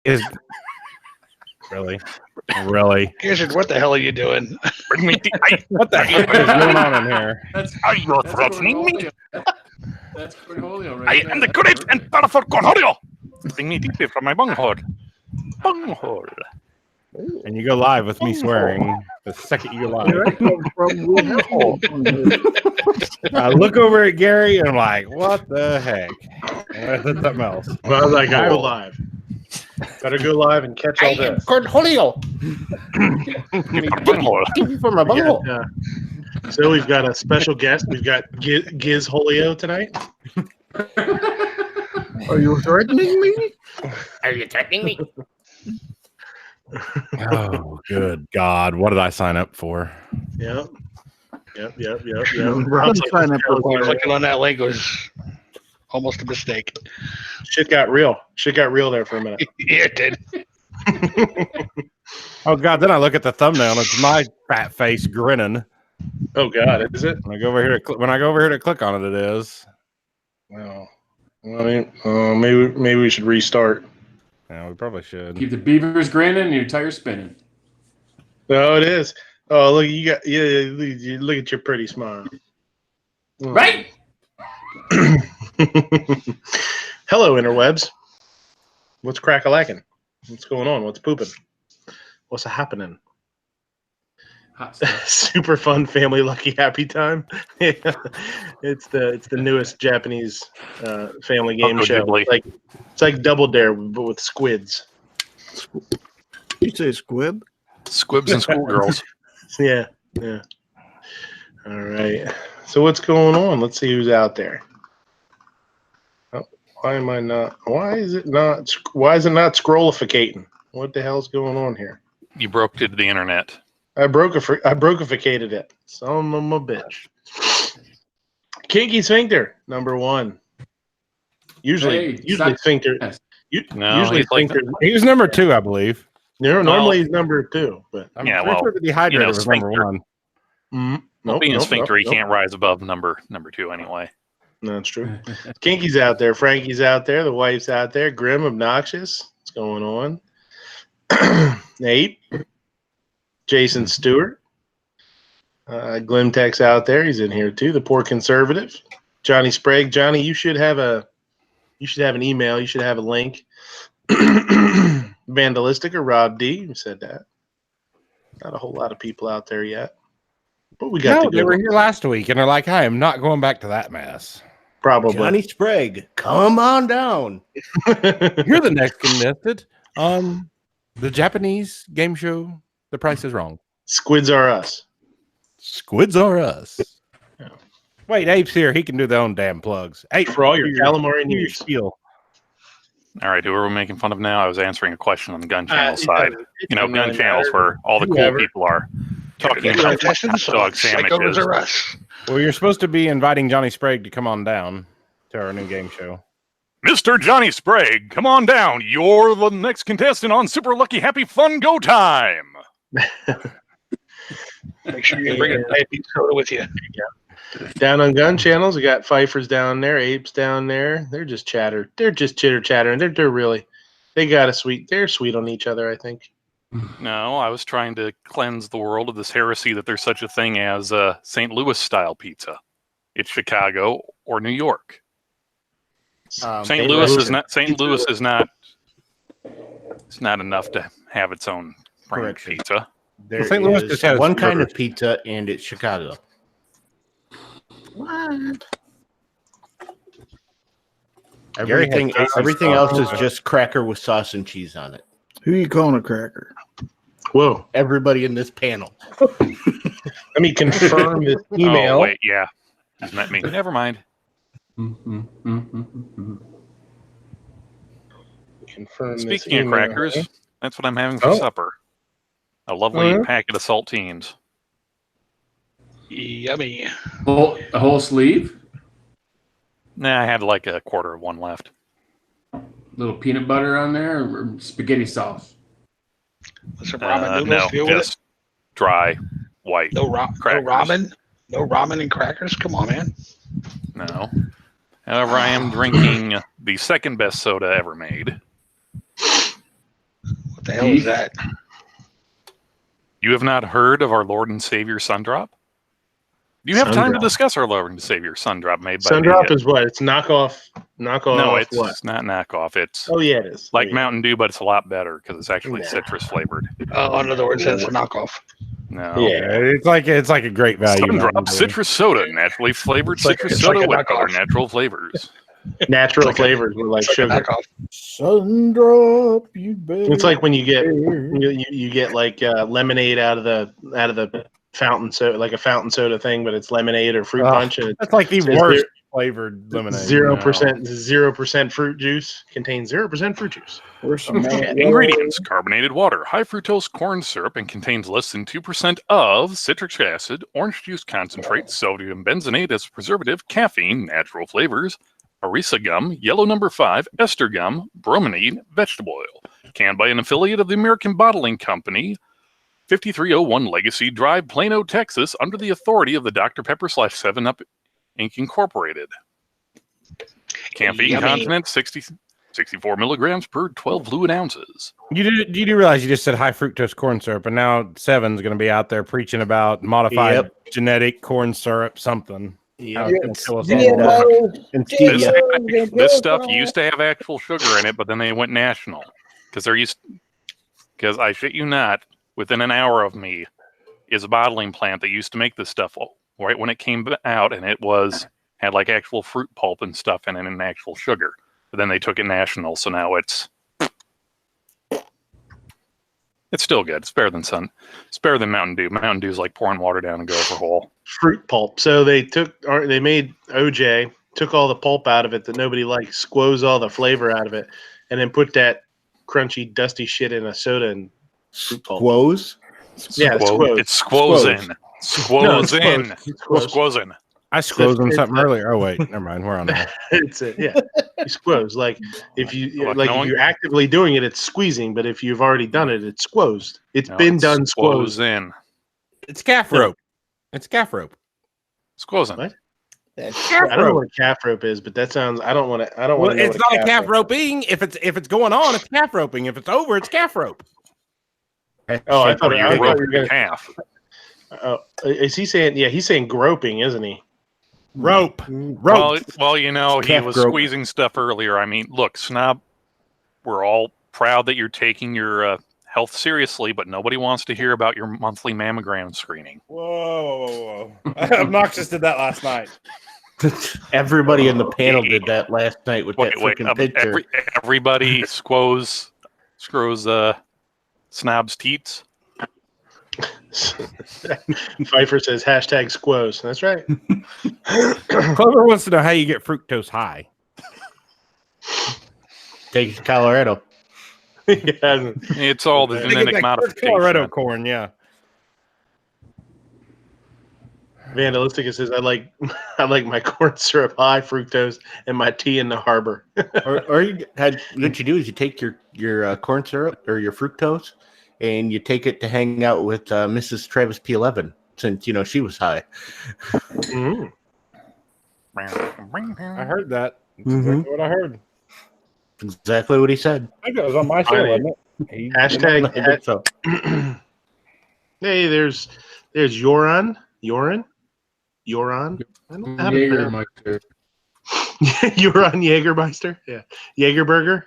Is really? Gizzard, what the hell are you doing? What the heck is going on in here? Are you threatening me? That's Cornholio right I am the great and powerful Cornholio. Bring me deeply from my bunghole. Bunghole. And you go live with me swearing the second you go live. I look over at Gary and I'm like, what the heck? That's something else. Well, I was like, I go live. Better go live and catch all this. Cornholio. Bunghole. For my bunghole. So we've got a special guest. We've got Giz Holio tonight. Are you threatening me? Are you threatening me? Oh, good God. What did I sign up for? Yep. Rob signed up for Clicking on that link was almost a mistake. Shit got real. Shit got real there for a minute. Yeah, it did. Oh, God. Then I look at the thumbnail and it's my fat face grinning. Oh God, is it? When I go over here to click on it, it is. Well, maybe we should restart. Yeah, we probably should. Keep the beavers grinning and your tires spinning. Oh, it is. Oh, look, you look at your pretty smile. Right? Hello, interwebs. What's crack-a-lacking? What's going on? What's pooping? What's happening? Hot stuff. Super fun family lucky happy time. It's the newest Japanese family game show. It's like Double Dare but with squids. You say squib? Squibs and schoolgirls. Yeah. All right. So what's going on? Let's see who's out there. Oh, why is it not scrollificating? What the hell's going on here? You broke the internet. I brokificated it. Son of a bitch. Kinky Sphincter, number 1. Usually Sphincter. Usually Sphincter. He was number 2, I believe. Normally he's number 2, but I'm pretty sure the dehydrator was number 1. Being Sphincter, he can't rise above number 2 anyway. That's true. Kinky's out there. Frankie's out there. The wife's out there. Grim, obnoxious. What's going on? Nate. Jason Stewart. Glimtech's out there. He's in here too. The Poor Conservative. Johnny Sprague. Johnny, you should have an email. You should have a link. Vandalistic or Rob D. You said that. Not a whole lot of people out there yet. But we got they were here last week and they're like, I am not going back to that mess. Probably. Johnny Sprague, come on down. You're the next contestant on the Japanese game show. The Price is Wrong. Squids are us. Squids are us. Yeah. Wait, Abe's here. He can do their own damn plugs. Abe, for all your calamari news. Spiel. All right, who are we making fun of now? I was answering a question on the gun channel side. Gun channels where all the cool people are talking about dog sandwiches. Are us. Well, you're supposed to be inviting Johnny Sprague to come on down to our new game show. Mr. Johnny Sprague, come on down. You're the next contestant on Super Lucky Happy Fun Go Time. Make sure you bring a happy soda with you. Down on gun channels, we got Pfeiffer's down there, Apes down there. They're just chatter. They're just chitter chattering. They're really, they're sweet on each other, I think. No, I was trying to cleanse the world of this heresy that there's such a thing as St. Louis style pizza. It's Chicago or New York. St. Louis is not. It's not enough to have its own brand of pizza. St. Louis just has one kind of pizza, and it's Chicago. What? Everything else is just cracker with sauce and cheese on it. Who you calling a cracker? Whoa! Everybody in this panel. Let me confirm this email. Oh wait, yeah, isn't that me? Never mind. Confirm. Speaking of crackers, that's what I'm having for supper. A lovely packet of saltines. Yummy. A whole sleeve? Nah, I had like a quarter of one left. Little peanut butter on there or spaghetti sauce? Some ramen noodles. No, just dry, white. No ramen? No ramen and crackers? Come on, man. No. However, I am drinking the second best soda ever made. The hell is that? You have not heard of our Lord and Savior Sundrop? Do you have time to Sundrop. discuss our Lord and Savior Sundrop made by Sundrop the, is what? It's knockoff. Knockoff. No, it's what? not knockoff. It's Oh yeah, it is. like Oh, yeah. Mountain Dew, but it's a lot better because it's actually Nah. citrus flavored. Oh, in other words, that's a knockoff. No. Yeah. It's like a great value. Mountain Sundrop Dew. citrus soda, naturally flavored citrus it's soda like a with knockoff. other natural flavors. Natural Like a- flavors with like It's like a sugar. knockoff. Sundrop, you better. It's like when you get you get like lemonade out of the fountain soda, like a fountain soda thing, but it's lemonade or fruit punch, and That's like the Says worst flavored lemonade. it's 0% fruit juice. Contains 0% fruit juice. Where's some more yellow? Ingredients: carbonated water, high fructose corn syrup, and contains less than 2% of citric acid, orange juice concentrate, sodium benzenate as a preservative, caffeine, natural flavors, harissa gum, yellow number 5, ester gum, brominide, vegetable oil. Canned by an affiliate of the American Bottling Company, 5301 Legacy Drive, Plano, Texas, under the authority of the Dr. Pepper / 7-Up Inc. Incorporated. Caffeine Yummy. content 64 milligrams per 12 fluid ounces. You do realize you just said high fructose corn syrup, and now Seven's going to be out there preaching about modified genetic corn syrup something. How it's gonna kill us all. And This stuff used to have actual sugar in it, but then they went national because I shit you not, within an hour of me is a bottling plant that used to make this stuff right when it came out, and it had like actual fruit pulp and stuff in it and actual sugar. But then they took it national, so now it's still good. It's better than Mountain Dew. Mountain Dew is like pouring water down a gopher hole. Fruit pulp. So they made OJ, took all the pulp out of it that nobody likes, squoze all the flavor out of it, and then put that crunchy, dusty shit in a soda and fruit pulp. Squoze? Yeah, squoze. It's squozing. Squozing. Squoze. Squozing. I squoze on something earlier. Oh wait, never mind. We're on there. It's it. Yeah, you squoze. Like if Look, if you're actively doing it, it's squeezing. But if you've already done it, it's squozed. It's No, been it's done squozed. Squozing. It's calf rope. It's calf rope. Squozing. What? Calf I don't know rope. what calf rope is, but that sounds. I don't want to. I don't Well, want to. it's not a calf roping. If it's going on, it's calf roping. If it's over, it's calf rope. Oh, I thought you you were roped gonna. the calf. Is he saying? Yeah, he's saying groping, isn't he? Rope. Well, he Calf was grope. squeezing stuff earlier. I mean, look, Snob, we're all proud that you're taking your health seriously, but nobody wants to hear about your monthly mammogram screening. Whoa. Obnoxious did that last night. Everybody in the panel did that last night with that freaking picture. Everybody scroes Snob's teats. Pfeiffer says hashtag squoze. That's right. Clover wants to know how you get fructose high. Take it to Colorado. Yeah. It's all the I think it's genetic like modification. Colorado corn, yeah. Vandalistic says I like my corn syrup high fructose and my tea in the harbor. Or what you do is you take your corn syrup or your fructose and you take it to hang out with Mrs. Travis P11 since she was high. Mm. I heard that. That's Mhm. exactly what I heard. Exactly what he said. I think it was on my show, wasn't it? Hashtag. I think so. Hey, there's Yoran. I don't have it. Yoran Jägermeister. Yeah, Jägerburger.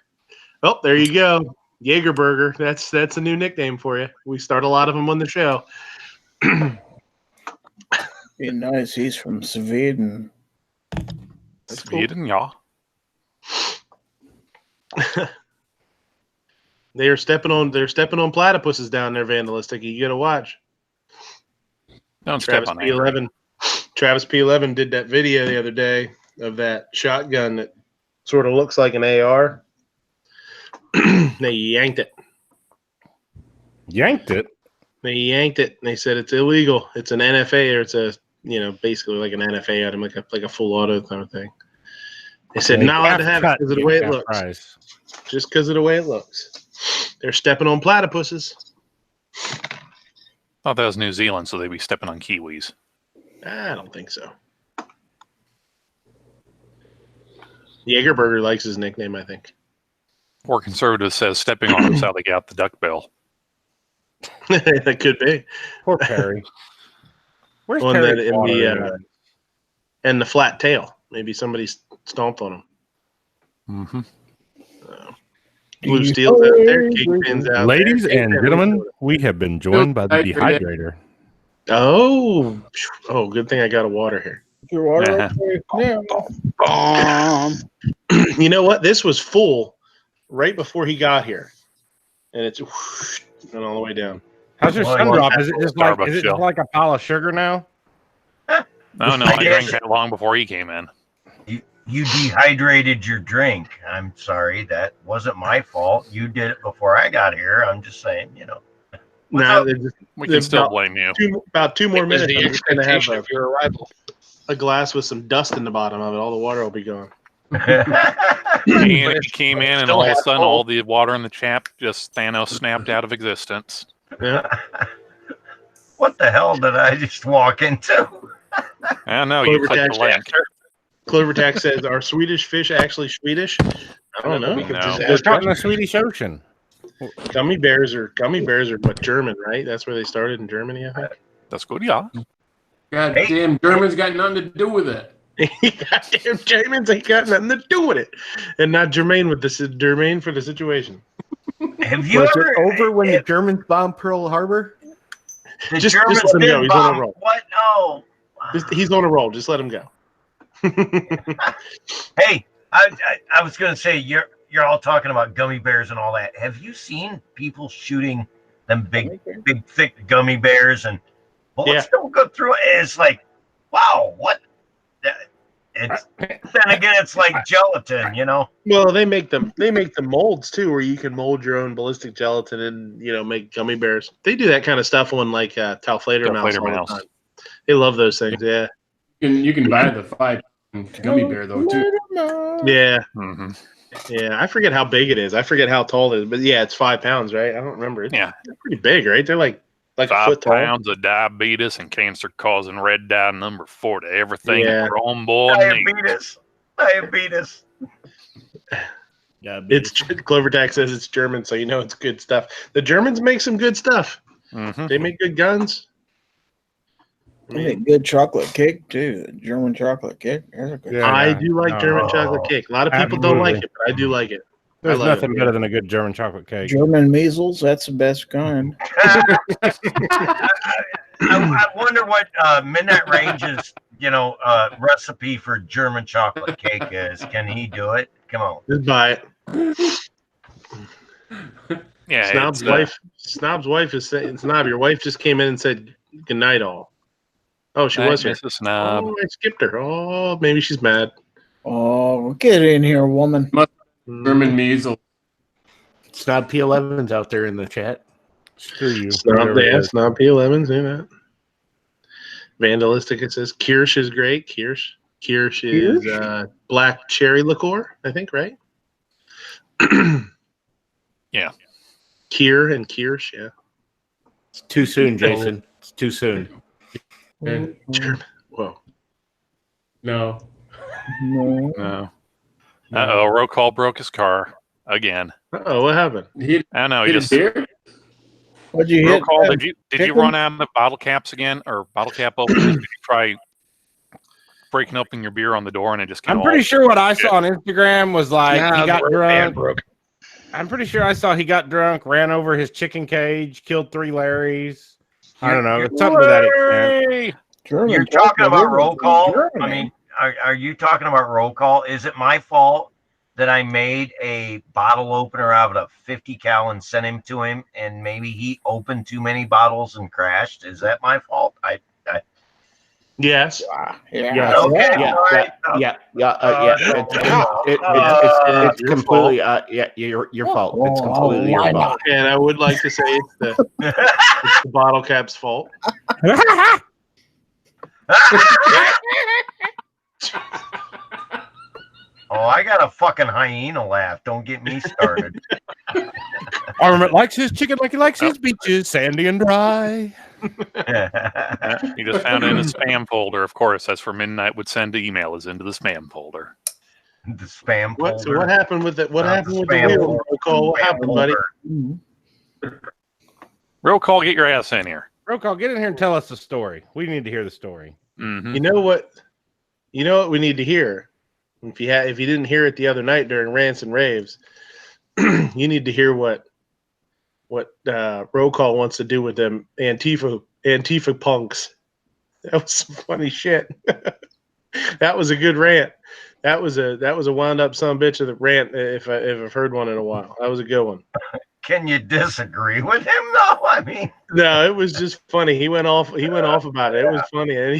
Oh, there you go. Jägerburger. That's a new nickname for you. We start a lot of them on the show. Be nice. He's from Sweden. That's cool. Sweden, yeah. They're stepping on platypuses down there, Vandalistic. You gotta watch. Don't step Travis on P11. P11. Travis P11 did that video the other day of that shotgun that sort of looks like an AR. They yanked it. Yanked it. They yanked it. And they said it's illegal. It's an NFA, or it's a basically like an NFA item, like a full auto kind of thing. They said not allowed to have it because of the way it looks. Price. Just because of the way it looks. They're stepping on platypuses. Thought that was New Zealand, so they'd be stepping on kiwis. I don't think so. Jägerburger likes his nickname, I think. Or conservative says stepping on him's how they got the duck bill. That could be. Poor Perry. Where's Well, Perry? And the flat tail. Maybe somebody stomped on him. Mm-hmm. Blue Steel's out there. Kingpin's out Ladies there. and gentlemen, we have been joined by the dehydrator. Oh, good thing I got a water here. Your water okay now. You know what? This was full right before he got here, and it's went all the way down. How's your sun drop? Is it just like a pile of sugar now? No, I drank that long before he came in. You dehydrated your drink. I'm sorry, that wasn't my fault. You did it before I got here. I'm just saying, Now we can still blame you. About 2 more minutes. The I'm just gonna have expectation of your arrival. a glass with some dust in the bottom of it. All the water will be gone. He came in, and all of a sudden, all the water in the chap just Thanos snapped out of existence. Yeah. What the hell did I just walk into? I don't know. You clicked the link. Clovertax says, "Are Swedish fish actually Swedish?" I don't know. They're caught in the Swedish Ocean. Gummy bears are what, German, right? That's where they started in Germany, I think. That's good, yeah. Goddamn Germans got nothing to do with it. Goddamn Germans ain't got nothing to do with it, and not germane with this. Is germane for the situation. Have you Was ever it over when the Germans bombed Pearl Harbor? The Just Germans let him go. did He's on a bomb? roll. What? No. He's on a roll. Just let him go. Hey, I was gonna say you're all talking about gummy bears and all that. Have you seen people shooting them big thick gummy bears and bullets don't go through it? It's like, wow, what? Then again, it's like gelatin, Well, they make them molds too, where you can mold your own ballistic gelatin and make gummy bears. They do that kind of stuff on like Talflater mouse all the time. They love those things. Yeah. You can buy the 5 gummy bear though too. Yeah. Mm-hmm. Yeah. I forget how big it is. I forget how tall it is, but yeah, it's 5 pounds, right? I don't remember. They're pretty big, right? They're like 5 a foot tall. pounds of diabetes and cancer-causing red dye number 4 to everything Yeah. a grown boy needs. Diabetes. It's Clovertax says it's German, so it's good stuff. The Germans make some good stuff. Mm-hmm. They make good guns. They make good chocolate cake too. The German chocolate cake. That's a good. Yeah, I do like German chocolate cake. A lot of people don't like it, but I do like it. There's nothing better than a good German chocolate cake. German measles, that's the best kind. I wonder what Midnight Range's recipe for German chocolate cake is. Can he do it? Come on. Just buy it. Yeah, Snob's wife is saying, Snob, your wife just came in and said good night all. Oh, she was here. Mrs. Snob. Oh, I skipped her. Oh, maybe she's mad. Oh, get in here, woman. German measles. Snob P11's out there in the chat. Screw you. Snob P11, say that. Vandalistic, it says Kirsch is great. Kirsch is black cherry liqueur, I think, right? Yeah. Kier and Kirsch, yeah. It's too soon, Jason. It's too soon. German. Whoa. No. Uh-oh, roll call broke his car again. Uh-oh, what happened? I know. He just What'd you roll hit? call. Did you run out of the bottle caps again, or bottle cap openers? Did you try breaking open your beer on the door and it just came? I'm pretty sure what I saw on Instagram was like he got drunk. I'm pretty sure I saw he got drunk, ran over his chicken cage, killed 3 Larrys. I don't know. It's something to that extent. You're talking about roll call? I mean, are you talking about roll call? Is it my fault that I made a bottle opener out of a 50 cal and sent him to him, and maybe he opened too many bottles and crashed? Is that my fault? Yes. Yeah. Okay. It's completely your fault. It's completely your fault. And I would like to say it's the bottle cap's fault. Oh, I got a fucking hyena laugh. Don't get me started. Armament likes his chicken like he likes his beaches, sandy and dry. He just found it in a spam folder. Of course, that's where Midnight would send emails into the spam folder. The spam folder. So what happened with it? What happened with the spam wheel? folder. Roll call. What happened, buddy? Roll call, get your ass in here. Roll call, get in here and tell us the story. We need to hear the story. Mm-hmm. You know what? You know what we need to hear. If you didn't hear it the other night during rants and raves, you need to hear what Roll Call wants to do with them Antifa punks. That was some funny shit. That was a good rant. That was a wound up son of a bitch of the rant if I've heard one in a while. That was a good one. Can you disagree with him though? I mean, no, it was just funny. He went off about it. It was funny, and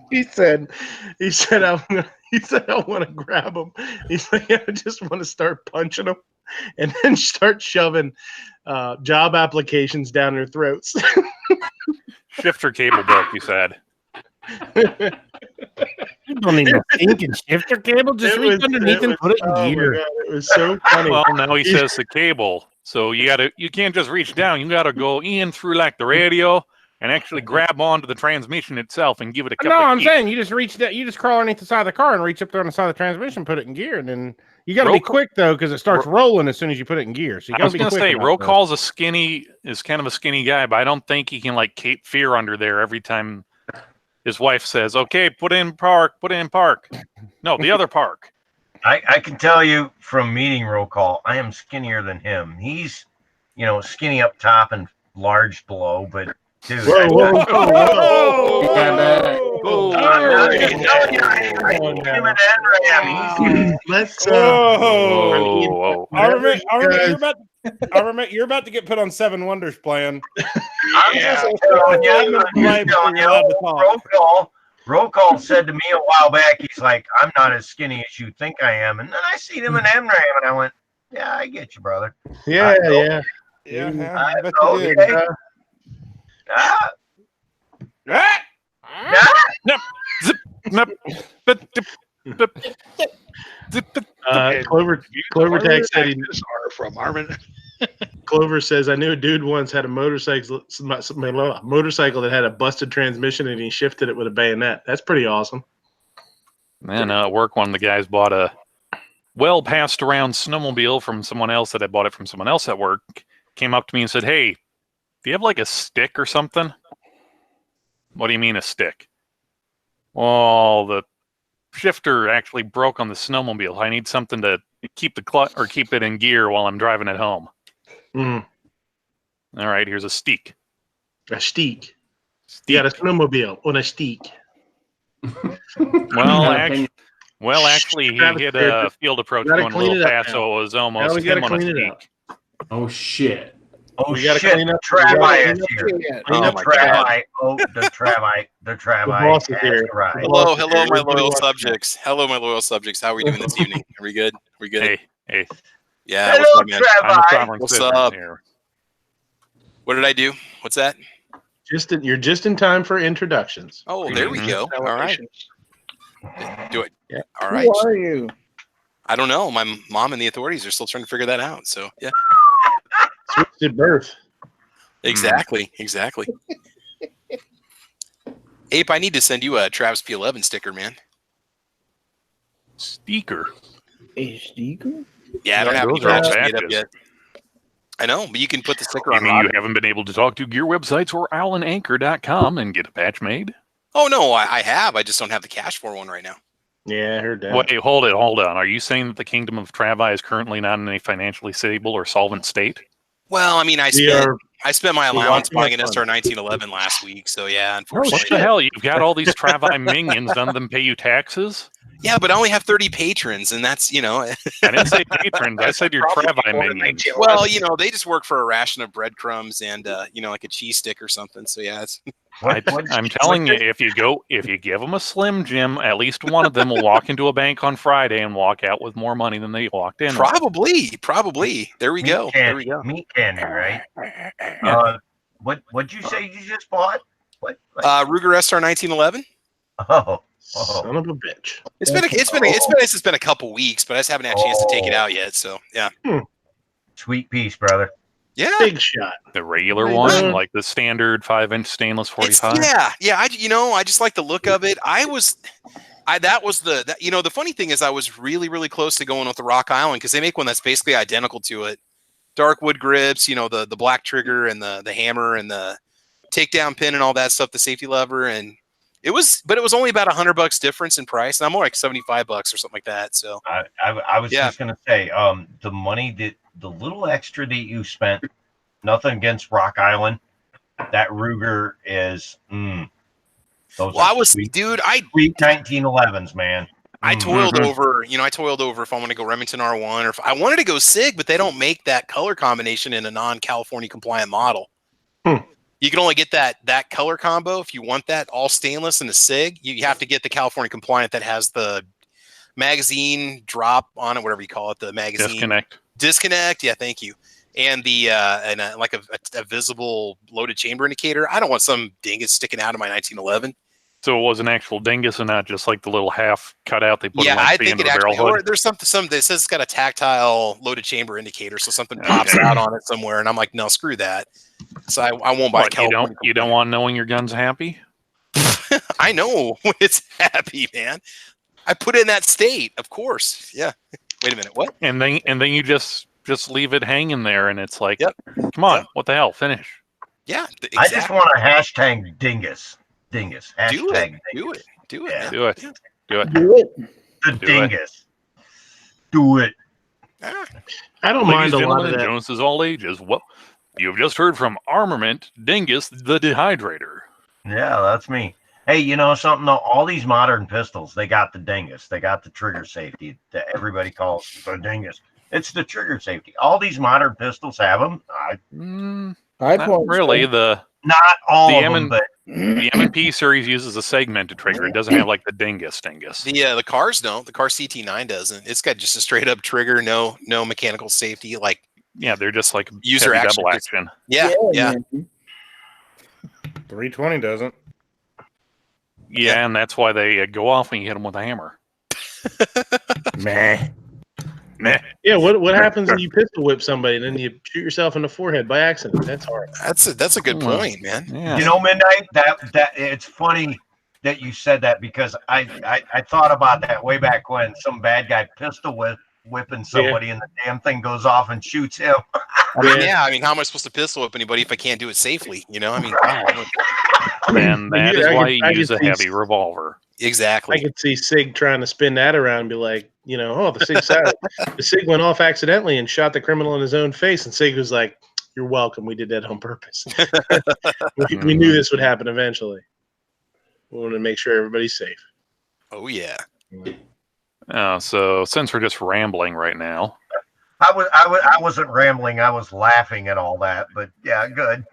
he said I want to grab him. He's like, I just want to start punching them, and then start shoving job applications down their throats. Shifter cable broke, you said. You don't need no stinking shifter cable. Just reach underneath and put it in gear. It was so funny. Well, now he says the cable. So you can't just reach down. You gotta go in through like the radio and actually grab onto the transmission itself and give it a couple. No, I'm saying you just reach that. You just crawl underneath the side of the car and reach up there on the side of the transmission, put it in gear, and then you got to be quick though because it starts rolling as soon as you put it in gear. So you got to be quick. I was gonna say, Roll Call's is kind of a skinny guy, but I don't think he can like cape fear under there every time his wife says, "Okay, put in park." No, the other park. I can tell you from meeting Roll Call, I am skinnier than him. He's, skinny up top and large below, but dude. Let's. I remember you're about to get put on Seven Wonders plan. I'm just telling you. Roll Call said to me a while back, he's like, I'm not as skinny as you think I am. And then I seen him in MRAM and I went, yeah, I get you, brother. Yeah. I bet you did. Clover Tag said he from Armin. Clover says, I knew a dude once had a motorcycle that had a busted transmission and he shifted it with a bayonet. That's pretty awesome. Man, at work, one of the guys bought a passed around snowmobile from someone else that had bought it from someone else at work. Came up to me and said, hey, do you have like a stick or something? What do you mean a stick? Well, the shifter actually broke on the snowmobile. I need something to keep keep it in gear while I'm driving it home. Mm. All right, here's a steak. A steak. Yeah, a snowmobile on a steak. Well, actually, he hit a field approach going a little fast, so it was almost him on a steak. Oh shit! Oh shit! The Travi is here. The Travi is here. Hello, my loyal subjects. Hello, my loyal subjects. How are we doing this evening? Are we good? We good? Hey. Yeah. Hello, what's up? What did I do? What's that? You're just in time for introductions. Oh, there we go. All right. Do it. Yeah. All right. Who are you? I don't know. My mom and the authorities are still trying to figure that out. So yeah. Switched at birth. Exactly. Ape, I need to send you a Travis P11 sticker, man. Sticker? A sticker? Yeah, I don't have any patches made up yet. I know, but you can put the sticker on. You mean you haven't been able to talk to gear websites or AlanAnchor.com and get a patch made? Oh, no, I have. I just don't have the cash for one right now. Yeah, I heard that. Wait, hold on. Are you saying that the Kingdom of Travi is currently not in a financially stable or solvent state? Well, I mean, I spent my allowance buying an SR 1911 last week, so yeah, unfortunately. What the hell? You've got all these Travi minions. None of them pay you taxes? Yeah, but I only have 30 patrons, and that's, I didn't say patrons. I said your Travi minions. Well, they just work for a ration of breadcrumbs and, like a cheese stick or something. So, yeah. I'm telling you, if you give them a Slim Jim, at least one of them will walk into a bank on Friday and walk out with more money than they walked in. Probably. There we go. Meat candy, right? What'd you say you just bought? What? Ruger SR 1911. Oh. Son of a bitch! It's been a couple weeks, but I just haven't had a chance to take it out yet. So yeah, sweet piece, brother. Yeah, big shot. The regular one, like the standard 5-inch stainless 45. Yeah. I just like the look of it. I That was the funny thing is I was really, really close to going with the Rock Island because they make one that's basically identical to it. Dark wood grips, the black trigger and the hammer and the takedown pin and all that stuff, the safety lever, and it was only about $100 difference in price, and I'm more like $75 or something like that. So I was just gonna say, the money that the little extra that you spent, nothing against Rock Island, that Ruger is. Those sweet 1911s, man. I toiled over if I want to go Remington R1 or if I wanted to go SIG, but they don't make that color combination in a non-California compliant model. You can only get that color combo if you want that all stainless and a SIG. You have to get the California compliant that has the magazine drop on it, whatever you call it, the magazine disconnect. Yeah, thank you. And the like a visible loaded chamber indicator. I don't want some dingus sticking out of my 1911. So it was an actual dingus and not just like the little half cutout they put on I the think end it of the barrel actually, hood. or there's something that says it's got a tactile loaded chamber indicator, so something pops out on it somewhere, and I'm like, no, screw that. So I won't buy California. You don't want knowing your gun's happy? I know it's happy, man. I put it in that state, of course. Yeah. Wait a minute, what? And then you just leave it hanging there, and it's like, come on, what the hell, finish. Yeah, exactly. I just want a hashtag dingus. Dingus. Hashtag do it. Do it. Yeah. Do it. Do it. Do it. The dingus. Do it. I don't mind a lot of that. Joneses all ages. Well, you've just heard from Armament Dingus, the Dehydrator. Yeah, that's me. Hey, you know something though? All these modern pistols, they got the dingus. They got the trigger safety that everybody calls the dingus. It's the trigger safety. All these modern pistols have them. Not really. Not all of them, but the M&P series uses a segmented trigger. It doesn't have like the dingus. The cars don't. The car CT9 doesn't. It's got just a straight up trigger, no mechanical safety. Like they're just like user double action. Yeah. 320 doesn't. Yeah, and that's why they go off when you hit them with a hammer. Meh. Yeah, what happens when you pistol whip somebody and then you shoot yourself in the forehead by accident? That's hard. That's a good point, man. Yeah. You know, Midnight, that it's funny that you said that because I thought about that way back when some bad guy pistol whipping somebody and the damn thing goes off and shoots him. I mean, how am I supposed to pistol whip anybody if I can't do it safely? You know, I mean, and that is why you use a heavy revolver. Exactly. I could see Sig trying to spin that around and be like, the Sig went off accidentally and shot the criminal in his own face. And Sig was like, "You're welcome. We did that on purpose. we knew this would happen eventually. We wanted to make sure everybody's safe." Oh yeah. So since we're just rambling right now, I wasn't rambling. I was laughing at all that, but yeah, good.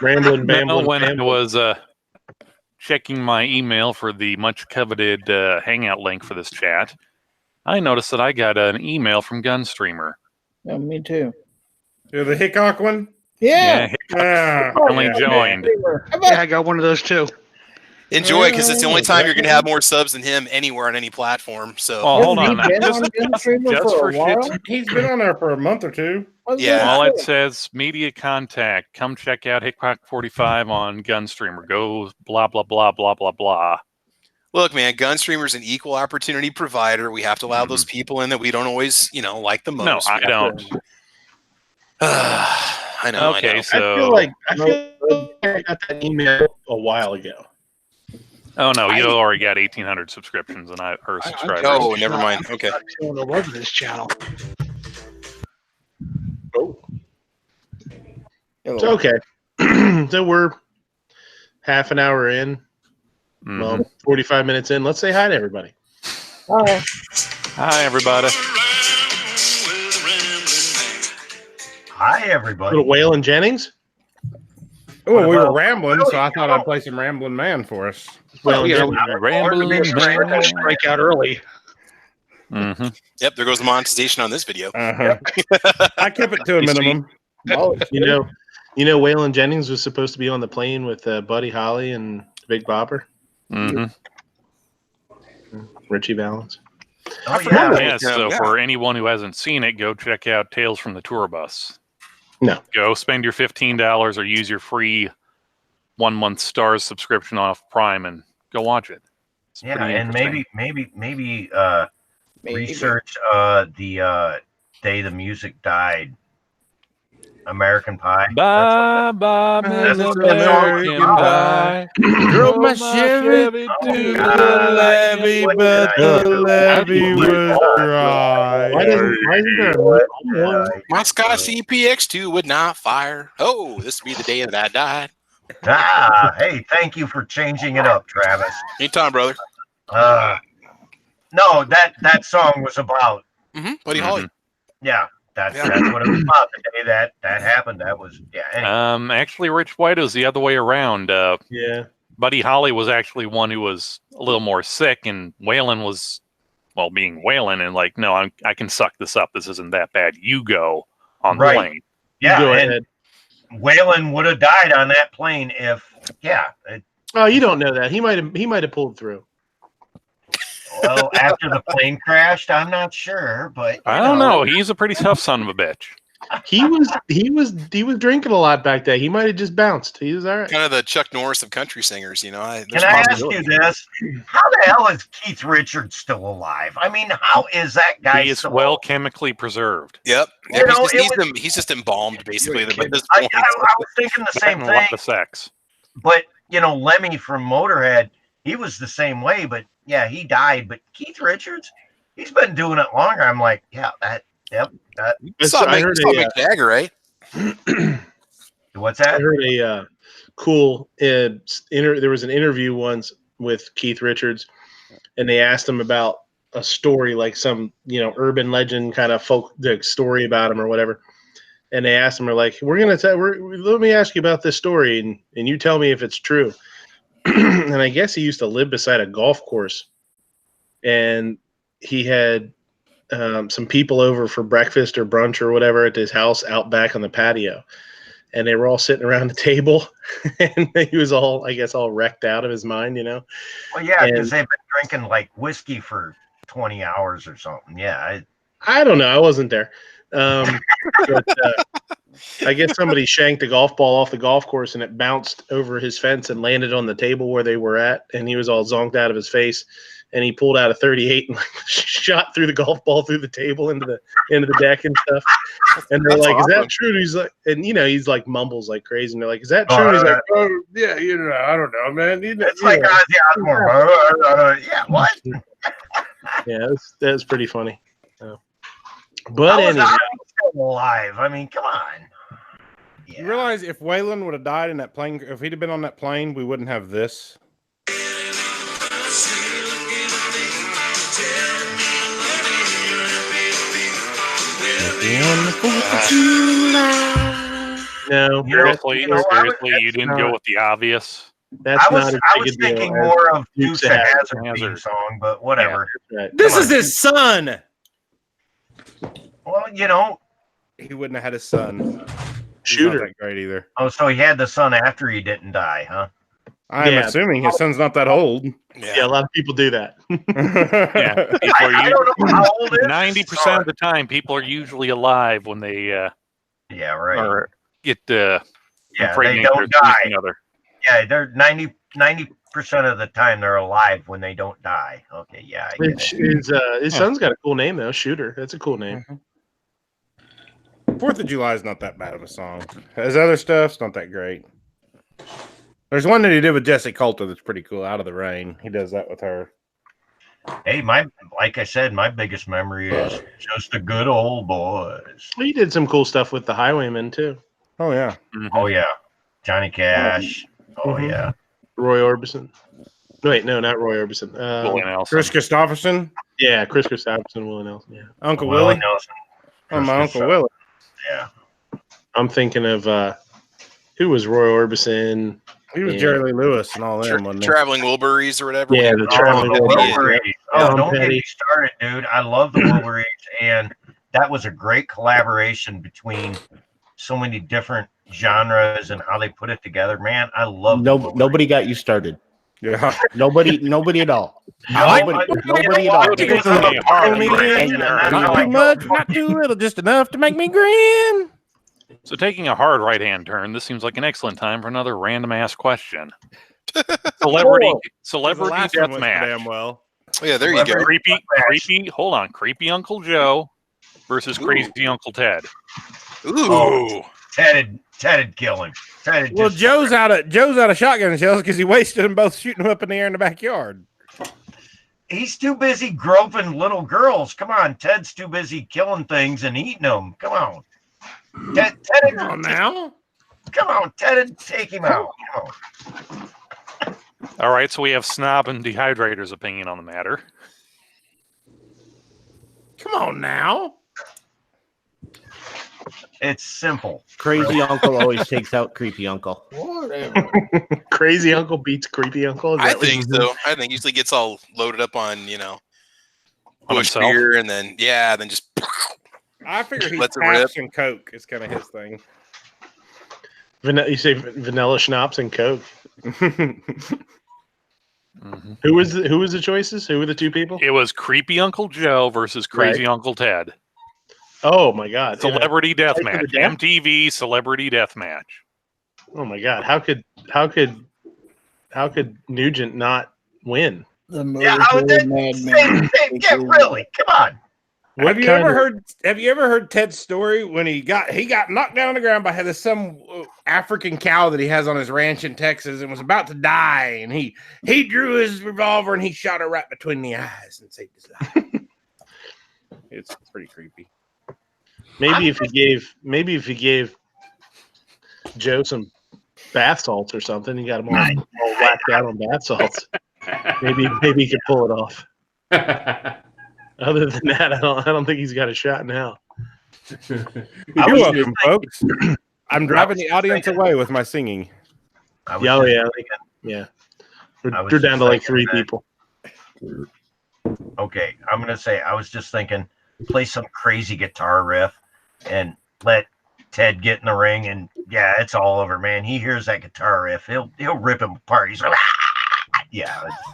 Rambling, bambling. When I was checking my email for the much coveted Hangout link for this chat, I noticed that I got an email from Gunstreamer. Yeah, me too. You're the Hickok one? Yeah. Hickok only joined. Yeah, I got one of those too. Enjoy, because it's the only time you're going to have more subs than him anywhere on any platform. So, hold on. Just for shits. He's been on there for a month or two. Yeah. All it says, media contact. Come check out Hickok 45 on Gunstreamer. Go blah, blah, blah, blah, blah, blah. Look, man, Gunstreamer's an equal opportunity provider. We have to allow those people in that we don't always, like the most. No, I don't. I know. Okay, I know. so I feel like I got that email a while ago. Oh no, you already got 1,800 subscriptions and subscribers. Oh, never mind. Okay. I love this channel. Oh. It's okay. So we're half an hour in. Mm-hmm. Well, 45 minutes in. Let's say hi to everybody. Hi. Hi, everybody. Hi, everybody. Little Waylon Jennings. Oh, we were rambling, so I thought I'd play some Rambling Man for us. Well, Rambling Man. Strike out early. Mm-hmm. Yep, there goes the monetization on this video. Uh-huh. I kept it to a minimum. You know, Waylon Jennings was supposed to be on the plane with Buddy Holly and Big Bopper. Mm-hmm. Richie Valens. Oh, yeah. Yeah, so for anyone who hasn't seen it, go check out Tales from the Tour Bus. No. Go spend your $15 or use your free 1 month Stars subscription off Prime and go watch it. Yeah, and maybe research the day the music died. American Pie. Bye bye, Miss That's what that song was American about. Pie. Drove my Chevy to to the the levee, What but did I the do? levee was dry. Why isn't there a What musical? did I My Scott do? CPX2 would not fire. Oh, this would be the day that I died. Hey, thank you for changing it up, Travis. Anytime, brother. No, that song was about. Buddy Holly. Yeah, that's what it was about. The day that happened, that was Anyway. Actually, Rich White was the other way around. Yeah. Buddy Holly was actually one who was a little more sick, and Waylon was, well, being Waylon, and like, no, I can suck this up. This isn't that bad. You go on the plane. Yeah, Go and ahead. Waylon would have died on that plane if, Oh, you don't know that. He might have pulled through. Well, after the plane crashed, I'm not sure, but I don't know. He's a pretty tough son of a bitch. He was drinking a lot back then. He might have just bounced. He was all right. Kind of the Chuck Norris of country singers, you know. Can I ask you this? How the hell is Keith Richards still alive? I mean, how is that guy He is still well chemically preserved. Yep. You know, He's just embalmed, basically. At this I point. was thinking the same A lot thing. of sex. But, Lemmy from Motorhead, he was the same way, but yeah, he died. But Keith Richards, he's been doing it longer. I'm like, yeah, I heard Mick Jagger, right? What's that? I heard a cool there was an interview once with Keith Richards, and they asked him about a story, like some urban legend kind of folk story about him or whatever. And they asked him, "We're like, let me ask you about this story, and you tell me if it's true." And I guess he used to live beside a golf course, and he had some people over for breakfast or brunch or whatever at his house out back on the patio, and they were all sitting around the table, and he was all wrecked out of his mind, Well, yeah, because they've been drinking like whiskey for 20 hours or something. Yeah, I don't know. I wasn't there. But I guess somebody shanked a golf ball off the golf course, and it bounced over his fence and landed on the table where they were at, and he was all zonked out of his face. And he pulled out a 38 and shot through the golf ball through the table into the deck and stuff. And they're like, "Is that true?" And he's like, and he's like mumbles like crazy. And they're like, "Is that true?" And he's like, "Oh yeah, I don't know, man." It's like Ozzy Osbourne. Yeah, what? Yeah, that's pretty funny. But anyway, still alive. I mean, come on. Yeah. You realize if Waylon would have died in that plane, if he'd have been on that plane, we wouldn't have this. No, seriously, you didn't go with the obvious. That's I was thinking more of Dukes of Hazzard song, but whatever. Yeah, right. This is his son. Well, he wouldn't have had his son. Shooter. Not that great either. Oh, so he had the son after he didn't die, huh? I'm assuming his son's not that old. Yeah, a lot of people do that. I don't know how old 90% of the time, people are usually alive when they right. or get they don't die. Yeah, they're 90% of the time they're alive when they don't die. Okay, yeah. His son's got a cool name though, Shooter. That's a cool name. 4th of July is not that bad of a song. His other stuff's not that great. There's one that he did with Jesse Coulter that's pretty cool, Out of the Rain. He does that with her. Hey, like I said, my biggest memory is Just the Good Old Boys. He did some cool stuff with the Highwaymen too. Oh yeah. Oh yeah. Johnny Cash. Oh yeah. Roy Orbison. Wait, no, not Roy Orbison. Willie Nelson. Chris Christopherson. Yeah, Chris Christopherson, Willie Nelson. Yeah. Uncle Willie Nelson. Oh, my Uncle Willie. Yeah. I'm thinking of who was Roy Orbison? He was Jerry Lee Lewis and all them, wasn't he? Traveling Wilburys or whatever. Yeah, the Traveling Wilburys. Oh, don't get me started, dude. I love the Wilburys, and that was a great collaboration between so many different genres and how they put it together. Man, I love nobody got you started. Yeah. Nobody at all. Nobody at all. Not too much, not too little, just enough to make me grin. So taking a hard right-hand turn, this seems like an excellent time for another random ass question. Celebrity death match. Damn well. Oh, yeah, there you go. Creepy. Hold on, creepy Uncle Joe versus crazy Uncle Ted. Ooh. Oh, Ted'd kill him. Well, Joe's out of shotgun shells because he wasted them both shooting them up in the air in the backyard. He's too busy groping little girls. Come on, Ted's too busy killing things and eating them. Come on, Ted. Come on now. Come on, Ted, take him out. Come on. All right, so we have Snob and Dehydrator's opinion on the matter. Come on now. It's simple. Crazy uncle always takes out creepy uncle. Whatever. Crazy uncle beats creepy uncle. I think so. I think usually gets all loaded up on bush beer, and then just. I figure he's lets it rip. and Coke is kind of his thing. You say vanilla schnapps and Coke. Mm-hmm. Who was the choices? Who were the two people? It was creepy Uncle Joe versus crazy Uncle Ted. Oh my God! Celebrity death match. MTV Celebrity Death Match. Oh my God! How could Nugent not win? Really? Come on. Have you ever heard Ted's story when he got knocked down on the ground by some African cow that he has on his ranch in Texas and was about to die, and he drew his revolver and he shot her right between the eyes and saved his life. It's pretty creepy. Maybe if he gave Joe some bath salts or something, he got him all whacked out on bath salts. Maybe he could pull it off. Other than that, I don't think he's got a shot now. You're welcome, folks. I'm driving the audience away with my singing. Yeah. We're down to like 3 people. Okay, I'm gonna say I was just thinking, play some crazy guitar riff and let Ted get in the ring, and it's all over, man. He hears that guitar riff, he'll rip him apart. He's like,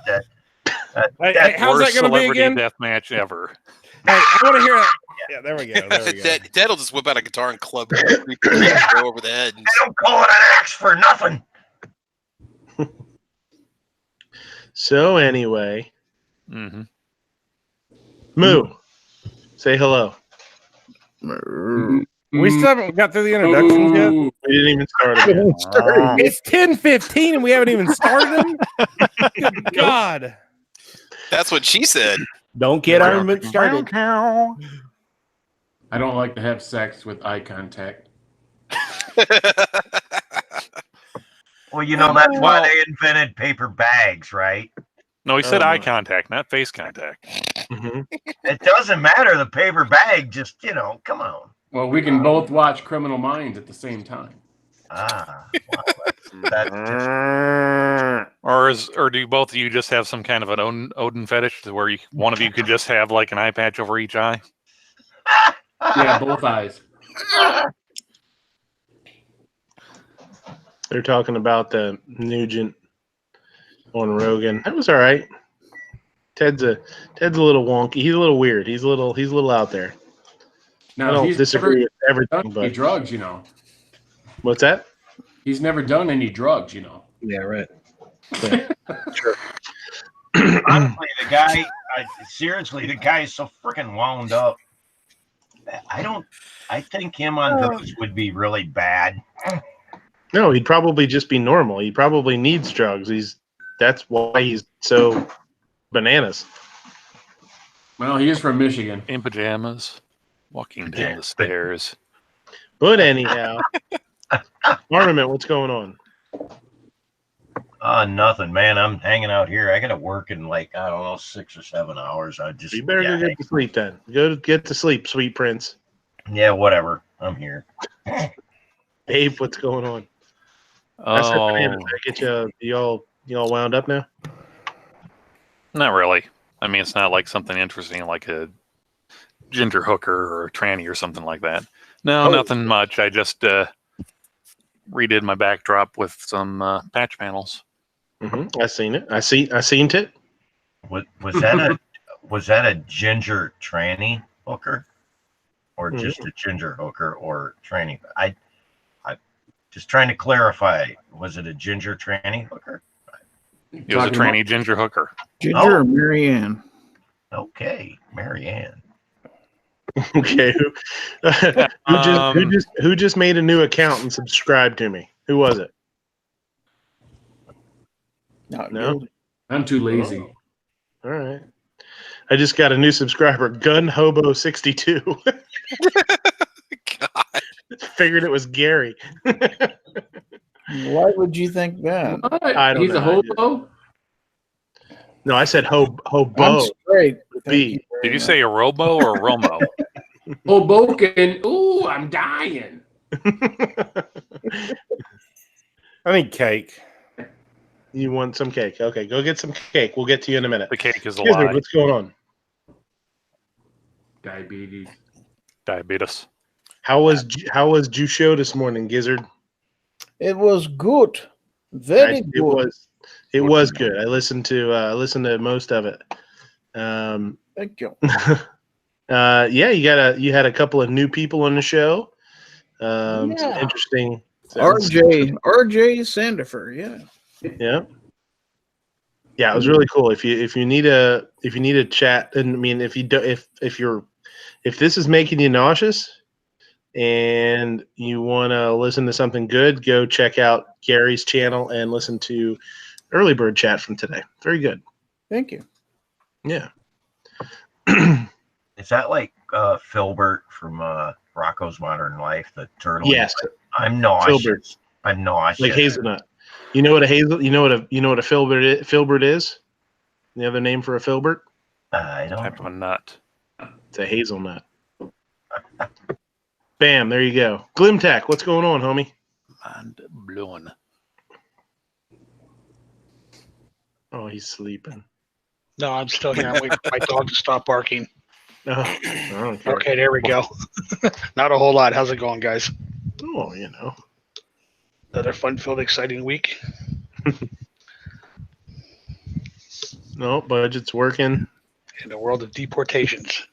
that's how's that going to be again? Death match ever. Hey, I want to hear that. Yeah, there we go. Dad will just whip out a guitar and club go over the head. I don't call it an axe for nothing. So anyway, mm-hmm. Moo, say hello. We still haven't got through the introductions yet. We didn't even start. It's 10:15 and we haven't even started them. Good God. That's what she said. Don't get our mood started. I don't like to have sex with eye contact. Well, that's why they invented paper bags, right? No, he said eye contact, not face contact. Mm-hmm. It doesn't matter. The paper bag, just, come on. Well, we can both watch Criminal Minds at the same time. Or do both of you just have some kind of an Odin fetish to where one of you could just have like an eye patch over each eye? Yeah, both eyes. They're talking about the Nugent on Rogan. That was all right. Ted's a little wonky. He's a little weird. He's a little out there. Now, I don't disagree with everything, but drugs, What's that? He's never done any drugs, Yeah, right. Yeah. Sure. Honestly, the guy is so freaking wound up. I think him on drugs would be really bad. No, he'd probably just be normal. He probably needs drugs. That's why he's so bananas. Well, he is from Michigan. In pajamas, walking down the stairs. But anyhow, Armament, what's going on? Nothing, man. I'm hanging out here. I got to work in 6 or 7 hours. You better go get to sleep then. Go get to sleep, sweet prince. Yeah, whatever. I'm here. Abe, what's going on? Oh, I get you all wound up now? Not really. I mean, it's not like something interesting like a ginger hooker or a tranny or something like that. No, nothing much. I just redid my backdrop with some patch panels. Mm-hmm. I seen it. I seen it. Was that a ginger tranny hooker, or just a ginger hooker or tranny? I just trying to clarify. Was it a ginger tranny hooker? He was a tranny ginger hooker. Ginger or Marianne? Okay, Marianne. Okay. Who just made a new account and subscribed to me? Who was it? No. I'm too lazy. Oh. All right. I just got a new subscriber, Gun Hobo 62. God. Figured it was Gary. Why would you think that? What? I don't He's know. a hobo? No, I said hobo. I'm straight. B. Did you say a robo or a romo? Hoboken. Ooh, I'm dying. I need cake. You want some cake? Okay, go get some cake. We'll get to you in a minute. The cake is a Gizzard, lie. what's going on? Diabetes. How was Jusho this morning, Gizzard? It was good. Very good. It was good. I listened to most of it. Thank you. Yeah, you had a couple of new people on the show. Some Yeah. interesting. RJ Sandifer, yeah. Yeah, it was really cool. If you need a chat, and I mean, if this is making you nauseous and you want to listen to something good, go check out Gary's channel and listen to Early Bird Chat from today. Very good. Thank you. Yeah. Is that like Filbert from Rocco's Modern Life, the turtle? Yes. I'm nauseous. Filbert. I'm nauseous. Like hazelnut. You know what a filbert is? The other name for a filbert? I don't Type of a nut. It's a hazelnut. Bam, there you go. Glimtech, what's going on, homie? Mind blowing. Oh, he's sleeping. No, I'm still here. I'm waiting for my dog to stop barking. Oh, I don't care. Okay, there we go. Not a whole lot. How's it going, guys? Oh, you know. Another fun-filled, exciting week. No, budget's working. In the world of deportations.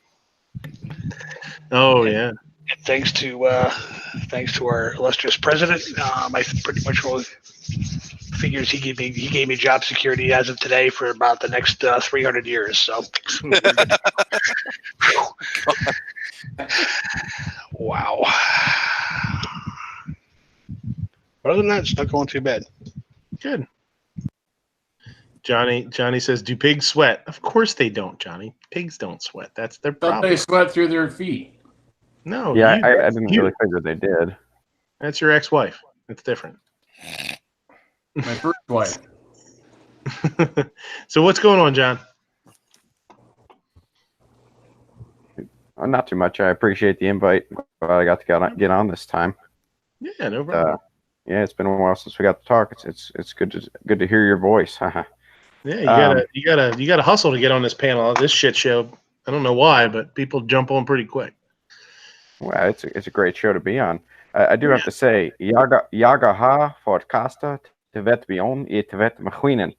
Oh, yeah. And thanks to our illustrious president, I pretty much all figures he gave me job security as of today for about the next 300 years. So, wow. But other than that, it's not going too bad. Good. Johnny says, "Do pigs sweat?" Of course they don't, Johnny. Pigs don't sweat. That's their Thought problem. they sweat through their feet. No. Yeah, I didn't really figure they did. That's your ex-wife. It's different. My first wife. So what's going on, John? Not too much. I appreciate the invite. Glad I got to get on this time. Yeah, no problem. Yeah, it's been a while since we got to talk. It's good to hear your voice. Yeah, you gotta hustle to get on this panel. This shit show. I don't know why, but people jump on pretty quick. Well, it's a great show to be on. I do have to say, Jaga ha for Kasta te vet bion e te vet machinen.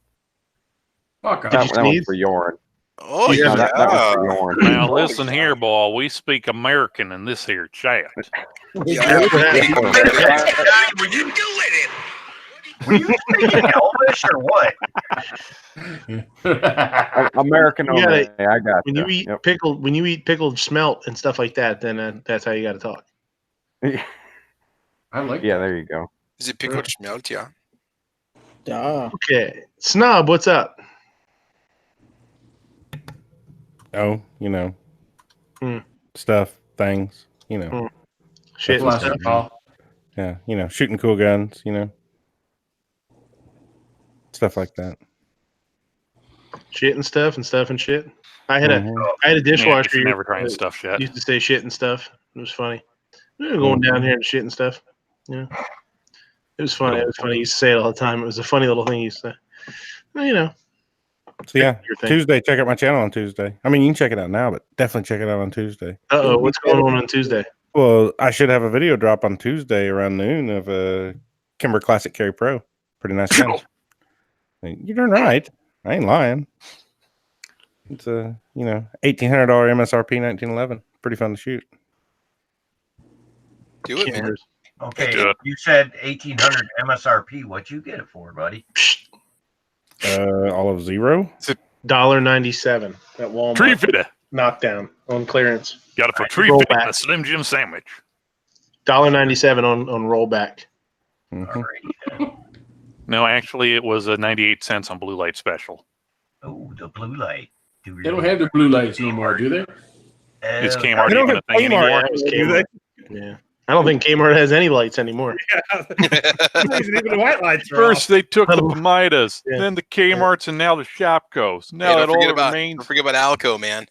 Fuck off. That was for Jorn. Oh, No, yeah. that was for Jorn. Now listen here, boy. We speak American in this here chat. Were you doing it? Were you speaking Elvish or what? American only. I got when you eat pickled smelt and stuff like that, then that's how you got to talk. I like Yeah, there you go. Is it pickled smelt? Yeah. Duh. Okay, Snob, what's up? Oh, stuff, things, Shit and stuff. Yeah, shooting cool guns, stuff like that. Shit and stuff and shit. I had a dishwasher. Yeah, never trying stuff shit. Used to say shit and stuff. It was funny. We were going down here and shit and stuff. Yeah, it was funny. It was funny. He used to say it all the time. It was a funny little thing he used to say. Well, So yeah, Tuesday. Check out my channel on Tuesday. I mean, you can check it out now, but definitely check it out on Tuesday. What's going on Tuesday? Well, I should have a video drop on Tuesday around noon of a Kimber Classic Carry Pro. Pretty nice gun. You're darn right. I ain't lying. It's a $1,800 MSRP 1911. Pretty fun to shoot. Do it, man. Okay, you said 1,800 MSRP. What'd you get it for, buddy? Olive Zero. $1.97 at Walmart. Tree fitter. Knockdown on clearance. Got it for tree Rollback. fit and a Slim Jim sandwich. $1.97 on rollback. No, actually, it was 98 cents on Blue Light Special. Oh, the blue light. They don't have the blue lights no more, do they? Is Kmart They don't even have a thing Kmart, anymore? do they? Yeah. I don't think Kmart has any lights anymore. Even the white lights are First, off. they took the Midas, Yeah. then the Kmarts, and now the Shopkos. Now Hey, that don't forget all about remains. Alco, man.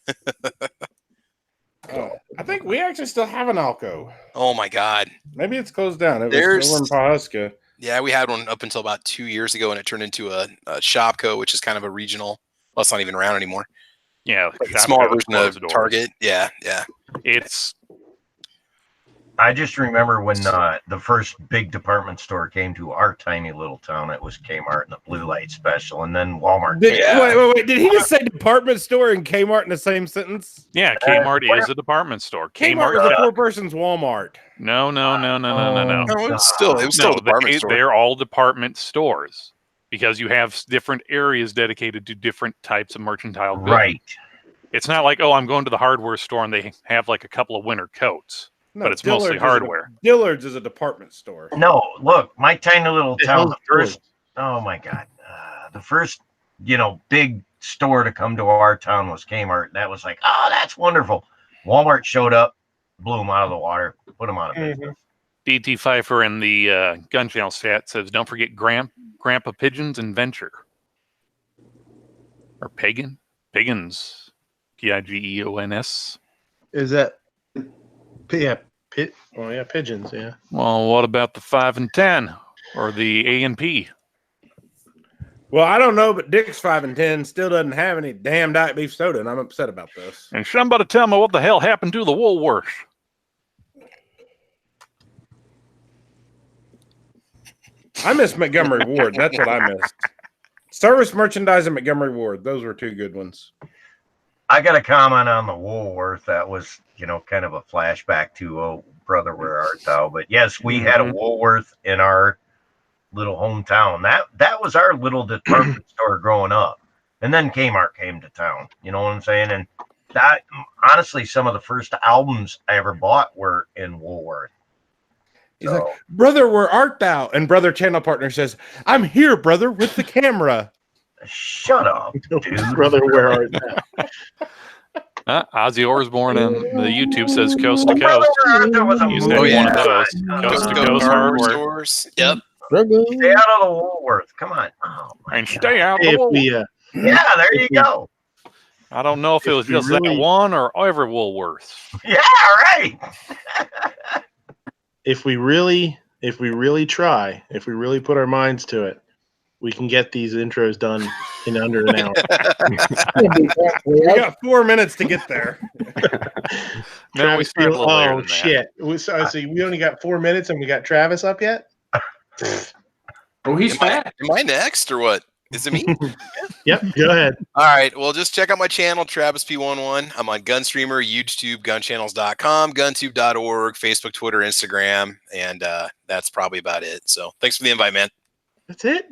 Oh, I think we actually still have an Alco. Oh my God. Maybe it's closed down. It There's- was over in Pawhuska. Yeah, we had one up until about 2 years ago, and it turned into a Shopko, which is kind of a regional. Well, it's not even around anymore. Yeah, Like a Shopko smaller version closed of doors. Target. Yeah, yeah. It's I just remember when the first big department store came to our tiny little town. It was Kmart and the blue light special, and then Walmart. Wait. Did he Uh, just say department store and Kmart in the same sentence? yeah, Kmart is a department store. Kmart was a poor person's Walmart. No. No, it was still a No, department store. they're all department stores because you have different areas dedicated to different types of mercantile goods. Right. It's not like, oh, I'm going to the hardware store and they have like a couple of winter coats, No, but it's mostly Dillard's is a- hardware. Dillard's is a department store. No, look, my tiny little The town. hell's The first. Oh my God. The first, big store to come to our town was Kmart. That was like, oh, that's wonderful. Walmart showed up, blew them out of the water, put them out of business. DT Pfeiffer in the Gun Channel stat says, don't forget Grandpa Pigeons and Venture. Or Pagan? Pagans. Pigeons. Is that? Yeah, pigeons. Yeah. Well, what about the 5 and 10 or the A and P? Well, I don't know, but Dick's 5 and 10 still doesn't have any damn diet beef soda, and I'm upset about this. And somebody tell me what the hell happened to the Woolworths. I miss Montgomery Ward. That's what I missed. Service merchandise and Montgomery Ward. Those were two good ones. I got a comment on the Woolworth. That was, kind of a flashback to, oh, brother, where art thou? But yes, we had a Woolworth in our little hometown. That was our little department store growing up. And then Kmart came to town. You know what I'm saying? And that, honestly, some of the first albums I ever bought were in Woolworth. He's like, brother, where art thou? And brother channel partner says, I'm here, brother, with the camera. Shut up, dude. Brother, where art thou? Ozzy Osbourne on the YouTube says coast to Oh, brother, coast. where art thou was a You movie. said one of those. Coast to coast hardware. Stores. Yep. Stay out of the Woolworth. Come on. Oh, my And God. stay out the If Woolworths. we, Yeah, there you go. I don't know if it was If we just that really- one or every Woolworths. Yeah, right. if we really try, if we really put our minds to it, we can get these intros done in under an hour. We got 4 minutes to get there. No, we started a little later than that. shit! We only got 4 minutes, and we got Travis up yet? Oh, he's fat. Am I next or what? Is it me? Yep. Go ahead. All right. Well, just check out my channel, Travis P11. I'm on Gunstreamer, YouTube, gunchannels.com, guntube.org, Facebook, Twitter, Instagram, and that's probably about it. So thanks for the invite, man. That's it.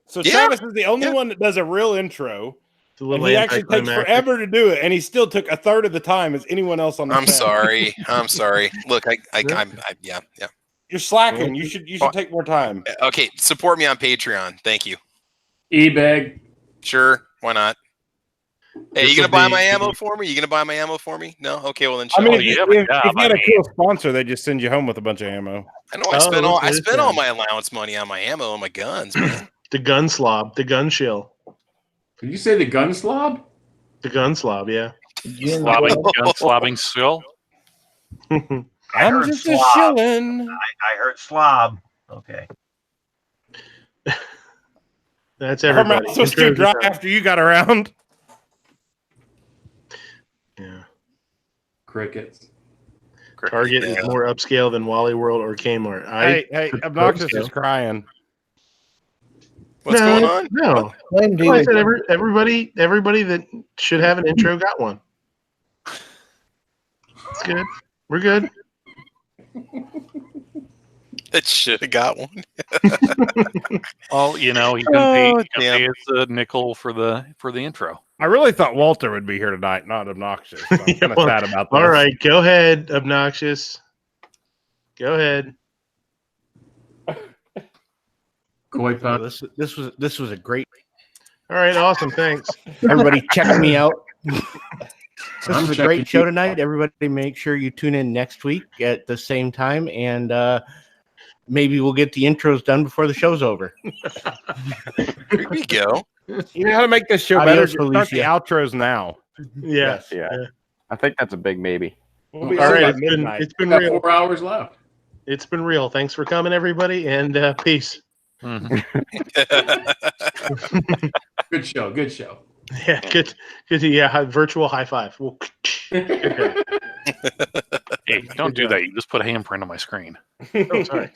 So Yeah. Travis is the only one that does a real intro. It's a And little he actually takes anticlimactic. forever to do it, and he still took a third of the time as anyone else on the I'm channel. sorry. I'm sorry. Look, yeah. You're slacking. You should take more time. Okay, support me on Patreon. Thank you. E-bag. Sure, why not? Hey, This you gonna will buy be- my ammo for me? You gonna buy my ammo for me? No. Okay, well then. I mean, shut if up. you had a cool sponsor, they just send you home with a bunch of ammo. I know I spent all my allowance money on my ammo and my guns, man. The gun slob, the gun shill, Did you say the gun slob? the gun slob. Yeah. Gun slobbing still. I'm heard just a slob. shillin'. I heard slob. Okay. That's Her everybody. mouth was too Intros dry are done. after you got around. Yeah. Crickets. Target is more upscale than Wally World or Kmart. Hey, Obnoxious is crying. What's going on? No. I said everybody that should have an intro got one. It's good. We're good. It should have got one. Oh, you know, he's gonna pay us a nickel for the intro. I really thought Walter would be here tonight, not Obnoxious. So I'm kind of sad about this. All right, go ahead, Obnoxious. Go ahead. This was a great. All right, awesome. Thanks. Everybody, check me out. This is a great show tonight. Everybody, make sure you tune in next week at the same time, and maybe we'll get the intros done before the show's over. Here we go. You know how to make this show better? Just start the outros now. Yeah. I think that's a big maybe. All right, it's been real. 4 hours left. It's been real. Thanks for coming, everybody, and peace. Good show. Good show. Yeah, good. Yeah, virtual high five. Hey, don't do that. You just put a handprint on my screen. Oh, sorry.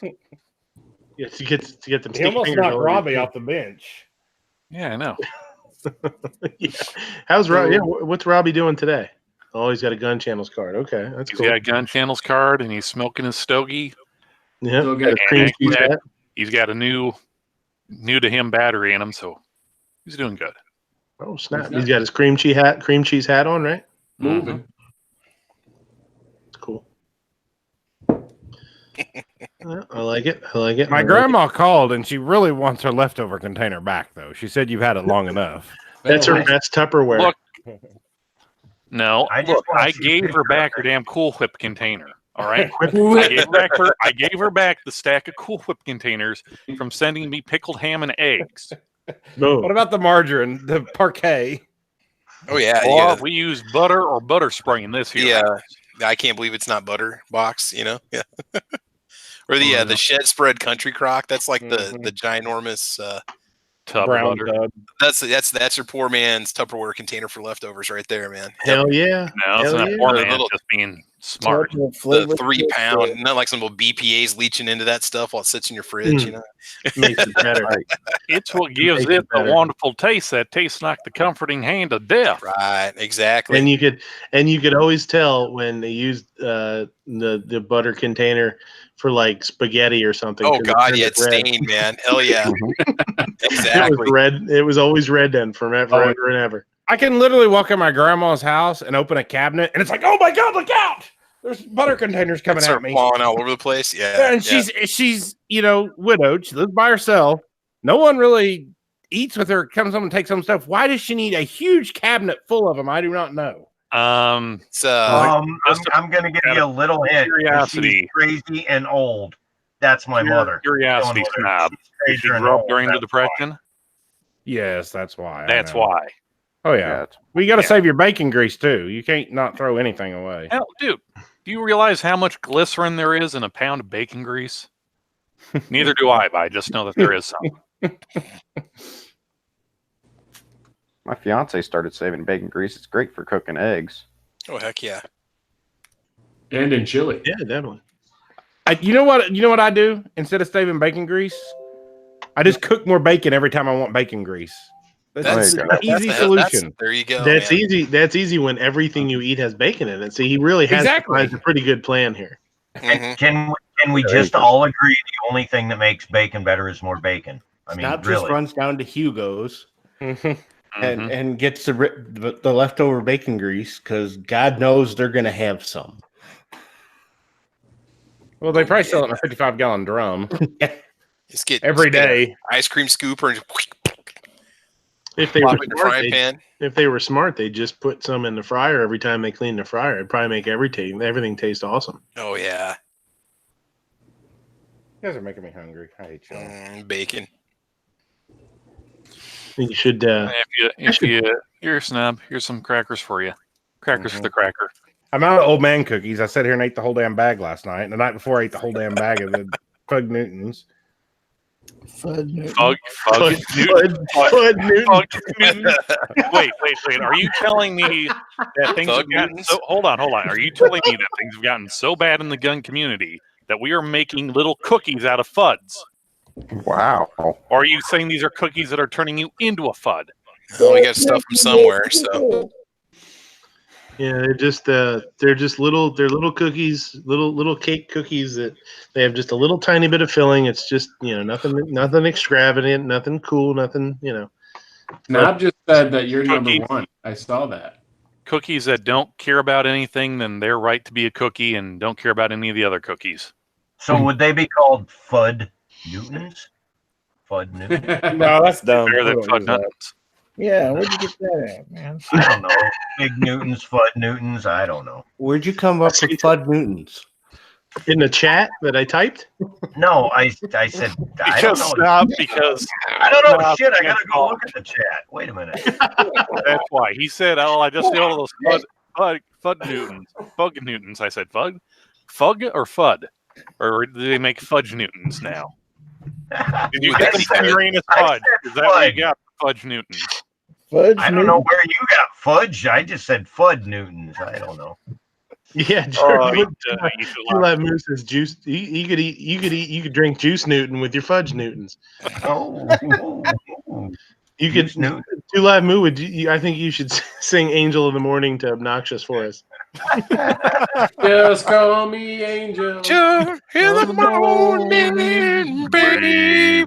Yeah, to get them. He almost knocked Robbie off the bench. Yeah, I know. Yeah. How's Robbie? Yeah, what's Robbie doing today? Oh, he's got a Gun Channels card. Okay, that's cool. He's got a Gun Channels card, and he's smoking his stogie. Yeah, he's got a new to him battery in him, so he's doing good. Oh snap! He's got his cream cheese hat on, right? Moving. Cool. I like it. My grandma called, and she really wants her leftover container back, though. She said you've had it long enough. That's her best Tupperware. Look, no, I gave her back her damn Cool Whip container. All right, I gave her back the stack of Cool Whip containers from sending me pickled ham and eggs. No. What about the margarine, the parquet? Oh yeah, or we use butter or butter spray in this here. Yeah, I can't believe it's not butter box. You know, yeah. Or the shed spread country crock. That's like the ginormous tub brown butter. tub. That's your poor man's Tupperware container for leftovers right there, man. Hell yeah! No, it's not poor man. Just being smart. The 3 pound, not like some little BPA's leaching into that stuff while it sits in your fridge. You know, Makes it better. It's what gives it the wonderful taste that tastes like the comforting hand of death. Right, exactly. And you could always tell when they used the butter container for like spaghetti or something. Oh God, yeah, it's stained, man. Hell yeah, exactly. It was red. It was always red then forever and ever. I can literally walk in my grandma's house and open a cabinet, and it's like, oh my God, look out! There's butter containers coming at me, falling all over the place. Yeah, and she's widowed. She lives by herself. No one really eats with her. Comes home and takes some stuff. Why does she need a huge cabinet full of them? I do not know. I'm going to give you a little hint. Curiosity. She's crazy and old. That's my mother. Curiosity snob. Did she grow up during the Depression? Yes, that's why. That's why. Oh yeah. Well, you got to save your bacon grease too. You can't not throw anything away. Hell, dude, do you realize how much glycerin there is in a pound of bacon grease? Neither do I, but I just know that there is some. My fiance started saving bacon grease. It's great for cooking eggs. Oh heck yeah! And in chili. Yeah, definitely. You know what I do instead of saving bacon grease? I just cook more bacon every time I want bacon grease. That's an easy solution. There you go. That's easy. That's easy when everything you eat has bacon in it. See, he really has a pretty good plan here. Can we just all agree the only thing that makes bacon better is more bacon? I mean, Snob really. just runs down to Hugo's and gets the leftover bacon grease because God knows they're going to have some. Well, they probably sell it in a 55-gallon drum. Just get every day. Ice cream scooper and if they were smart, they'd just put some in the fryer every time they clean the fryer. It'd probably make everything taste awesome. Oh yeah. You guys are making me hungry. I hate y'all. Bacon. You should. You're a snob. Here's some crackers for you. Crackers for the cracker. I'm out of old man cookies. I sat here and ate the whole damn bag last night. And the night before, I ate the whole damn bag of the Fug Newtons. Fug Newton. Wait. Are you telling me that things have gotten so? Hold on. Are you telling me that things have gotten so bad in the gun community that we are making little cookies out of FUDs? Wow. Or are you saying these are cookies that are turning you into a FUD? Oh, we got to stuff them somewhere. So Yeah, they're just little cookies, little cake cookies that they have just a little tiny bit of filling. It's just nothing extravagant, nothing cool, nothing Knob just said that you're Cookies. number one. I saw that. Cookies that don't care about anything, then they're right to be a cookie and don't care about any of the other cookies. So would they be called Fud Newtons? Fud Newtons? No, that's dumb. Better We than don't Fud use that. Nuttons. Yeah, where'd you get that at, man? I don't know. Big Newtons, Fud Newtons. I don't know. Where'd you come up with Fud Newtons? in the chat that I typed. No, I said I don't know. Because I don't know stop, shit. I gotta go stop. look at the chat. Wait a minute. That's why he said, "Oh, I just know all those Fud Newtons, Fug Newtons." I said, "Fug, or Fud, or do they make Fudge Newtons now?" Did you get the green as fudge? Is that what you got, Fudge Newtons? Fudge I don't know where you got fudge. I just said Fud Newtons. I don't know. Yeah, July Moose says juice. You could drink Juice Newton with your Fudge Newtons. Oh, you could. July Moo, I think you should sing "Angel of the Morning" to Obnoxious for us. Just call me Angel. In the morning, baby.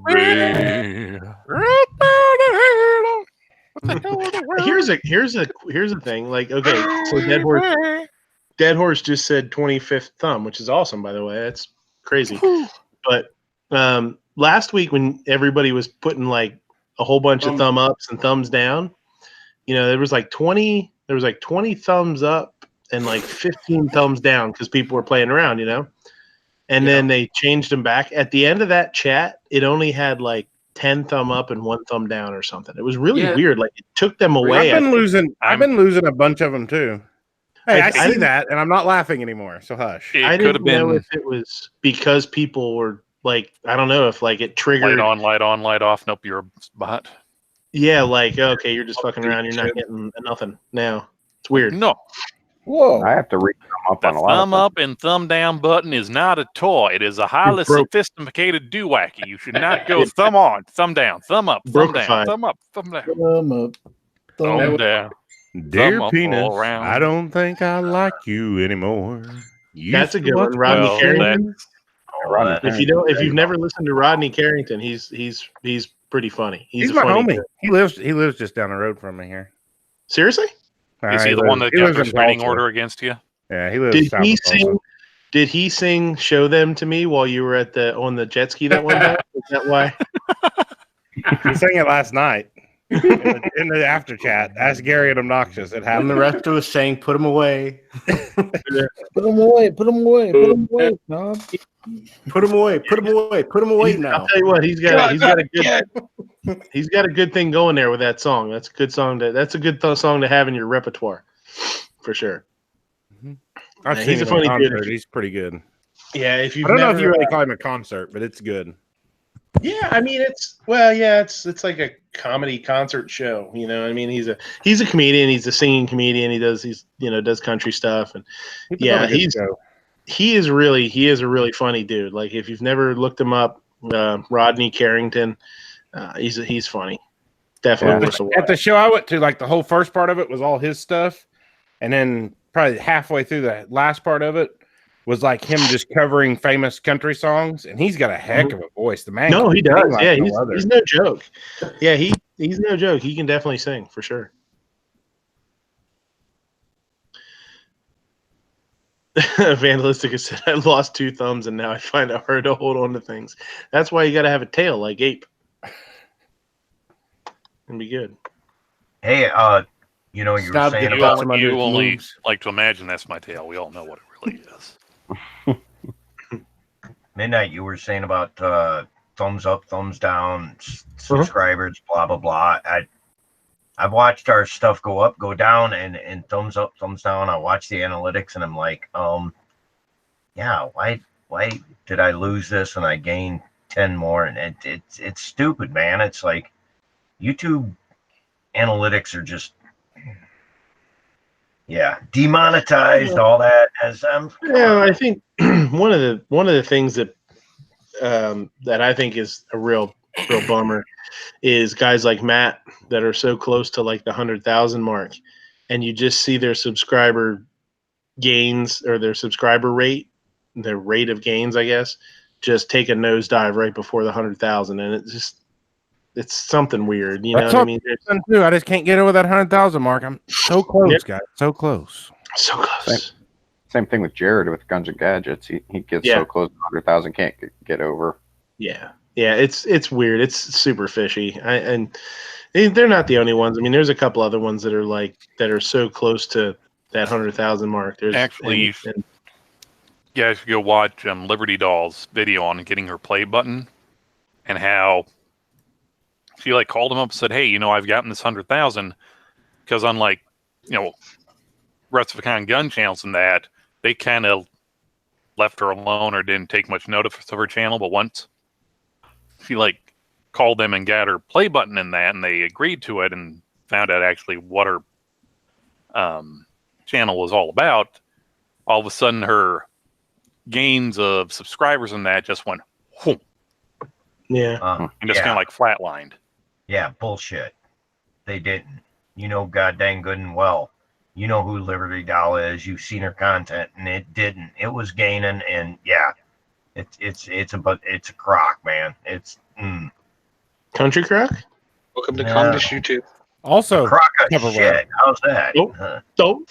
Here's a thing. Like, okay, so Dead Horse just said 25th thumb, which is awesome, by the way. That's crazy. But last week when everybody was putting like a whole bunch of thumb ups and thumbs down, there was like 20 thumbs up and like 15 thumbs down because people were playing around, and then they changed them back. At the end of that chat, it only had like 10 thumb up and 1 thumb down or something. It was really weird. Like, it took them away. I've been losing a bunch of them too. Hey, I see that, and I'm not laughing anymore. So hush. I didn't know if it was because people were like, I don't know if like it triggered. Light on, light off. Nope, you're a bot. Yeah, like, okay, you're just fucking around. You're not getting nothing now. It's weird. No. Whoa. I have to read them up The on a lot of thumb up and thumb down button is not a toy. It is a highly sophisticated doowacky. You should not go thumb on, thumb down, thumb up, thumb down, thumb up, thumb down, thumb up, thumb down. Dear Thumb up penis, all around. I don't think I like you anymore. That's a good one, Rodney Carrington. If you've never listened to Rodney Carrington, he's pretty funny. He's my homie. He lives just down the road from me here. Seriously? Is he the one that got the restraining order against you? Yeah, he lives. Did he sing "Show Them to Me" while you were on the jet ski that one time? Is that why? He sang it last night in the after chat. Ask Gary and Obnoxious. It happened. And the rest of us saying, "Put him away." Put him away. Put him away. Put him away. No. Put him away. Put him away. Put him away now. I'll tell you what, he's got a good thing going there with that song. That's a good song song to have in your repertoire, for sure. I've seen him in concert. He's pretty good. Yeah, I don't know if you really call him a concert, but it's good. Yeah, I mean it's like a comedy concert show. I mean he's a comedian. He's a singing comedian. He does country stuff, and he is a really funny dude. Like, if you've never looked him up, Rodney Carrington, he's funny. Definitely worth a watch. At the show I went to, like, the whole first part of it was all his stuff, and then probably halfway through the last part of it was like him just covering famous country songs, and he's got a heck of a voice. The man, no, he does. Like yeah, he's no joke. Yeah, he's no joke. He can definitely sing for sure. Vandalistic said, "I lost 2 thumbs, and now I find it hard to hold on to things. That's why you got to have a tail like Ape. And be good." Hey, you were saying about you only like to imagine that's my tail. We all know what it really is. Midnight, you were saying about thumbs up, thumbs down, subscribers, blah blah blah. I've watched our stuff go up, go down, and thumbs up, thumbs down. I watch the analytics, and I'm like, yeah, why did I lose this and I gained 10 more? And it's stupid, man. It's like YouTube analytics are just demonetized, all that. I think one of the things that I think is a real bummer is guys like Matt that are so close to like the 100,000 mark, and you just see their subscriber gains or their subscriber rate, their rate of gains, I guess, just take a nosedive right before the 100,000, and it's something weird. You know what I mean? Too. I just can't get over that 100,000 mark. I'm so close, guys. So close. So close. Same thing with Jared with Guns and Gadgets. He gets so close to 100,000, can't get over. Yeah, it's weird. It's super fishy. And they're not the only ones. I mean, there's a couple other ones that are so close to that 100,000 mark. There's actually, you guys should go watch Liberty Doll's video on getting her play button, and how she called him up and said, "Hey, I've gotten this 100,000 because unlike rest of the kind of gun channels and that, they kind of left her alone or didn't take much notice of her channel. But once she called them and got her play button in that, and they agreed to it and found out actually what her channel was all about, all of a sudden her gains of subscribers and that just went whoom. Yeah. And just kind of flatlined. Yeah, bullshit. They didn't. God dang good and well. You know who Liberty Doll is. You've seen her content, and it didn't. It was gaining, and it's a crock, man. It's Country crock. Welcome to Communist YouTube. Also, crock of shit. How's that? Dope.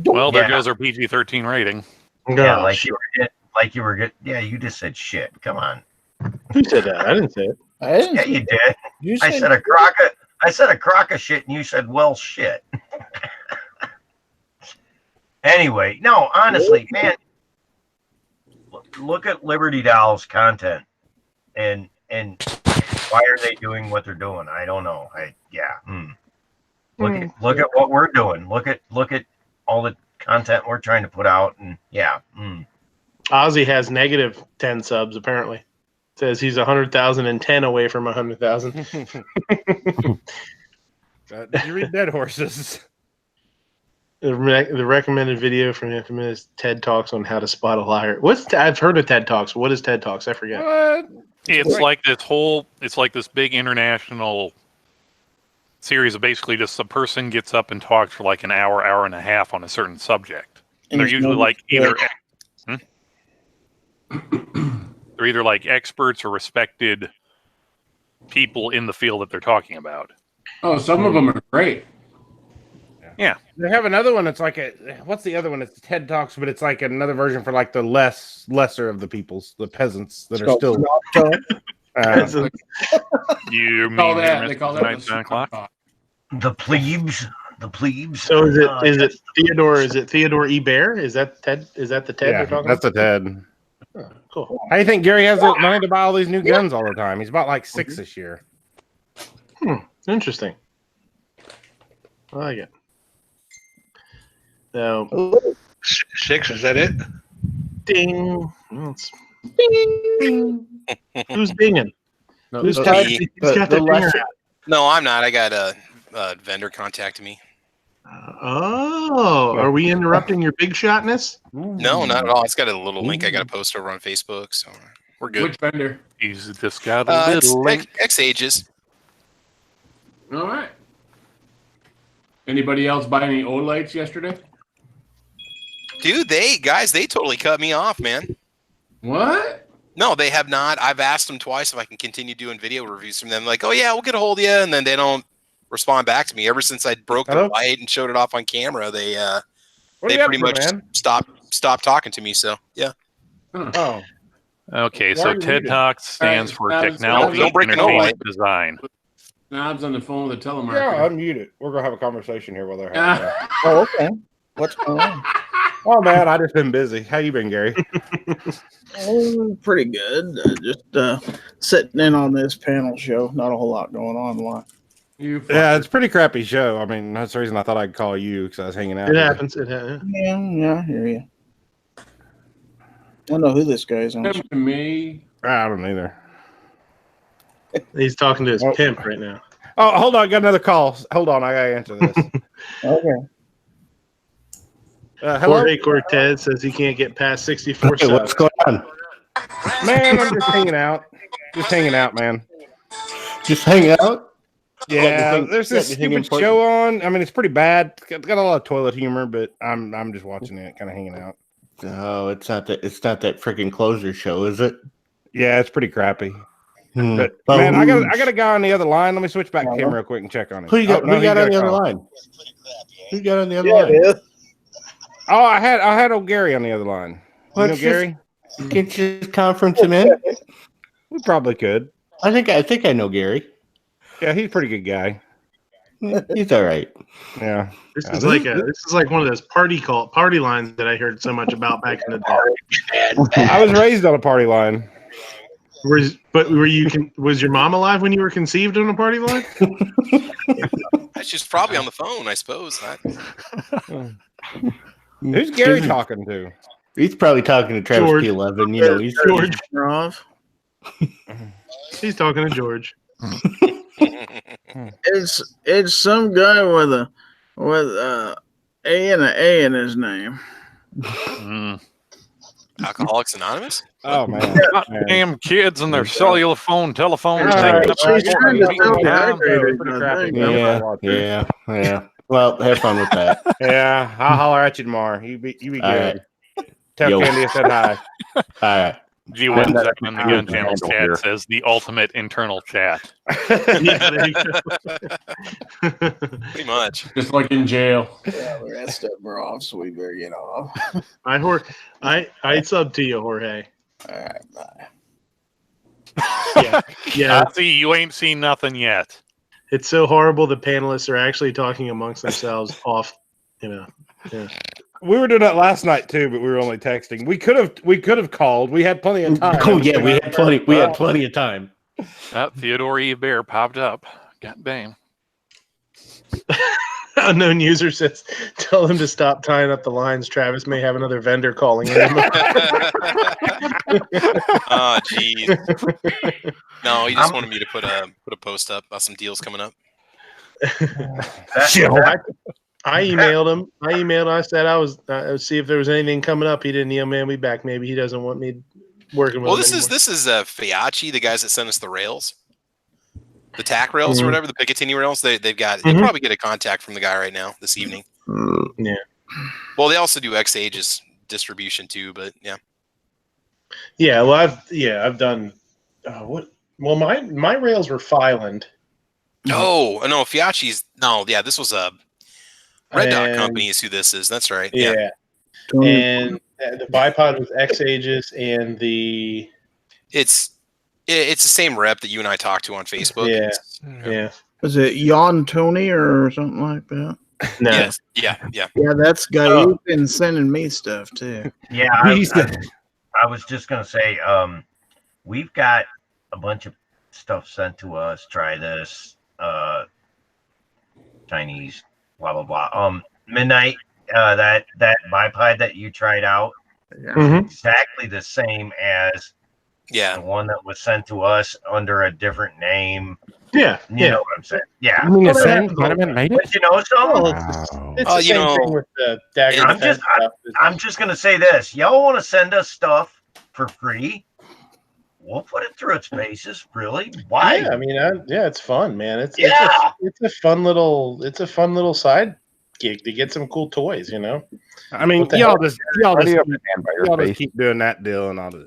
Well, there goes our PG-13 rating. Yeah, you were good. Yeah, you just said shit. Come on. Who said that? I didn't say it. Yeah, you did. I said a crock of shit, and you said, well, shit. Anyway, no, honestly, man, look at Liberty Doll's content, and why are they doing what they're doing? I don't know. Look at what we're doing. Look at all the content we're trying to put out, and Ozzy has negative 10 subs apparently. Says he's 100,010 away from 100,000. Did you read Dead Horses? The recommended video from him is TED Talks on how to spot a liar. I've heard of TED Talks. What is TED Talks? I forget. What? It's like this big international series of basically just a person gets up and talks for an hour and a half on a certain subject. And they're usually they're either experts or respected people in the field that they're talking about. Oh, some of them are great. Yeah. They have another one that's what's the other one? It's TED Talks, but it's another version for the lesser of the peoples, the peasants that are still. You mean they call that 9 o'clock? The plebes. The plebes. So is it Theodore? Is it Theodore E. Bear? Is that Ted? Is that the Ted Yeah, you're talking that's about? the Ted. Oh, cool. How do you think Gary has the money to buy all these new guns all the time? He's bought 6 this year. Interesting. I like it. So 6, is that it? ding. Ding. Who's dinging? No, Who's no, got the dinger out? No, I'm not. I got a vendor contacting me. Oh, are we interrupting your big shotness? No, not at all. It's got a little link I got to post over on Facebook, so we're good. Which vendor? He's just got a little link. X Ages. All right. Anybody else buy any OLEDs yesterday? Dude, they totally cut me off, man. What? No, they have not. I've asked them twice if I can continue doing video reviews from them. Oh yeah, we'll get a hold of you, and then they don't respond back to me. Ever since I broke the light and showed it off on camera, they pretty much stopped talking to me. So yeah. Oh. Okay, so TED Talks stands for Technology Don't break Entertainment Design. Knobs on the phone with a telemarketer. Yeah, unmute it. We're gonna have a conversation here while they're having that. Oh, okay. What's going on? Oh man, I just been busy. How you been, Gary? Oh, pretty good. Just sitting in on this panel show. Not a whole lot going on. Why? Yeah, it's a pretty crappy show. I mean, that's the reason I thought I'd call you because I was hanging out. It happens. It happens. Yeah, I hear you. I don't know who this guy is. To me. I don't either. He's talking to his pimp right now. Oh, hold on. I got another call. Hold on. I got to answer this. Okay. Hello? Jorge Cortez says he can't get past 64 subs. What's going on? Man, I'm just hanging out. Just hanging out, man. Just hang out? Yeah, there's this stupid show on. I mean, it's pretty bad. It's got a lot of toilet humor, but I'm just watching it, kind of hanging out. No, it's not that freaking Closer show, is it? Yeah, it's pretty crappy. But man, I got a guy on the other line. Let me switch back to him real quick and check on him. Who you got? Who got on the other line? Who got on the other line? Oh, I had old Gary on the other line. You know Gary? Can't you just conference him in? We probably could. I think I know Gary. Yeah, he's a pretty good guy. He's all right. Yeah. This is like one of those party lines that I heard so much about back in the day. I was raised on a party line. Was your mom alive when you were conceived on a party line? She's probably on the phone, I suppose. Who's Gary talking to? He's probably talking to Travis P11. You know, he's George. He's talking to George. It's some guy with a A and an A in his name. Alcoholics Anonymous? Oh man. Damn kids and their cellular phone telephones. Yeah. Well, have fun with that. Yeah, I'll holler at you tomorrow. You be good. Right. Tell Candy I said hi. All right. G1 in the Gun Channel chat says the ultimate internal chat. Yeah, pretty much. Just like in jail. Yeah, the rest of them are off, so we better get off. I sub to you, Jorge. All right, bye. Yeah. I see you ain't seen nothing yet. It's so horrible the panelists are actually talking amongst themselves off, Yeah. We were doing that last night too, but we were only texting. We could have called. We had plenty of time. Oh yeah, we had plenty of time. Theodore E. Bear popped up. God damn. Unknown user says, tell him to stop tying up the lines. Travis may have another vendor calling in. Oh, geez. No, he just wanted me to put a post up about some deals coming up. I emailed him. I said I was see if there was anything coming up. He didn't email me back. Maybe he doesn't want me working with him. Well, this is Fiachi, the guys that sent us the rails. The TAC rails or whatever, the Picatinny rails, they'll probably get a contact from the guy right now this evening. Yeah. Well, they also do X-Age's distribution too, but yeah. Yeah, well, I've done what? Well, my rails were Filand. Oh, no, Fiachi's this was a Red Dot Company is who this is. That's right. Yeah. And the bipod was X-Ages and it's the same rep that you and I talked to on Facebook. Yeah. Was it Jan Tony or something like that? No. Yes. Yeah. Yeah, that's guy. You've been sending me stuff too. Yeah, I was just gonna say, we've got a bunch of stuff sent to us. Try this, Chinese, blah blah blah. Midnight, that bipod that you tried out, exactly the same as the one that was sent to us under a different name. Yeah, you know what I'm saying. Yeah, I mean, but you know something? It's the same thing with the dagger. I'm just gonna say this: y'all want to send us stuff for free? We'll put it through its paces. Really? Why? Yeah, I mean, it's fun, man. It's a fun little side gig to get some cool toys, you know. I mean, y'all just keep doing that deal, and I'll do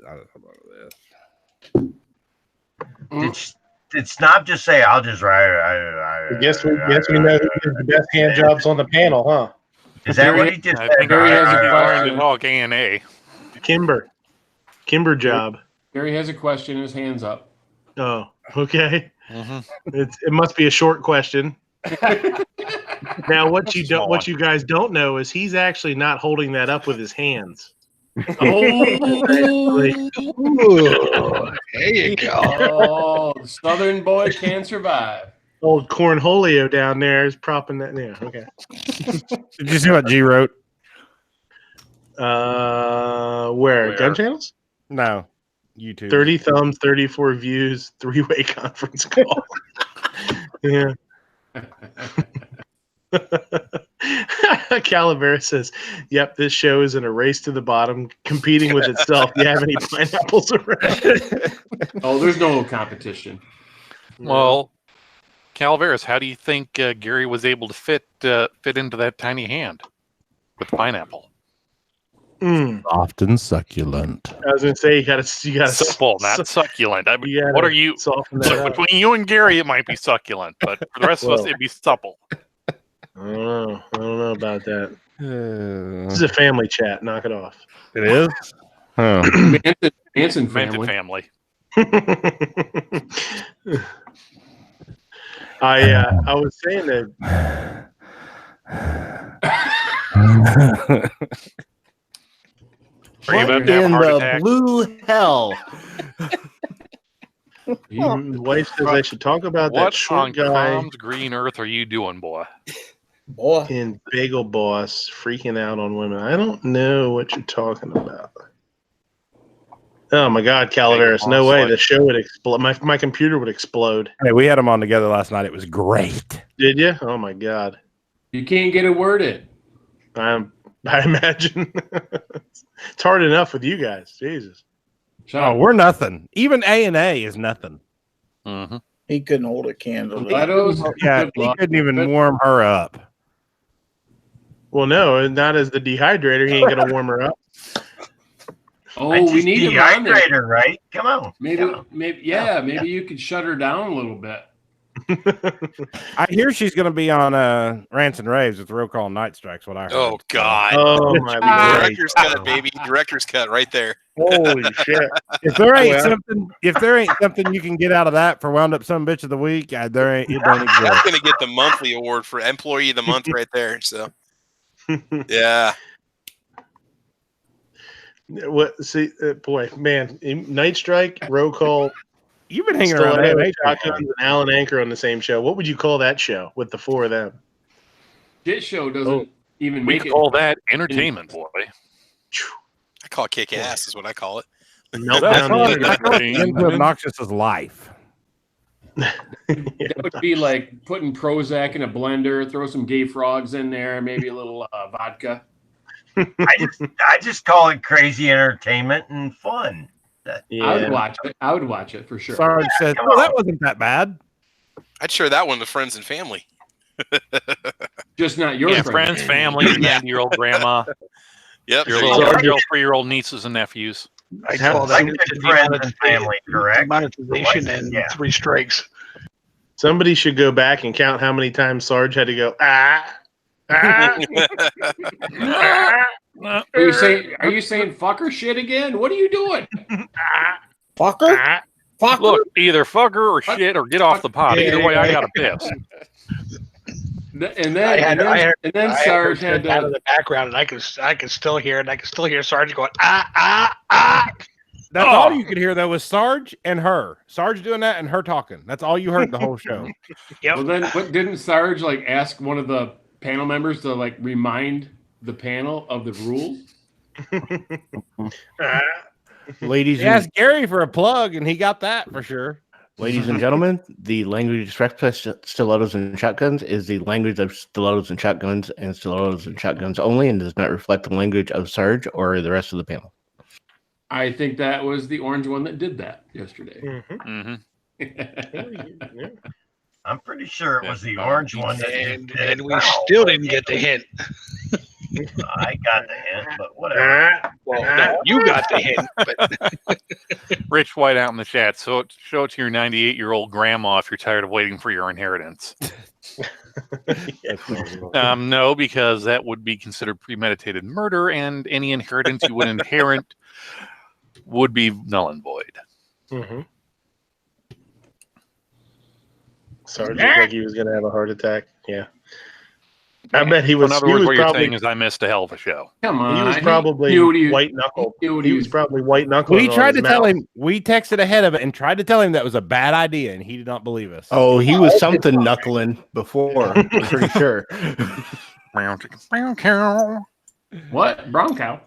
this. Did Snob just say, "I'll just write"? I guess we know who's the best hand jobs on the panel, huh? Is that what he just said? Gary has a question to talk A&A. Kimber job. Gary has a question. His hands up. Oh, okay. It must be a short question. Now, what you guys don't know is he's actually not holding that up with his hands. Oh, there you go. Oh, the Southern boy can't survive. Old Cornholio down there is propping that. Yeah, okay. Did you see what G wrote? Where? Gun channels? No, YouTube. 30 thumbs, 34 views, 3-way conference call. Yeah. Calavera says, "Yep, this show is in a race to the bottom, competing with itself. Do you have any pineapples around?" Oh, there's no competition. Well, Calaveras, how do you think Gary was able to fit into that tiny hand with the pineapple? Soft and succulent. I was gonna say you gotta Supple, not succulent. I mean, you what gotta are you? soften that Look, up. between you and Gary, it might be succulent, but for the rest of us, Well. it'd be supple. I don't know about that. This is a family chat. Knock it off. It is? Huh. Manson Manson family. I was saying that Are you about What to have a in heart the attack? blue hell? my wife says I should talk about that What short on guy Com's green earth are you doing, boy? Boy. in Bagel Boss freaking out on women. I don't know what you're talking about. Oh my God, Calaveras! Bagel No Boss, way, like- the show would explode. My computer would explode. Hey, we had them on together last night. It was great. Did you? Oh my God! You can't get a word in. I imagine it's hard enough with you guys. Jesus. Oh, we're nothing. Even A&A is nothing. Mm-hmm. He couldn't hold a candle. Letos, Yeah, good he luck. couldn't even warm her up. Well, no, not as the dehydrator. He ain't gonna warm her up. Oh, I we just need him on there. dehydrate her, right? Come on. Maybe, maybe you could shut her down a little bit. I hear she's going to be on Rants and Raves with Roll Call Night Strikes. What I heard. Oh God! Oh my Lord! Director's cut, baby. Director's cut, right there. Holy shit! If there ain't Well. something you can get out of that for Wound Up Some Bitch of the Week, there ain't. It don't That's exist. gonna get the monthly award for Employee of the Month right there. So, yeah. What? See, boy, man, Night Strike, Roll Call, You've been hanging around Stiletto, A&A. Shotguns, and Alan Anchor on the same show. What would you call that show with the four of them? Shit show doesn't even We make it. call that entertainment, boy. I call it kick ass, is what I call it. Meltdown. I call it into obnoxious as life. That would be like putting Prozac in a blender, throw some gay frogs in there, maybe a little vodka. I just call it crazy entertainment and fun. I would watch it. I would watch it for sure. Sarge said, "Oh, that wasn't that bad." I'd share that one with friends and family. Just not your friends, family, your 90-year-old grandma. Yep. Your little 3-year-old nieces and nephews. I call that friends and family, correct? Monetization and 3 strikes. Somebody should go back and count how many times Sarge had to go, Are you saying fucker shit again? What are you doing? Fucker? Fucker? Look, either fucker or shit or get off the pot. Either way, I got to piss. And then Sarge had out of the background, and I could still hear it. And I could still hear Sarge going ah. That's all you could hear though was Sarge and her. Sarge doing that and her talking. That's all you heard the whole show. Yep. Well, then didn't Sarge ask one of the panel members to remind the panel of the rules? Ladies, he asked Gary for a plug, and he got that for sure. Ladies and gentlemen, the language expressed by stilettos and shotguns is the language of stilettos and shotguns only, and does not reflect the language of Sarge or the rest of the panel. I think that was the orange one that did that yesterday. Mm-hmm. I'm pretty sure it was the orange one that and we still didn't get the hint. I got the hint, but whatever. Well, no, you got the hint. But Rich White out in the chat. So show it to your 98-year-old grandma if you're tired of waiting for your inheritance. No, because that would be considered premeditated murder, and any inheritance you would inherit would be null and void. Mm-hmm. Sarge looked like he was going to have a heart attack. Yeah. I bet he was. In other he words, was what you're probably, saying is I missed a hell of a show. Come on. He was probably white knuckled. He was probably white knuckled. We tried to tell him. We texted ahead of it and tried to tell him that was a bad idea, and he did not believe us. Oh, he was something knuckling before. I'm pretty sure. Brown cow. What? Brown cow?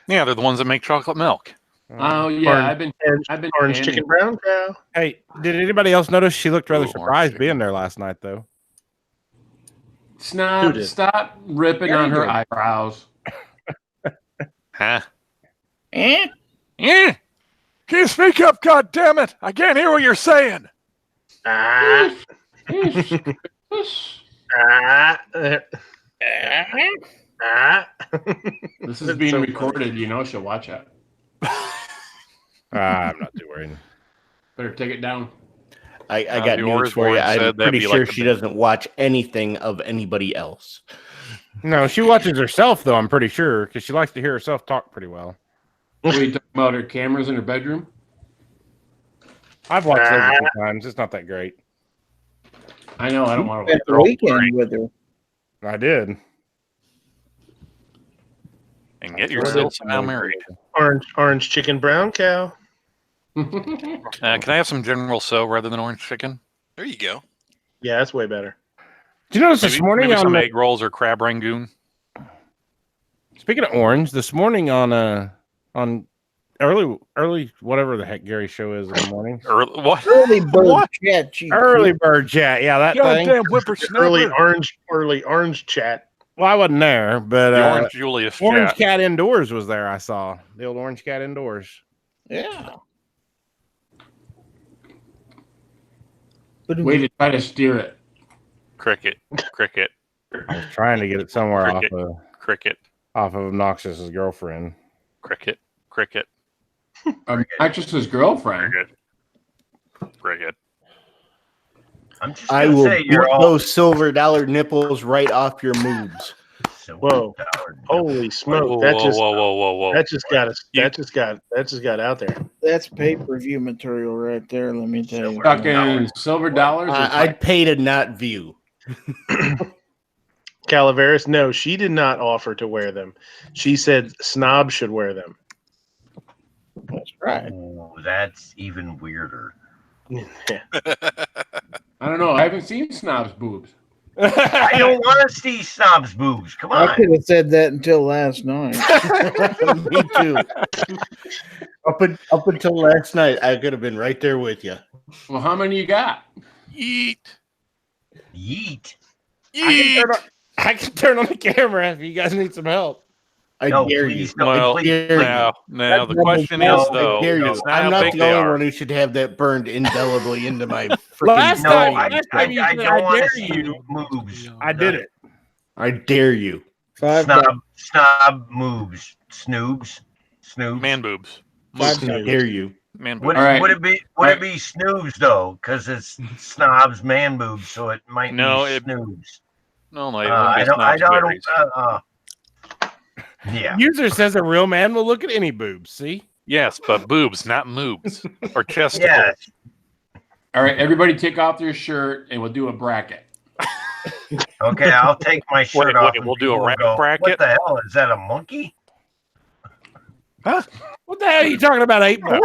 Yeah, they're the ones that make chocolate milk. Oh yeah, I've been orange chicken brown cow. Hey, did anybody else notice she looked rather surprised being there last night, though? Stop ripping on her eyebrows. Huh? Can you speak up, goddammit? I can't hear what you're saying. Ah. Ah. Ah. This is being recorded. You know, she'll watch it. I'm not too worried. Better take it down. I got news for you. I'm pretty sure she doesn't watch anything of anybody else. No, she watches herself, though, I'm pretty sure, because she likes to hear herself talk pretty well. What are you talking about, her cameras in her bedroom? I've watched those a few times. It's not that great. I know. I don't want to Spent the weekend with her. I did. And get yourself now married. Orange chicken, brown cow. Can I have some General So rather than orange chicken? There you go. Yeah, that's way better. Did you notice this morning maybe on some the, egg rolls or crab rangoon? Speaking of orange, this morning on early whatever the heck Gary's show is in the morning. What? Early bird chat. Early bird chat. Yeah, that thing. Goddamn whippersnapper. Early orange chat. Well, I wasn't there, but The Orange Julius Orange chat. Cat Indoors was there. I saw the old Orange Cat Indoors. Yeah. Way to try to steer it. Cricket. I was trying to get it somewhere Cricket. off of Obnoxious's girlfriend. Cricket. Obnoxious's girlfriend. Cricket. I will beat those silver dollar nipples right off your moves. Whoa! Holy smoke! Whoa, that just got out there. That's pay-per-view material right there. Let me tell you. Fucking silver dollars. I'd pay to not view. Calaveras, no, she did not offer to wear them. She said Snob should wear them. That's right. Oh, that's even weirder. Yeah. I don't know. I haven't seen Snob's boobs. I don't want to see Snob's boobs. Come on. I could have said that until last night. Me too. Up until last night, I could have been right there with you. Well, how many you got? Yeet. I can turn on the camera if you guys need some help. I dare you. Well, now the question is though. I dare you. I'm not the only one who should have that burned indelibly into my freaking Last time I you don't said, want dare to see you. moves. I did it. I dare you. Snob moves. Snoobs. Man boobs. I dare you. Man boobs. Would it be snoobs though? Because it's snobs, man boobs, so it might be snoobs. No, it wouldn't be Yeah. User says a real man will look at any boobs. See? Yes, but boobs, not moobs or chesticles. Yes. All right, everybody take off their shirt and we'll do a bracket. Okay, I'll take my shirt off. We'll do a bracket. What the hell? Is that a monkey? Huh? What the hell are you talking about, 8-4?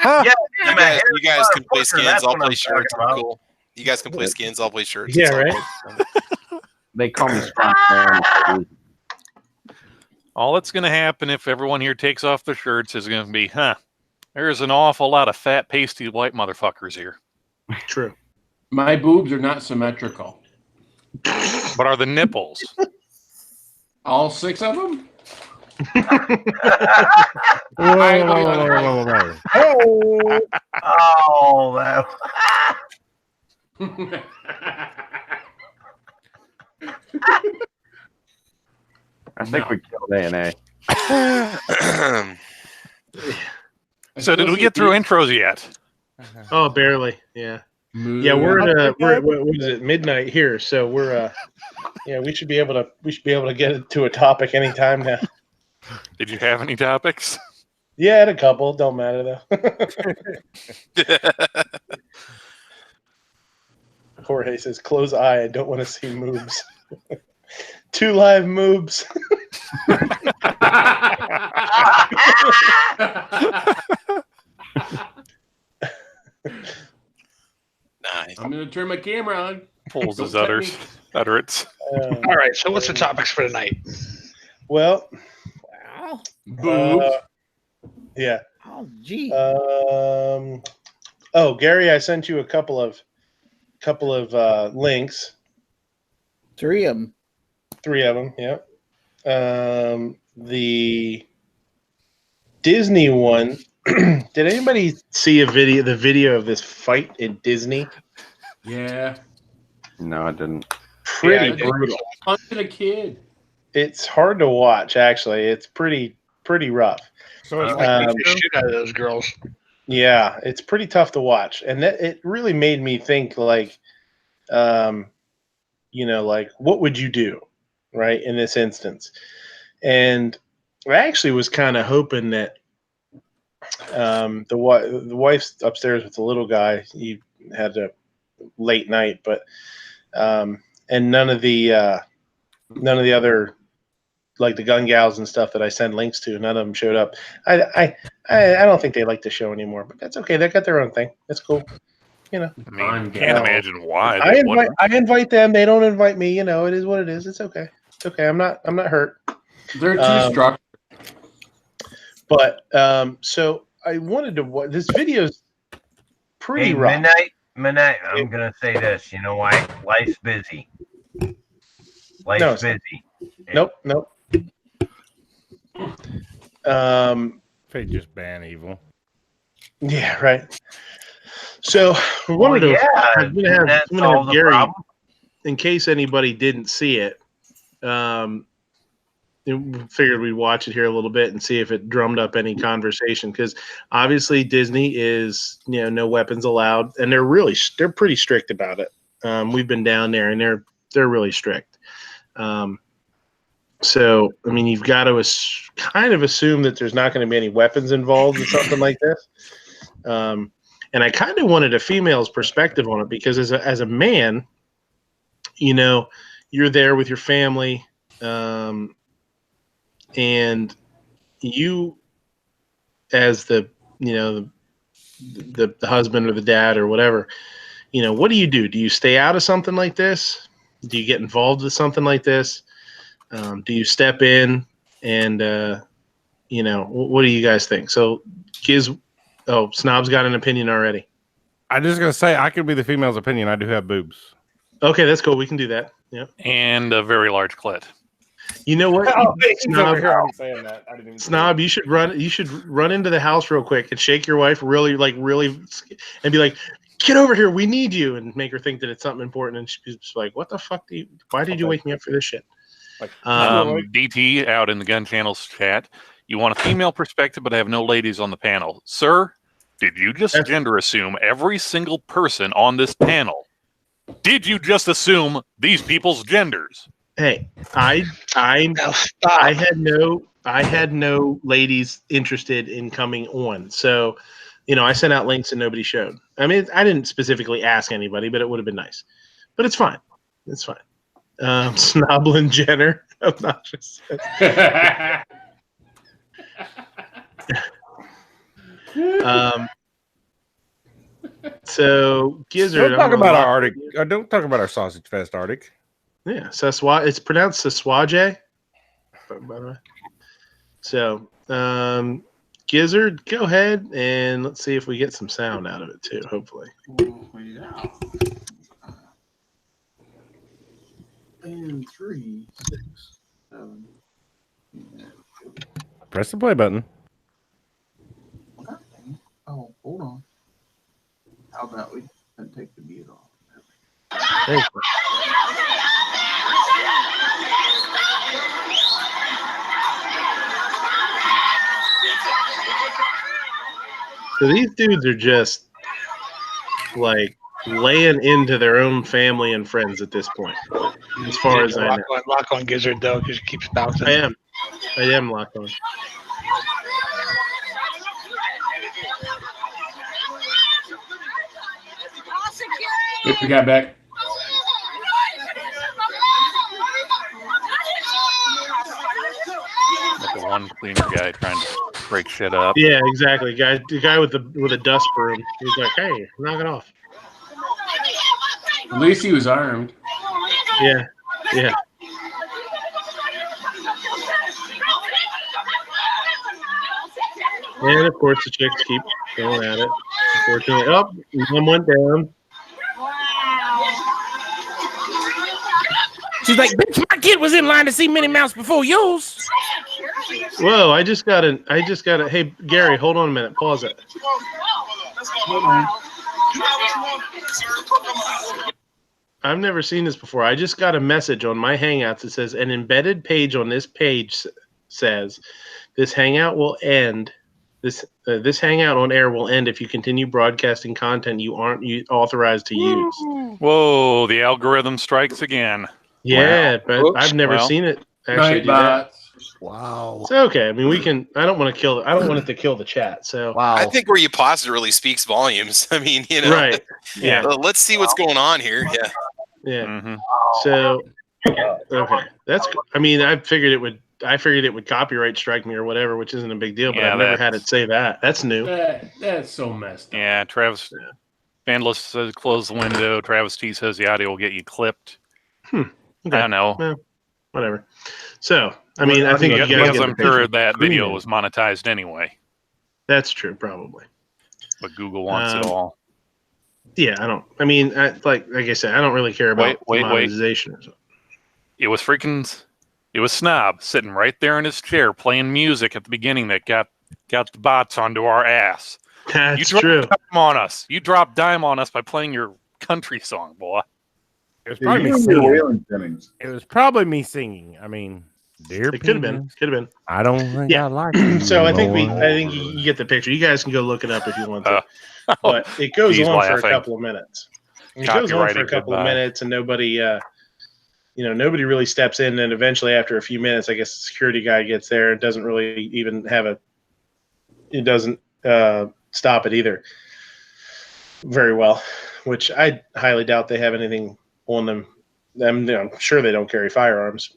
Yeah, You guys can play skins. I'll play shirts. Cool. You guys can play skins. I'll play shirts. Yeah, right. They call me Strong. All that's going to happen if everyone here takes off their shirts is going to be, there's an awful lot of fat, pasty white motherfuckers here. True. My boobs are not symmetrical. But are the nipples? All 6 of them? Whoa. Oh, that. I think we killed A&A. So did we get through intros yet? Oh, barely. Yeah. Yeah, we're at what is it? Midnight here, so we're we should be able to get to a topic anytime now. Did you have any topics? Yeah, I had a couple. Don't matter though. Jorge says, "Close eye. I don't want to see moves." 2 live moves. Nice. I'm going to turn my camera on. Pulls his utterance. All right, so what's the topics for tonight? Well, Boobs. yeah. Oh, gee. Gary, I sent you a couple of links. 3 of them. 3 of them, yeah. The Disney one. Did anybody see the video of this fight in Disney? Yeah. No, I didn't. Pretty Yeah, brutal. Punching a kid. It's hard to watch, actually. It's pretty rough. So it's Like like the shit out of those girls. Yeah, it's pretty tough to watch, and it really made me think, like, like what would you do, right, in this instance? And I actually was kind of hoping that the wife's upstairs with the little guy. He had a late night, but and none of the other, like the gun gals and stuff that I send links to, none of them showed up. I don't think they like the show anymore, but that's okay. They got their own thing. That's cool. I mean, can't imagine why. I invite them. They don't invite me. It is what it is. It's okay. It's okay. I'm not hurt. They're too structured. But so I wanted to watch this video's pretty rough. Midnight. I'm gonna say this. You know why? Life's busy. Life's busy. Nope. They just ban evil. Yeah, right. So I'm gonna have Gary, problem. in case anybody didn't see it. Figured we'd watch it here a little bit and see if it drummed up any conversation, because obviously Disney is no weapons allowed, and they're pretty strict about it. We've been down there and they're really strict. So I mean, you've got to kind of assume that there's not going to be any weapons involved in something like this. And I kind of wanted a female's perspective on it, because as a man, you're there with your family. And you, as the husband or the dad or whatever, what do you do? Do you stay out of something like this? Do you get involved with something like this? Do you step in? And what do you guys think? So, Snob's got an opinion already. I'm just gonna say I could be the female's opinion. I do have boobs. Okay, that's cool. We can do that. Yeah. And a very large clit. You know what? Snob, Snob, you should run into the house real quick and shake your wife really, and be like, "Get over here, we need you," and make her think that it's something important. And she's like, "What the fuck why did you wake me up for this shit?" DT out in the Gun Channel's chat. You want a female perspective, but I have no ladies on the panel, sir. Did you just gender assume every single person on this panel? Did you just assume these people's genders? Hey, I had no ladies interested in coming on. So, I sent out links and nobody showed. I mean, I didn't specifically ask anybody, but it would have been nice. But it's fine. It's fine. Snoblin Jenner. Obnoxious. So Gizzard. Don't talk about our Arctic. Don't talk about our Sausage Fest Arctic. Yeah, it's pronounced Saswaje, by the way. So, Gizzard, go ahead and let's see if we get some sound out of it too. Hopefully. Yeah. And 3, 6, 7. Press the play button. Oh, hold on. How about we take the mute off? There you go. So these dudes are just like laying into their own family and friends at this point, as far as I know. Lock on Gizzard though, because it keeps bouncing. I am locked on. We got back. Like a one cleaner guy trying to break shit up. Yeah, exactly. The guy with a dust broom. He's like, "Hey, knock it off." At least he was armed. Yeah. And of course, the chicks keep going at it. Unfortunately, one went down. She's like, "Bitch, my kid was in line to see Minnie Mouse before yours." Whoa! I just got a. Hey, Gary, hold on a minute. Pause it. I've never seen this before. I just got a message on my Hangouts that says an embedded page on this page says this Hangout will end. This Hangout on air will end if you continue broadcasting content you aren't authorized to use. Whoa, the algorithm strikes again. Yeah, Wow. but I've never seen it actually do that. Wow. It's okay. I mean, we can. I don't want to kill. I don't want it to kill the chat. So wow. I think where you pause it really speaks volumes. I mean, you know. Right. Yeah. Let's see what's going on here. Yeah. Yeah. Mm-hmm. So okay, that's. I mean, I figured it would copyright strike me or whatever, which isn't a big deal. But Yeah, I've never had it say that. That's new. That's so messed up. Yeah, Travis Vandalist says close the window. Travis T says the audio will get you clipped. Okay. I don't know. Well, whatever. So, I mean, I think you guys because get I'm the sure picture. that video was monetized anyway. That's true, probably. But Google wants it all. Yeah, I don't. I mean, like I said, I don't really care about Wait. monetization or something. It was Snob sitting right there in his chair playing music at the beginning that got the bots onto our ass. That's you true. Dime on us. You dropped dime on us by playing your country song, boy. It was probably me singing. It was probably me singing. I mean, dear It could have been. Could have been. I don't think I like it. So I think you get the picture. You guys can go look it up if you want to. But it goes on for a couple of minutes. It goes on for a couple of minutes, and nobody really steps in. And eventually, after a few minutes, I guess the security guy gets there and doesn't really even have it doesn't stop it either very well, which I highly doubt they have anything on them. I'm sure they don't carry firearms,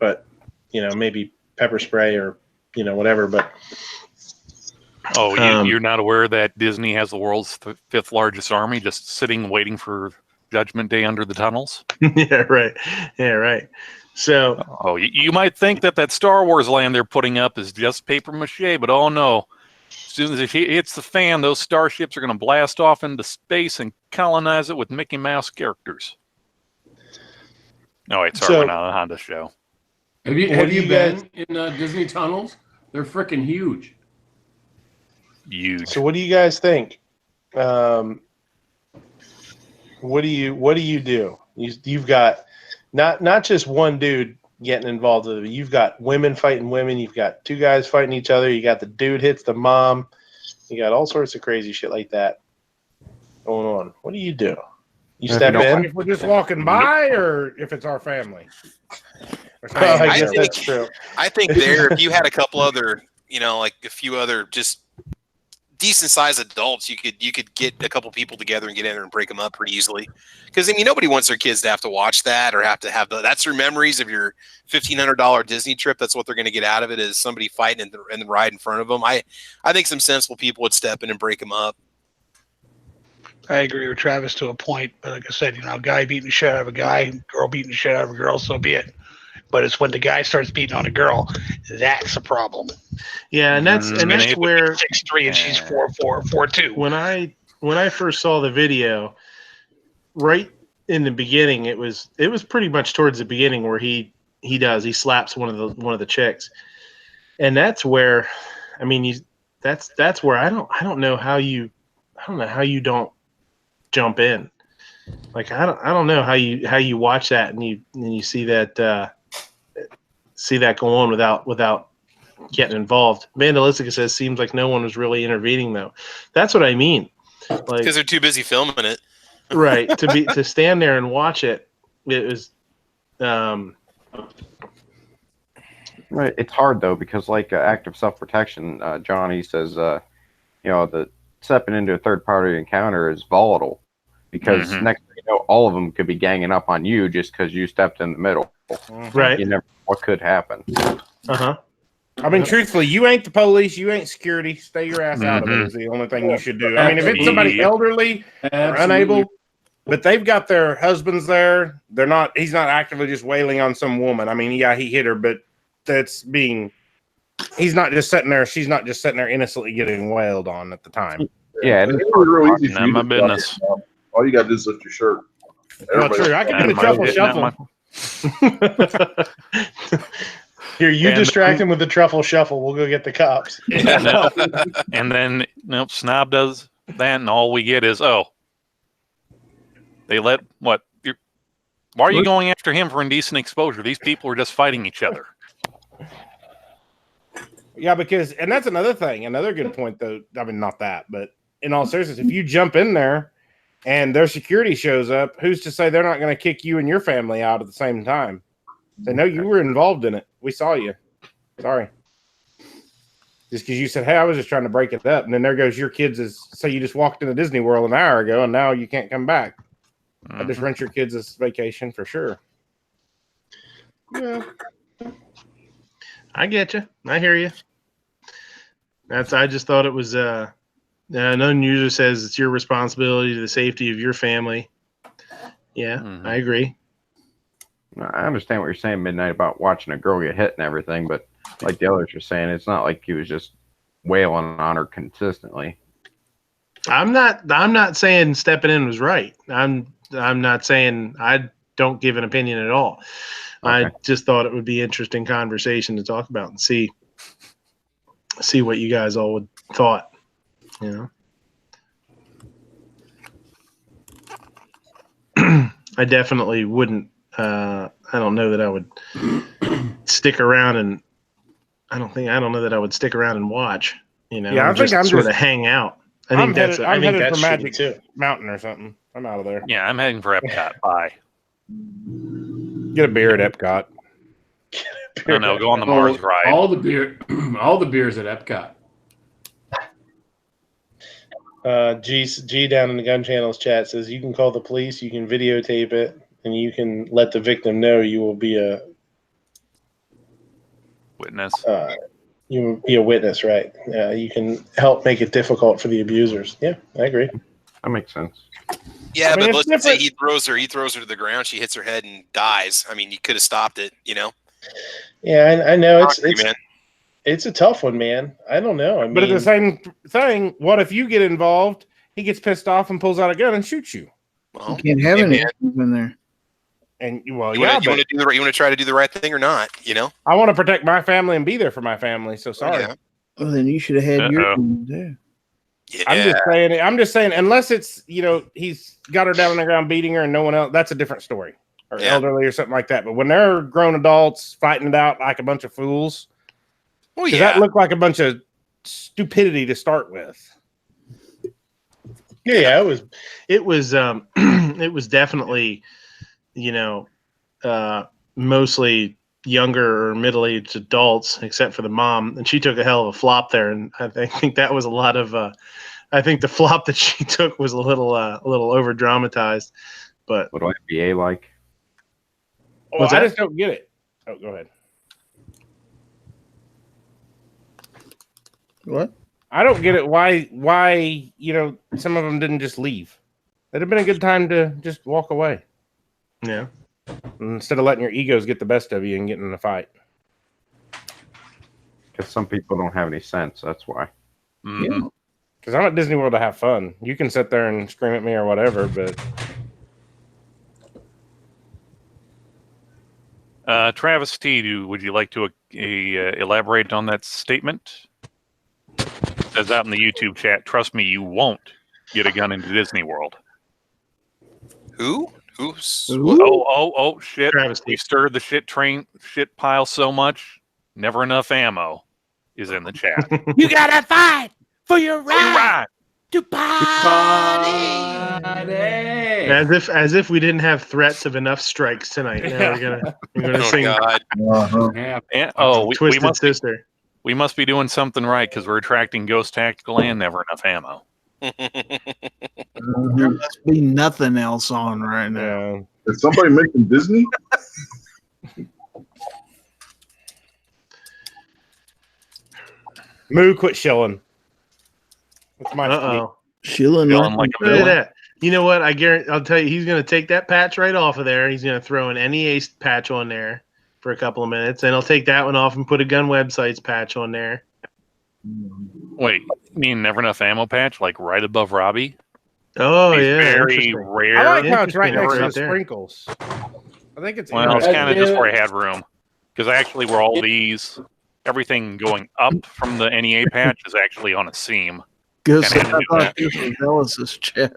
but maybe pepper spray or whatever. But you're not aware that Disney has the world's fifth largest army just sitting waiting for Judgment Day under the tunnels? Yeah, right. So, you might think that Star Wars land they're putting up is just paper mache, but oh no. As soon as it hits the fan, those starships are going to blast off into space and colonize it with Mickey Mouse characters. No, wait, sorry, we're not on a Honda show. Have you been in Disney tunnels? They're freaking huge. Huge. So what do you guys think? What do you do? You've got not just one dude getting involved with it. You've got women fighting women. You've got two guys fighting each other. You got the dude hits the mom. You got all sorts of crazy shit like that going on. What do? You step in? If we're just walking by, or if it's our family? I guess that's true. I think if you had a couple other, like a few other just decent sized adults, you could get a couple people together and get in there and break them up pretty easily. Because nobody wants their kids to have to watch that or have to have that's their memories of your $1,500 Disney trip. That's what they're going to get out of it, is somebody fighting in the ride in front of them. I think some sensible people would step in and break them up. I agree with Travis to a point, but like I said, a guy beating the shit out of a guy, girl beating the shit out of a girl, so be it. But it's when the guy starts beating on a girl, that's a problem. Yeah, and that's where 6'3" and she's 4'2". When I first saw the video, right in the beginning, it was pretty much towards the beginning where he slaps one of the chicks, and that's where, I mean, that's where I don't know how you don't jump in. Like I don't know how you watch that and you see that go on without getting involved. Vandalistica says seems like no one was really intervening though. That's what I mean. Like, because they're too busy filming it. Right. To stand there and watch it, it was right. It's hard though, because like active self-protection, Johnny says the stepping into a third-party encounter is volatile, because next thing you know, all of them could be ganging up on you just because you stepped in the middle. Right. You never know what could happen. I mean, truthfully, you ain't the police, you ain't security. Stay your ass out of it is the only thing you should do. I mean, if it's somebody elderly or unable, but they've got their husbands there, he's not actively just wailing on some woman. I mean, yeah, he hit her, but he's not just sitting there, she's not just sitting there innocently getting wailed on at the time. Yeah, it's real easy. Not my business. All you got to do is lift your shirt. Well, true. I can do the truffle shuffle. Here, you distract him with the truffle shuffle. We'll go get the cops. And then Snob does Then all we get is, they let what? Why are you going after him for indecent exposure? These people are just fighting each other. Yeah, because, and that's another thing. Another good point, though. I mean, not that, but in all seriousness, if you jump in there and their security shows up, who's to say they're not going to kick you and your family out at the same time? They know you were involved in it. We saw you. Sorry. Just because you said, hey, I was just trying to break it up. And then there goes your kids. Say you just walked into Disney World an hour ago and now you can't come back. I just rent your kids this vacation for sure. Yeah. I get you. I hear you. I just thought it was, another user says it's your responsibility to the safety of your family. Yeah, I agree. I understand what you're saying, Midnight, about watching a girl get hit and everything, but like the others are saying, it's not like he was just wailing on her consistently. I'm not saying stepping in was right. I'm not saying I don't give an opinion at all. Okay. I just thought it would be interesting conversation to talk about and see what you guys all would thought. You know, I definitely wouldn't. I don't know that I would stick around, and I don't know that I would stick around and watch. You know, yeah, I think I'm sort of hang out. I'm headed for Magic too. Mountain or something. I'm out of there. Yeah, I'm heading for Epcot. Bye. Get a beer at Epcot. No, go on the Mars ride. All the beers at Epcot. G down in the Gun Channels chat says you can call the police, you can videotape it, and you can let the victim know you will be a witness. You will be a witness, right? You can help make it difficult for the abusers. Yeah, I agree. That makes sense. Yeah, but let's say he throws her to the ground, she hits her head and dies. I mean, you could have stopped it, you know? Yeah, I know it's a tough one, man. I don't know. But at the same thing, what if you get involved? He gets pissed off and pulls out a gun and shoots you. Well, you can't have any in there. And you want to try to do the right thing or not? You know, I want to protect my family and be there for my family. So sorry. Yeah. Well, then you should have had your there. Yeah. I'm just saying, unless it's he's got her down on the ground beating her and no one else, that's a different story. Or elderly or something like that. But when they're grown adults fighting it out like a bunch of fools, does that look like a bunch of stupidity to start with? Yeah, it was definitely, mostly younger or middle-aged adults, except for the mom, and she took a hell of a flop there. And I think that was a lot of. I think the flop that she took was a little over dramatized. But what do NBA like? Well, I just don't get it. Oh, go ahead. What? I don't get it. Why some of them didn't just leave. It'd have been a good time to just walk away. Yeah. Instead of letting your egos get the best of you and getting in a fight. Because some people don't have any sense. That's why. Yeah. Because I'm at Disney World to have fun. You can sit there and scream at me or whatever, but. Travis T, would you like to elaborate on that statement? Says out in the YouTube chat, trust me, you won't get a gun into Disney World. Who? Oh, shit. Travis we stirred the shit pile so much, never enough ammo is in the chat. You gotta fight for your right to party. As if we didn't have threats of enough strikes tonight. Now we're gonna sing. God. Twisted Sister. We must be doing something right because we're attracting Ghost Tactical and never enough ammo. There must be nothing else on right now. Is somebody making Disney? Moo, quit shilling. That's my shilling like a look at that. You know what? I'll tell you, he's going to take that patch right off of there. He's going to throw an NEA patch on there for a couple of minutes, and he'll take that one off and put a gun websites patch on there. Wait, you mean never enough ammo patch, like right above Robbie? Oh, yeah. Very rare. I like how it's right next to the sprinkles. I think it's well, it's kind of just where I had room. Because actually where all these, everything going up from the NEA patch is actually on a seam. Because I thought this was Ellis's chat.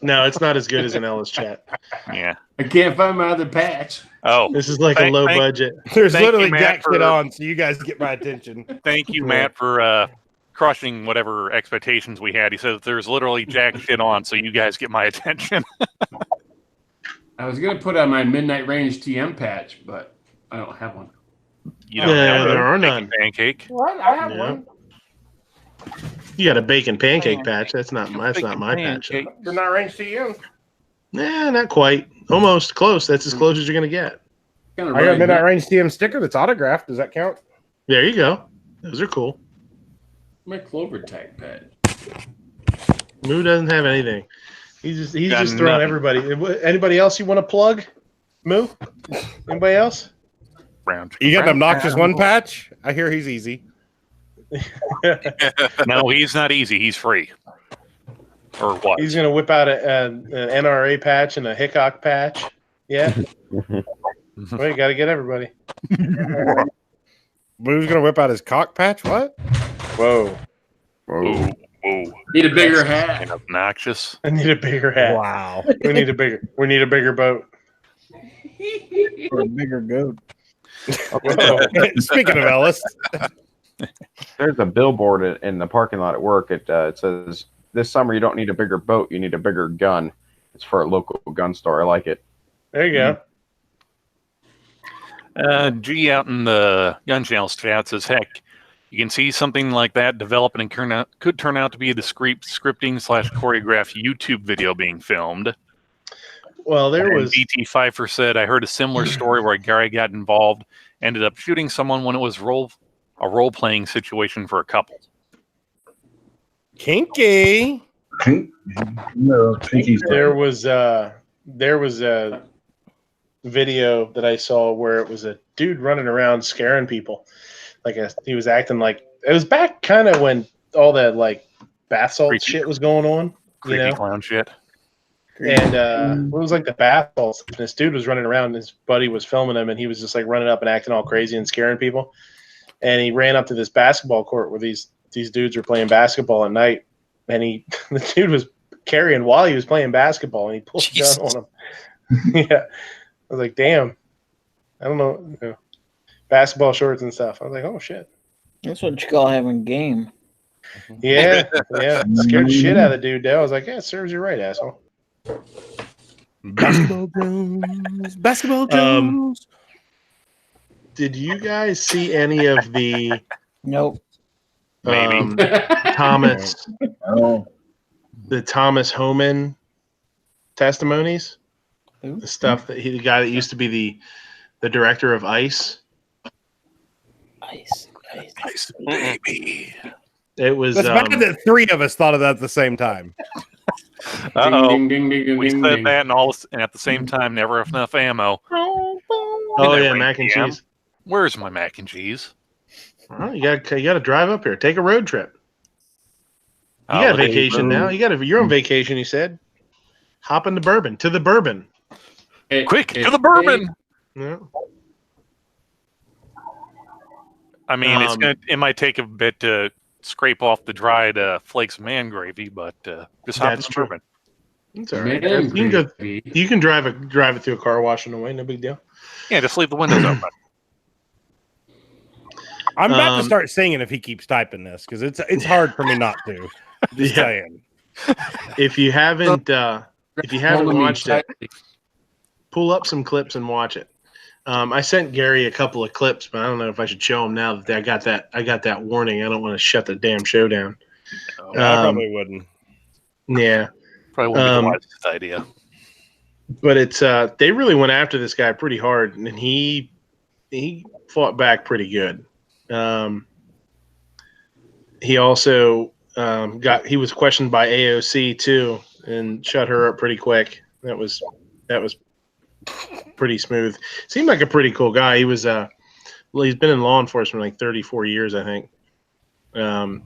No, it's not as good as an Ellis chat. Yeah. I can't find my other patch. Oh, This is like a low budget. There's Thank you, literally Matt, jack shit for- on, so you guys get my attention. thank you, Yeah. Matt, for crushing whatever expectations we had. He says there's literally jack shit on, so you guys get my attention. I was gonna put on my Midnight Range TM patch, but I don't have one. You don't Yeah, have there a are bacon none. pancake. What? I have Yeah. one. You got a bacon pancake patch. That's not my Bacon patch. pancake. They're not range TM. Nah, not quite. Almost close. That's as close as you're gonna get. Gonna I got a ride Midnight that- Range TM sticker that's autographed. Does that count? There you go. Those are cool. my Clover Tag patch. Moo doesn't have anything. He's Got just throwing nothing. everybody. Anybody else you want to plug? Moo? Anybody else? Round. You got an obnoxious one patch? I hear he's easy. No, he's not easy. He's free. Or what? He's gonna whip out an NRA patch and a Hickok patch. Yeah. Wait, got to get everybody. Moo's gonna whip out his cock patch. What? Whoa. Whoa. Need a bigger hat. And obnoxious. I need a bigger hat. Wow. We need a bigger boat. Or a bigger goat. Speaking of Ellis, There's a billboard in the parking lot at work. It says, "This summer you don't need a bigger boat, you need a bigger gun." It's for a local gun store. I like it. There you go. G out in the Gun Channels chat says, heck, you can see something like that developing and could turn out to be a discrete scripting/choreographed YouTube video being filmed. Well, there was BT Pfeiffer said, I heard a similar story where a guy got involved, ended up shooting someone when it was a role-playing situation for a couple. kinky. No, Pinky's there was a video that I saw where it was a dude running around scaring people. He was acting like it was back kind of when all that like bath salt Creepy. shit was going on. Creepy clown shit. And it was like the bath salts. And this dude was running around, and his buddy was filming him, and he was just like running up and acting all crazy and scaring people. And he ran up to this basketball court where these dudes were playing basketball at night, and the dude was carrying while he was playing basketball, and he pulled a gun on him. Yeah, I was like, damn, I don't know, basketball shorts and stuff. I was like, oh shit. That's what you call having game. Yeah, scared the shit out of the dude. Though I was like, yeah, it serves you right, asshole. Basketball Jones. Basketball Jones. Did you guys see any of the Nope. Maybe. Thomas Oh, the Thomas Homan testimonies? Who? The stuff that the guy that used to be the director of ICE. Ice. Baby. It was That's bad that three of us thought of that at the same time. Uh-oh. Ding, ding, ding, ding, We ding, said ding. that and at the same time, never enough ammo. oh Midnight yeah, Range mac and TM. cheese. Where's my mac and cheese? Well, you got to drive up here. Take a road trip. You got Holiday vacation road. now. You're on vacation. You said. Hop in the bourbon to the bourbon. Hey, Quick, hey, to the bourbon! Yeah. I mean, it might take a bit to scrape off the dried flakes of man gravy, but just hop in That's the true. bourbon. It's all right. Man, You can go. gravy. You can drive it through a car wash on the way. No big deal. Yeah, just leave the windows open. I'm about to Um, start singing if he keeps typing this because it's hard for me not to. Just Yeah. saying. If you haven't Holding me watched it, tightly. pull up some clips and watch it. I sent Gary a couple of clips, but I don't know if I should show him now that I got that warning. I don't want to shut the damn show down. No, I probably wouldn't. Yeah, Probably wouldn't be the wisest idea. but it's they really went after this guy pretty hard, and he fought back pretty good. He also he was questioned by AOC too, and shut her up pretty quick. That was pretty smooth. Seemed like a pretty cool guy. He was he's been in law enforcement like 34 years, I think. And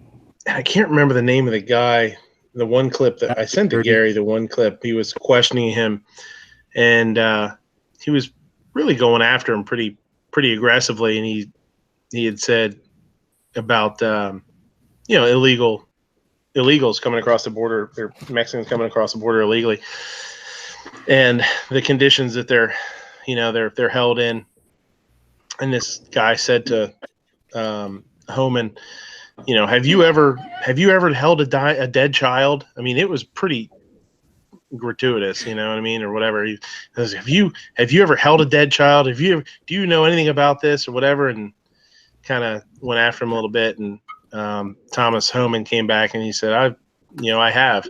I can't remember the name of the guy. The one clip that I sent to Gary, the one clip, he was questioning him, and he was really going after him pretty aggressively. And he had said about illegal illegals coming across the border. They're Mexicans coming across the border illegally, and the conditions that they're held in. And this guy said to Homan, have you ever held a dead child? I mean, it was pretty gratuitous, you know what I mean, or whatever. He says, have you ever held a dead child? Do you know anything about this or whatever? And kind of went after him a little bit. And Thomas Homan came back and he said, I have.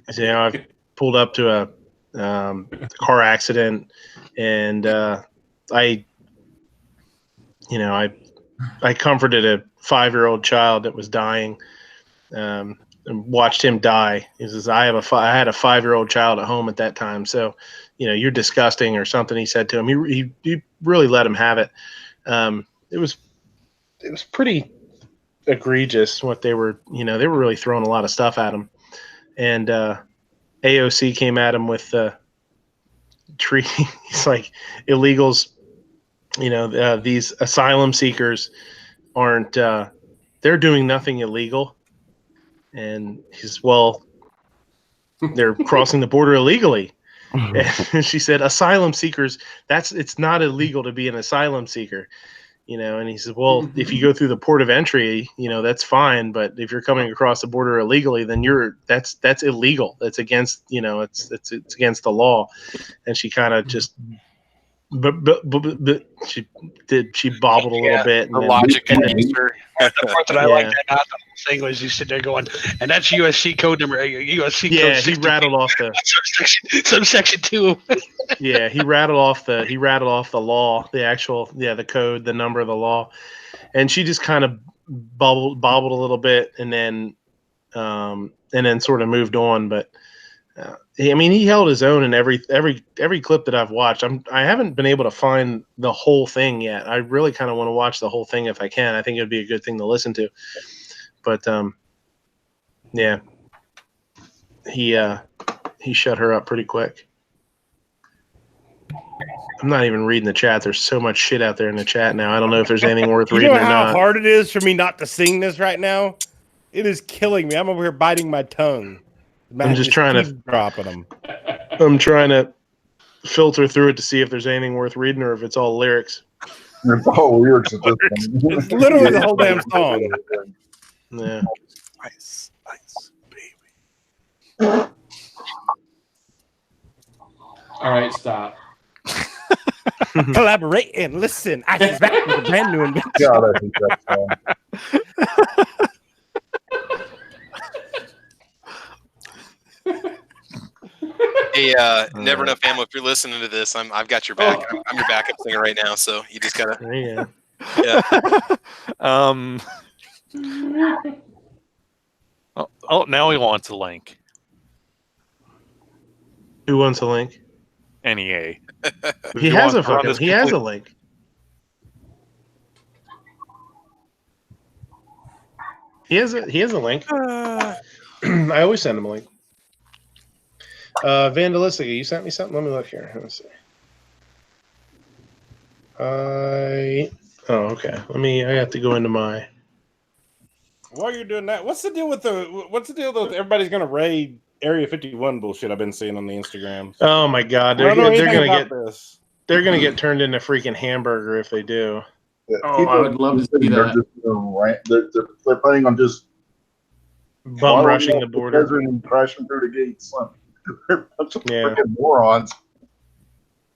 I said, I've pulled up to a car accident, and I comforted a 5-year-old child that was dying, and watched him die. He says, I had a 5-year-old child at home at that time. So, you're disgusting or something. He said to him, he really let him have it. It was pretty egregious what they were really throwing a lot of stuff at him. And AOC came at him with treating, he's like, illegals, these asylum seekers aren't, they're doing nothing illegal. And he's, well, they're crossing the border illegally. And she said, asylum seekers, it's not illegal to be an asylum seeker. And he says, well, if you go through the port of entry, that's fine. But if you're coming across the border illegally, then that's illegal. That's against, it's against the law. And she kind of just, but she bobbled a little bit. And the logic convinced her. The part that I liked that not the whole thing was you sit there going, and that's USC code number. USC code. Yeah, he rattled off the subsection 2. Yeah, he rattled off the law, the code, the number of the law, and she just kind of bobbled a little bit, and then sort of moved on. But I mean, he held his own in every clip that I've watched. I haven't been able to find the whole thing yet. I really kind of want to watch the whole thing if I can. I think it'd be a good thing to listen to. But yeah, he shut her up pretty quick. I'm not even reading the chat. There's so much shit out there in the chat now. I don't know if there's anything worth reading or not. You know how hard it is for me not to sing this right now? It is killing me. I'm over here biting my tongue. I'm just trying to dropping them. I'm trying to filter through it to see if there's anything worth reading or if it's all lyrics. It's all lyrics at this point. It's literally the whole damn song. Yeah. Ice, baby. All right, stop. Collaborate and listen. I is back with a brand new invention. God, I think that's fun. Hey, Never Enough Ammo, if you're listening to this, I've got your back. I'm your backup singer right now, so you just gotta. Yeah. Oh, now he wants a link. Who wants a link? NEA. He has a link. He has a link. I always send him a link. Vandalistica, you sent me something? Let me look here. Let's see. Oh, okay. I have to go into my. While you're doing that, what's the deal with everybody's gonna raid Area 51 bullshit I've been seeing on the Instagram? Oh my God, they're gonna get turned into freaking hamburger if they do. Yeah, I would love to see that. They're planning on just bum rushing the border and crashing through the gates. They're a bunch of Yeah. freaking morons.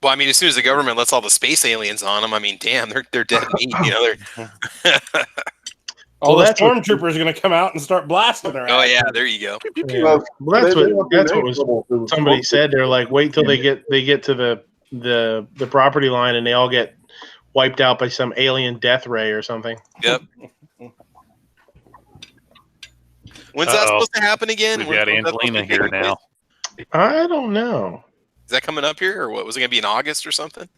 Well, I mean, as soon as the government lets all the space aliens on them, I mean, damn, they're dead meat. They're. All the stormtroopers are going to come out and start blasting her. Oh yeah, there you go. Yeah. Well, that's what somebody said. They're like, wait till they get to the property line and they all get wiped out by some alien death ray or something. Yep. When's that supposed to happen again? We've got Angelina here now. I don't know. Is that coming up here, or what? Was it going to be in August or something?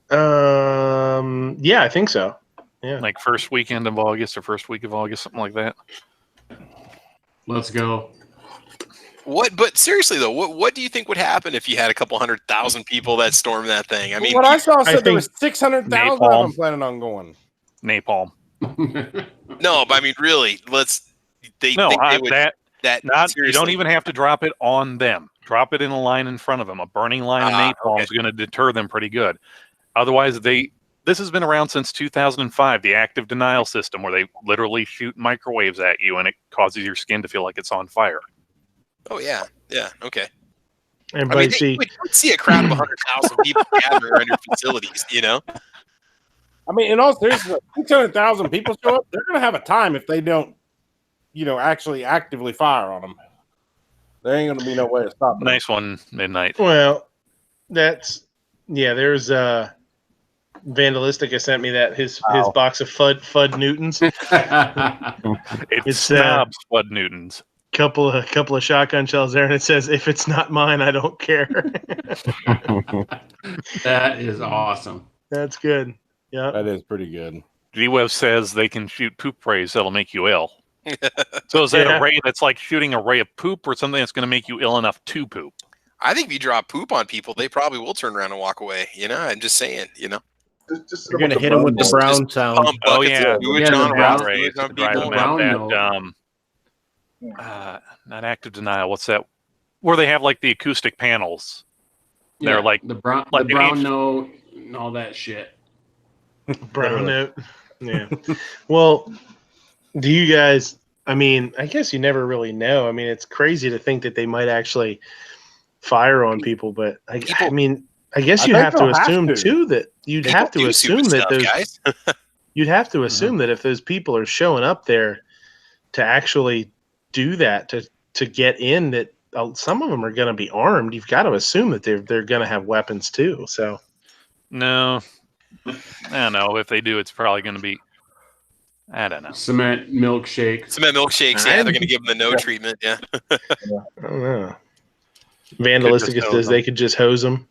Yeah, I think so. Yeah, like first weekend of August or first week of August, something like that. Let's go. What? But seriously though, what do you think would happen if you had a couple 100,000 people that stormed that thing? I mean, what I saw said there was 600,000 of them planning on going. Napalm. No, but I mean, really, they would. That You don't even have to drop it on them. Drop it in a line in front of them. A burning line of napalm is going to deter them pretty good. Otherwise, this has been around since 2005, the active denial system, where they literally shoot microwaves at you and it causes your skin to feel like it's on fire. Oh, yeah. Yeah, okay. Everybody you would see a crowd of 100,000 people gather under facilities, you know? I mean, in all seriousness, 600,000 people show up, they're going to have a time if they don't, actually actively fire on them. There ain't going to be no way to stop them. Nice one, Midnight. Well, there's Vandalistica sent me that his box of Fudd Newtons. It's snobs Fudd Newtons. Couple of shotgun shells there, and it says, "If it's not mine, I don't care." That is awesome. That's good. Yeah, that is pretty good. G-Web says they can shoot poop rays that'll make you ill. So is that a ray that's like shooting a ray of poop, or something that's going to make you ill enough to poop? I think if you drop poop on people, they probably will turn around and walk away. I'm just saying. You're going to hit them with the brown sound. Oh yeah, the brown rays to drive them out. Not active denial. What's that? Where they have like the acoustic panels. Yeah, they're like the brown note and all that shit. Brown note. Yeah. Well, do you guys? I mean, I guess you never really know. I mean, it's crazy to think that they might actually fire on people, but I guess you have to assume too that you'd have to assume that those guys. You'd have to assume that if those people are showing up there to actually do that to get in, that some of them are going to be armed. You've got to assume that they're going to have weapons too. So no, I don't know. If they do, it's probably going to be, I don't know. Cement milkshakes. Yeah, they're going to give them the no treatment. Yeah. I don't know. Vandalistic says they could just hose them.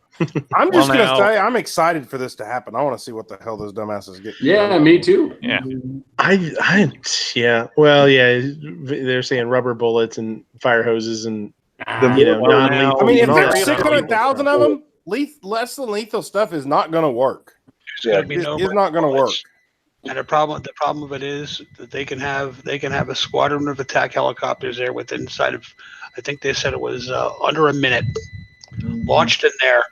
I'm just going to say I'm excited for this to happen. I want to see what the hell those dumbasses get. Yeah, me too. Yeah. Well, yeah. They're saying rubber bullets and fire hoses and non-lethal. I mean, if there's 600,000 of them, less than lethal stuff is not going to work. It's not going to work. And the problem of it is that they can have a squadron of attack helicopters there within inside of, I think they said it was under a minute, launched in there,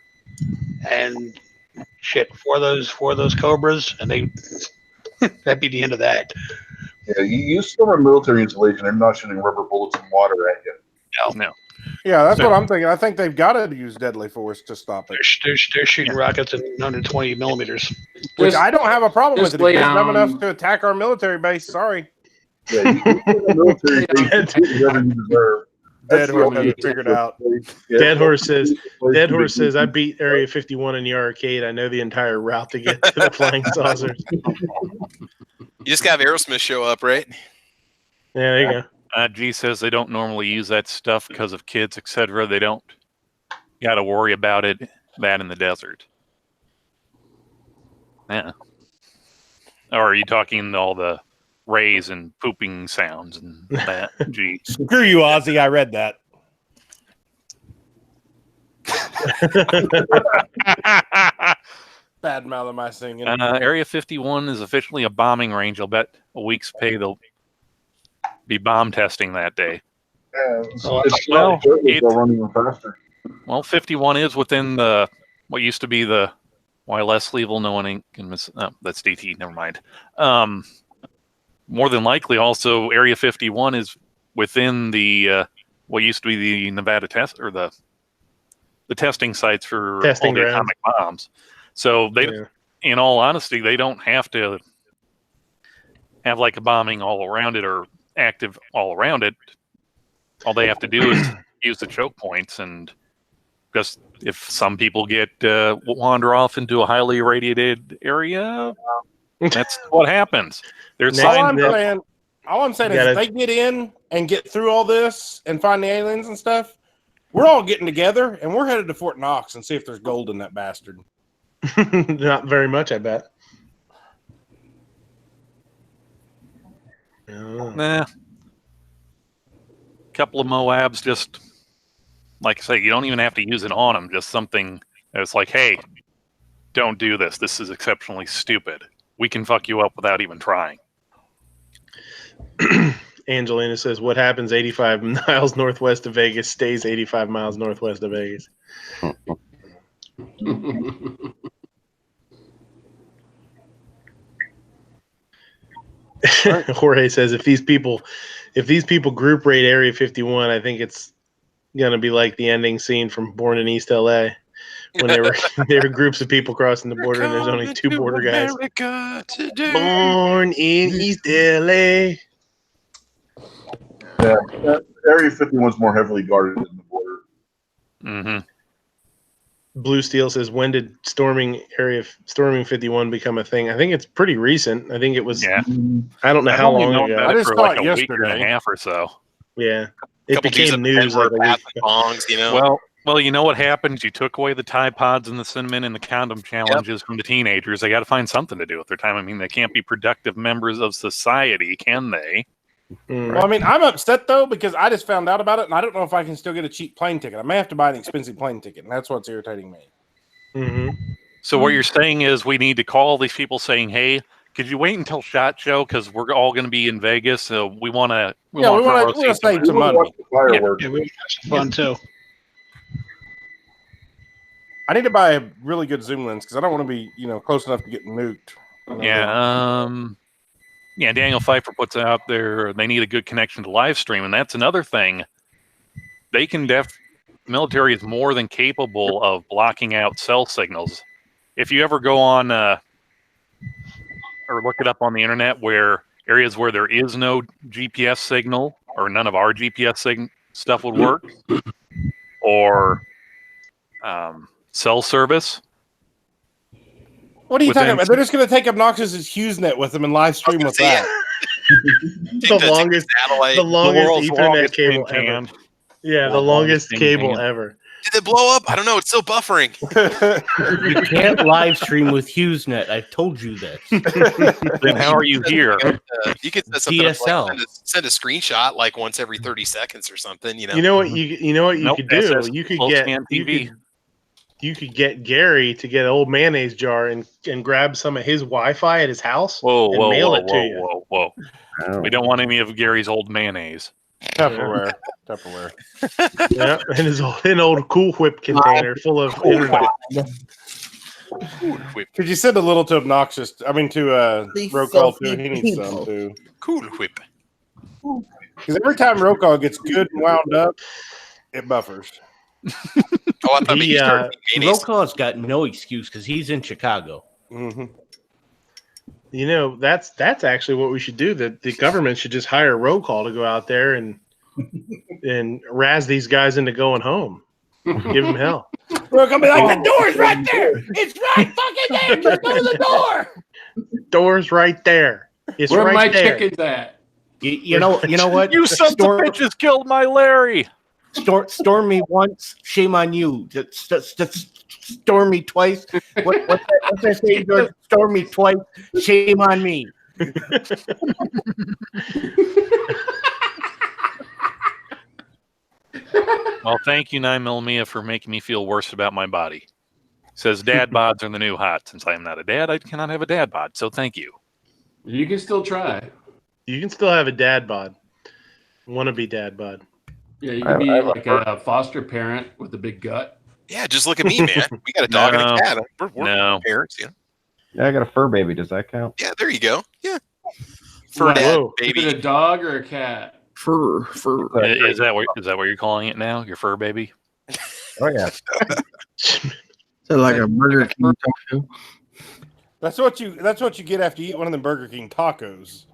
and shit for those Cobras, and that'd be the end of that. Yeah, you still have military installation. They're not shooting rubber bullets and water at you. No. Yeah, that's what I'm thinking. I think they've got to use deadly force to stop it. They're shooting rockets at 120 millimeters. Which I don't have a problem with it. It's dumb enough to attack our military base. Sorry. Yeah, you military base whatever you deserve. Dead Horse has it figured out. Dead Horse says, I beat Area 51 in the arcade. I know the entire route to get to the flying saucers. You just got to have Aerosmith show up, right? Yeah, there you go. G says they don't normally use that stuff because of kids, etc. They don't got to worry about that in the desert. Yeah. Or are you talking all the rays and pooping sounds and that? Gee. Screw you, Ozzy. I read that. Bad mouth of my singing. Area 51 is officially a bombing range. I'll bet a week's pay they'll be bomb testing that day. Yeah, they'll run even faster. Well, 51 is within what used to be the YLS Level. No one can miss. Oh, that's DT. Never mind. More than likely, also Area 51 is within the what used to be the Nevada test or the testing sites for testing all the atomic bombs. So they, in all honesty, they don't have to have like a bombing all around it or active all around it. All they have to do is use the choke points, and just if some people get wander off into a highly irradiated area, that's what happens. There's all I'm saying is if they get in and get through all this and find the aliens and stuff, we're all getting together and we're headed to Fort Knox and see if there's gold in that bastard. Not very much, I bet. Nah. Couple of Moabs, just like I say, you don't even have to use it on them. Just something that's like, hey, don't do this. This is exceptionally stupid. We can fuck you up without even trying. Angelina says, "What happens 85 miles northwest of Vegas stays 85 miles northwest of Vegas." Jorge says, "If these people group rate Area 51, I think it's gonna be like the ending scene from Born in East LA, when there were groups of people crossing the border and there's only two border guys. Born in East LA." Yeah, Area 51 is more heavily guarded than the border. Mm-hmm. Blue Steel says, "When did storming 51 become a thing?" I think it's pretty recent. I think it was. Yeah. I don't know how long ago. I just for saw like it a week and a yesterday. half or so. Yeah, it Couple dudes became at news like a week passing ago. bongs, you know. Well, you know what happens? You took away the Tide Pods and the cinnamon and the condom challenges from the teenagers. They got to find something to do with their time. I mean, they can't be productive members of society, can they? Well, I mean, I'm upset though because I just found out about it, and I don't know if I can still get a cheap plane ticket. I may have to buy an expensive plane ticket, and that's what's irritating me. Mm-hmm. So what you're saying is we need to call these people saying, "Hey, could you wait until SHOT Show because we're all going to be in Vegas, so we want to we want to save some money. Fireworks. Yeah, we have some fun too. I need to buy a really good zoom lens because I don't want to be, close enough to get nuked. Yeah, Daniel Pfeiffer puts out there they need a good connection to live stream, and that's another thing. They can military is more than capable of blocking out cell signals. If you ever go on or look it up on the internet where areas where there is no GPS signal or none of our GPS stuff would work, or cell service. What are you talking about? They're just going to take obnoxious's HughesNet with them and live stream with that. the longest Ethernet cable ever. Yeah, the longest cable ever. Did it blow up? I don't know. It's still buffering. You can't live stream with HughesNet. I've told you this. Then how are you here? You could set something DSL. up, like, send a screenshot like once every 30 seconds or something. You know what you could do? You could get Gary to get an old mayonnaise jar and grab some of his Wi-Fi at his house and mail it to you. Whoa. We don't want any of Gary's old mayonnaise. Tupperware. Yeah, and his old Cool Whip container full of internet. Could you send a little to obnoxious? I mean, to roll call too. He needs some too. Cool Whip. Because every time roll call gets good and wound up, it buffers. Rocall's got no excuse because he's in Chicago. Mm-hmm. That's actually what we should do. The government should just hire roll call to go out there and razz these guys into going home. Give them hell. We're gonna be like, the door's right there. It's right fucking there. Just go to the door. Door's right there. It's Where right my there. chickens at? You know what? You sons of bitches killed my Larry. Storm me once, shame on you. Just storm me twice. What's that saying, George? Storm me twice, shame on me. Well, thank you, 9mm, for making me feel worse about my body. Says dad bods are the new hot. Since I am not a dad, I cannot have a dad bod. So thank you. You can still try. You can still have a dad bod. Wannabe dad bod. Yeah, you can be like a foster parent with a big gut. Yeah, just look at me, man. We got a dog and a cat. We're parents, yeah. Yeah, I got a fur baby. Does that count? Yeah, there you go. Yeah. Fur dad, baby. Is it a dog or a cat? Fur. Is that what you're calling it now? Your fur baby? Oh yeah. Is it like a Burger King taco? That's what you get after you eat one of them Burger King tacos.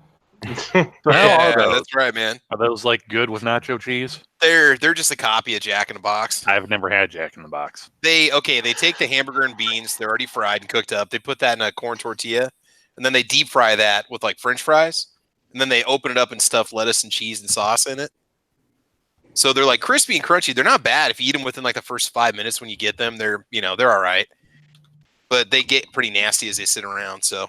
That's right, man. Are those like good with nacho cheese? They're just a copy of Jack in the Box. I've never had Jack in the Box. They take the hamburger and beans. They're already fried and cooked up. They put that in a corn tortilla, and then they deep fry that with like French fries, and then they open it up and stuff lettuce and cheese and sauce in it. So they're like crispy and crunchy. They're not bad if you eat them within like the first 5 minutes when you get them. They're all right, but they get pretty nasty as they sit around. So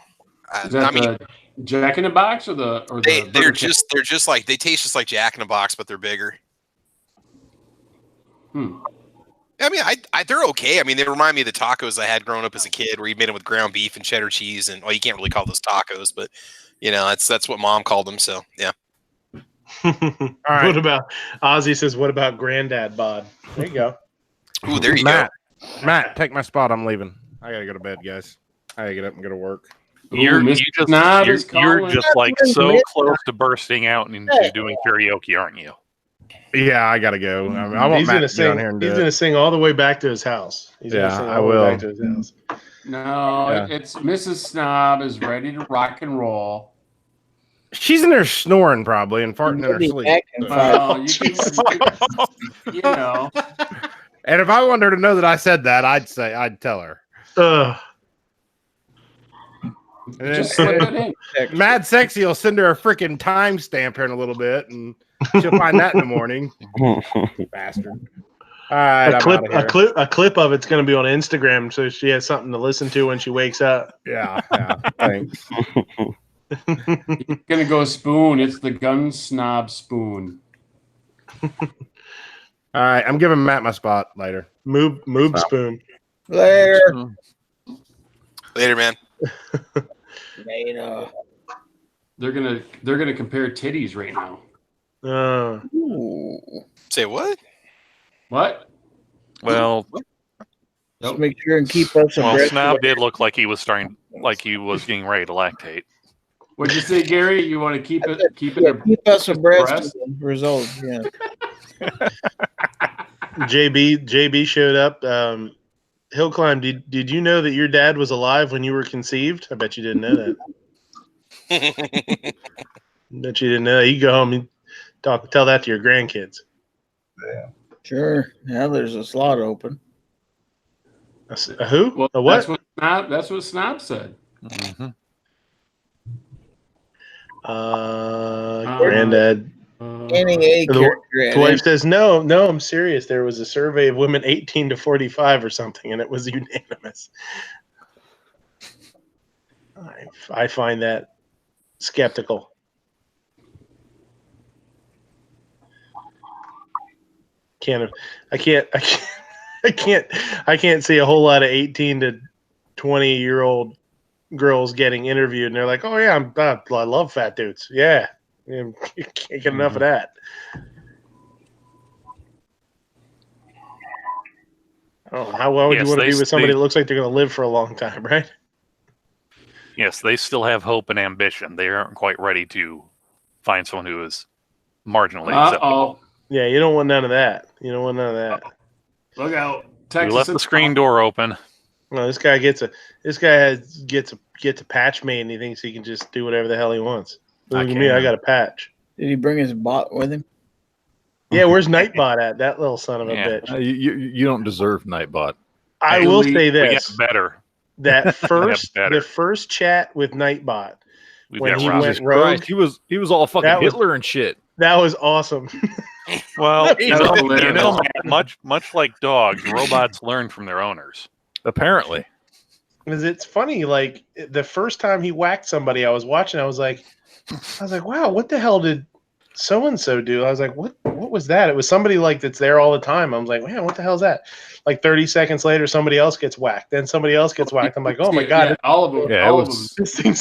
Is that the Jack in the Box or they're just like they taste just like Jack in the Box, but they're bigger. I mean, they're okay. I mean, they remind me of the tacos I had growing up as a kid, where you made them with ground beef and cheddar cheese, and you can't really call those tacos, but that's what Mom called them. So yeah. right. What about Ozzy says? What about Granddad Bod? There you go. Ooh, there you Matt, take my spot. I'm leaving. I gotta go to bed, guys. I gotta get up and go to work. You're Mr. Snob is you're calling. just like so close to bursting out into doing karaoke, aren't you? Yeah, I gotta go. I, mean, I want He's Matt gonna to get on sing. here and He's do gonna it. sing all the way back to his house. He's Yeah, gonna sing I all the way will. back to his house. No, Yeah. it's Mrs. Snob is ready to rock and roll. She's in there snoring probably and farting in her sleep. Well, you know. And if I wanted her to know that I said that, I'd tell her. And Just slip it in. Mad Sexy will send her a freaking timestamp here in a little bit, and she'll find that in the morning. Bastard. All right, a clip of it's going to be on Instagram, so she has something to listen to when she wakes up. Yeah. Thanks. You're gonna go spoon. It's the gun snob spoon. All right, I'm giving Matt my spot later. Move spoon. Later, man. Later. They're gonna compare titties right now. Say what? What? Well, Just make sure and keep us abreast. Snob did look like he was getting ready to lactate. What'd you say, Gary? You want to keep it Keep us abreast of the results. Yeah. JB showed up. Hillclimb, did you know that your dad was alive when you were conceived? I bet you didn't know that. Bet you didn't know that. You go home and tell that to your grandkids. Yeah. Sure. Now there's a slot open. A who? Well, a what? That's what Snob said. Mm-hmm. Granddad. The wife says, no, I'm serious. There was a survey of women 18 to 45 or something, and it was unanimous. I find that skeptical. I can't see a whole lot of 18 to 20-year-old girls getting interviewed, and they're like, "Oh yeah, I love fat dudes." Yeah, you can't get enough of that. Oh, why would you want to be with somebody that looks like they're going to live for a long time, right? Yes, they still have hope and ambition. They aren't quite ready to find someone who is marginally acceptable. Yeah, you don't want none of that. Look out! We left the screen door open. No, this guy gets a patch made, and he thinks he can just do whatever the hell he wants. Look at me, I got a patch. Did he bring his bot with him? Yeah, where's Nightbot at? That little son of a bitch. You don't deserve Nightbot. I will say this: we got better. That the first chat with Nightbot when he went rogue, he was all fucking Hitler and shit. That was awesome. Well, much like dogs, robots learn from their owners. Apparently. Because it's funny, like the first time he whacked somebody, I was watching, I was like, wow, what the hell did so and so do? I was like, what was that? It was somebody like that's there all the time. I was like, man, what the hell is that? Like 30 seconds later, somebody else gets whacked. Then somebody else gets whacked. I'm like, oh my god, yeah, all of them. Yeah, all it was. Of them.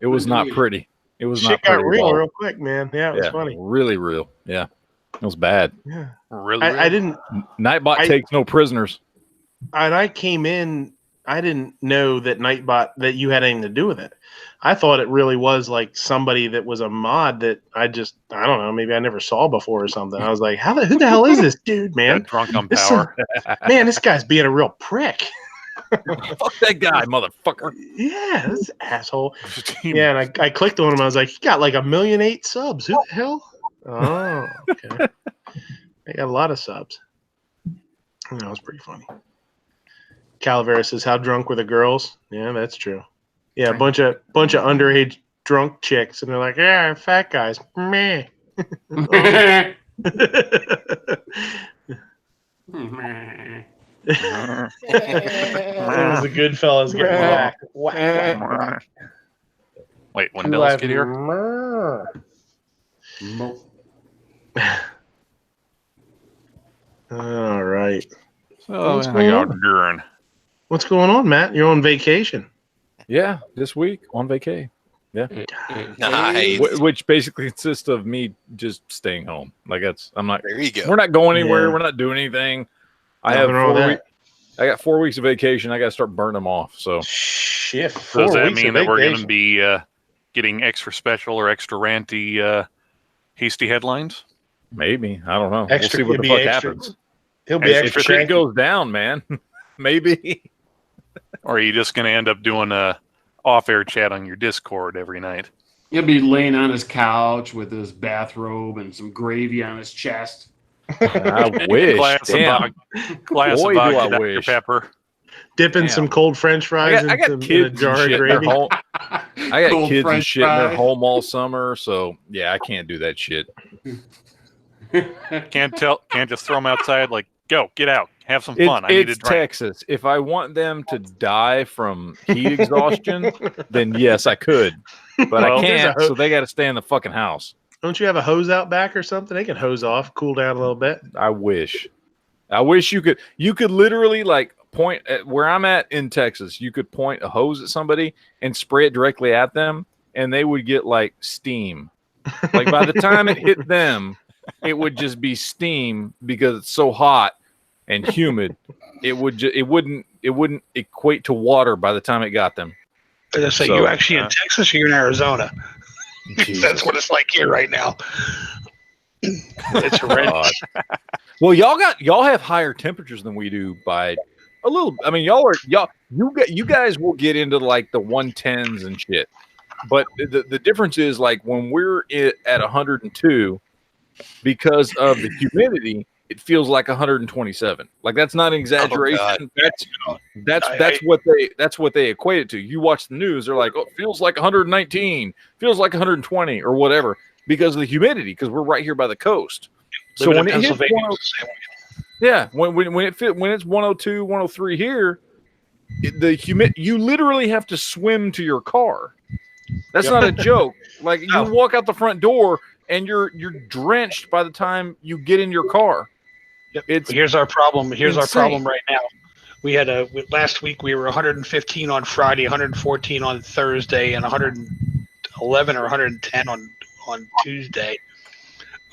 It was not pretty. It was shit not got pretty real quick, man. Yeah, it was funny. Really real. Yeah, it was bad. Yeah, really. I didn't. Nightbot takes no prisoners. And I came in. I didn't know that Nightbot that you had anything to do with it. I thought it really was like somebody that was a mod that I don't know, maybe I never saw before or something. I was like, who the hell is this dude, man? Drunk on power. Man, this guy's being a real prick. Fuck that guy, motherfucker. Yeah, this asshole. Yeah, and I clicked on him. I was like, he got like 1,000,008 subs. Who the hell? Oh, okay. They got a lot of subs. That was pretty funny. Calavera says, "How drunk were the girls?" Yeah, that's true. Yeah, a bunch of underage drunk chicks, and they're like, "Yeah, fat guys." Meh. It was the good fellas getting whacked. Whack. Wait, when did Dallas get here? All right. So, What's going on, Matt? You're on vacation. Yeah, this week on vacay. Yeah. Nice. Which basically consists of me just staying home. Like I'm not. There you go. We're not going anywhere. Yeah. We're not doing anything. Nothing wrong with that. I got 4 weeks of vacation. I got to start burning them off. So shit. Does that mean that we're going to be getting extra special or extra ranty hasty headlines? Maybe. I don't know. Extra, we'll see what the fuck happens. He'll be If extra shit cranky. goes down, man, maybe. Or are you just going to end up doing a off-air chat on your Discord every night? He'll be laying on his couch with his bathrobe and some gravy on his chest. I wish. Glass Damn. of glass Boy, of do vodka, I Dr. wish. Pepper. Dipping some cold French fries I got in a kids jar and of shit in their gravy. home. I got Cold kids and French shit in their fries. home all summer. So yeah, I can't do that shit. Can't just throw them outside. Like, go, get out, have some It's, fun. I need a it's drink. Texas. If I want them to die from heat exhaustion, then yes, I could. But Well, I there's can't. a ho- So they got to stay in the fucking house. Don't you have a hose out back or something? They can hose off, cool down a little bit. I wish. I wish you could. You could literally like point at where I'm at in Texas. You could point a hose at somebody and spray it directly at them, and they would get like steam. Like by the time it hit them, it would just be steam because it's so hot and humid. It wouldn't equate to water by the time it got them. As I say, So, you actually in Texas or you're in Arizona? That's what it's like here right now. It's horrendous. Well, y'all have higher temperatures than we do by a little. I mean, you guys will get into like the 110s and shit. But the difference is like when we're at 102, because of the humidity, it feels like 127. Like that's not an exaggeration. That's what they equate it to. You watch the news, they're like, oh, it feels like 119, feels like 120 or whatever because of the humidity. Because we're right here by the coast. So when it hits when it's 102, 103 here, you literally have to swim to your car. That's not a joke. Like you walk out the front door and you're drenched by the time you get in your car. Yep. Here's our problem. Here's insane. our problem right now. We had last week we were 115 on Friday, 114 on Thursday, and 111 or 110 on Tuesday.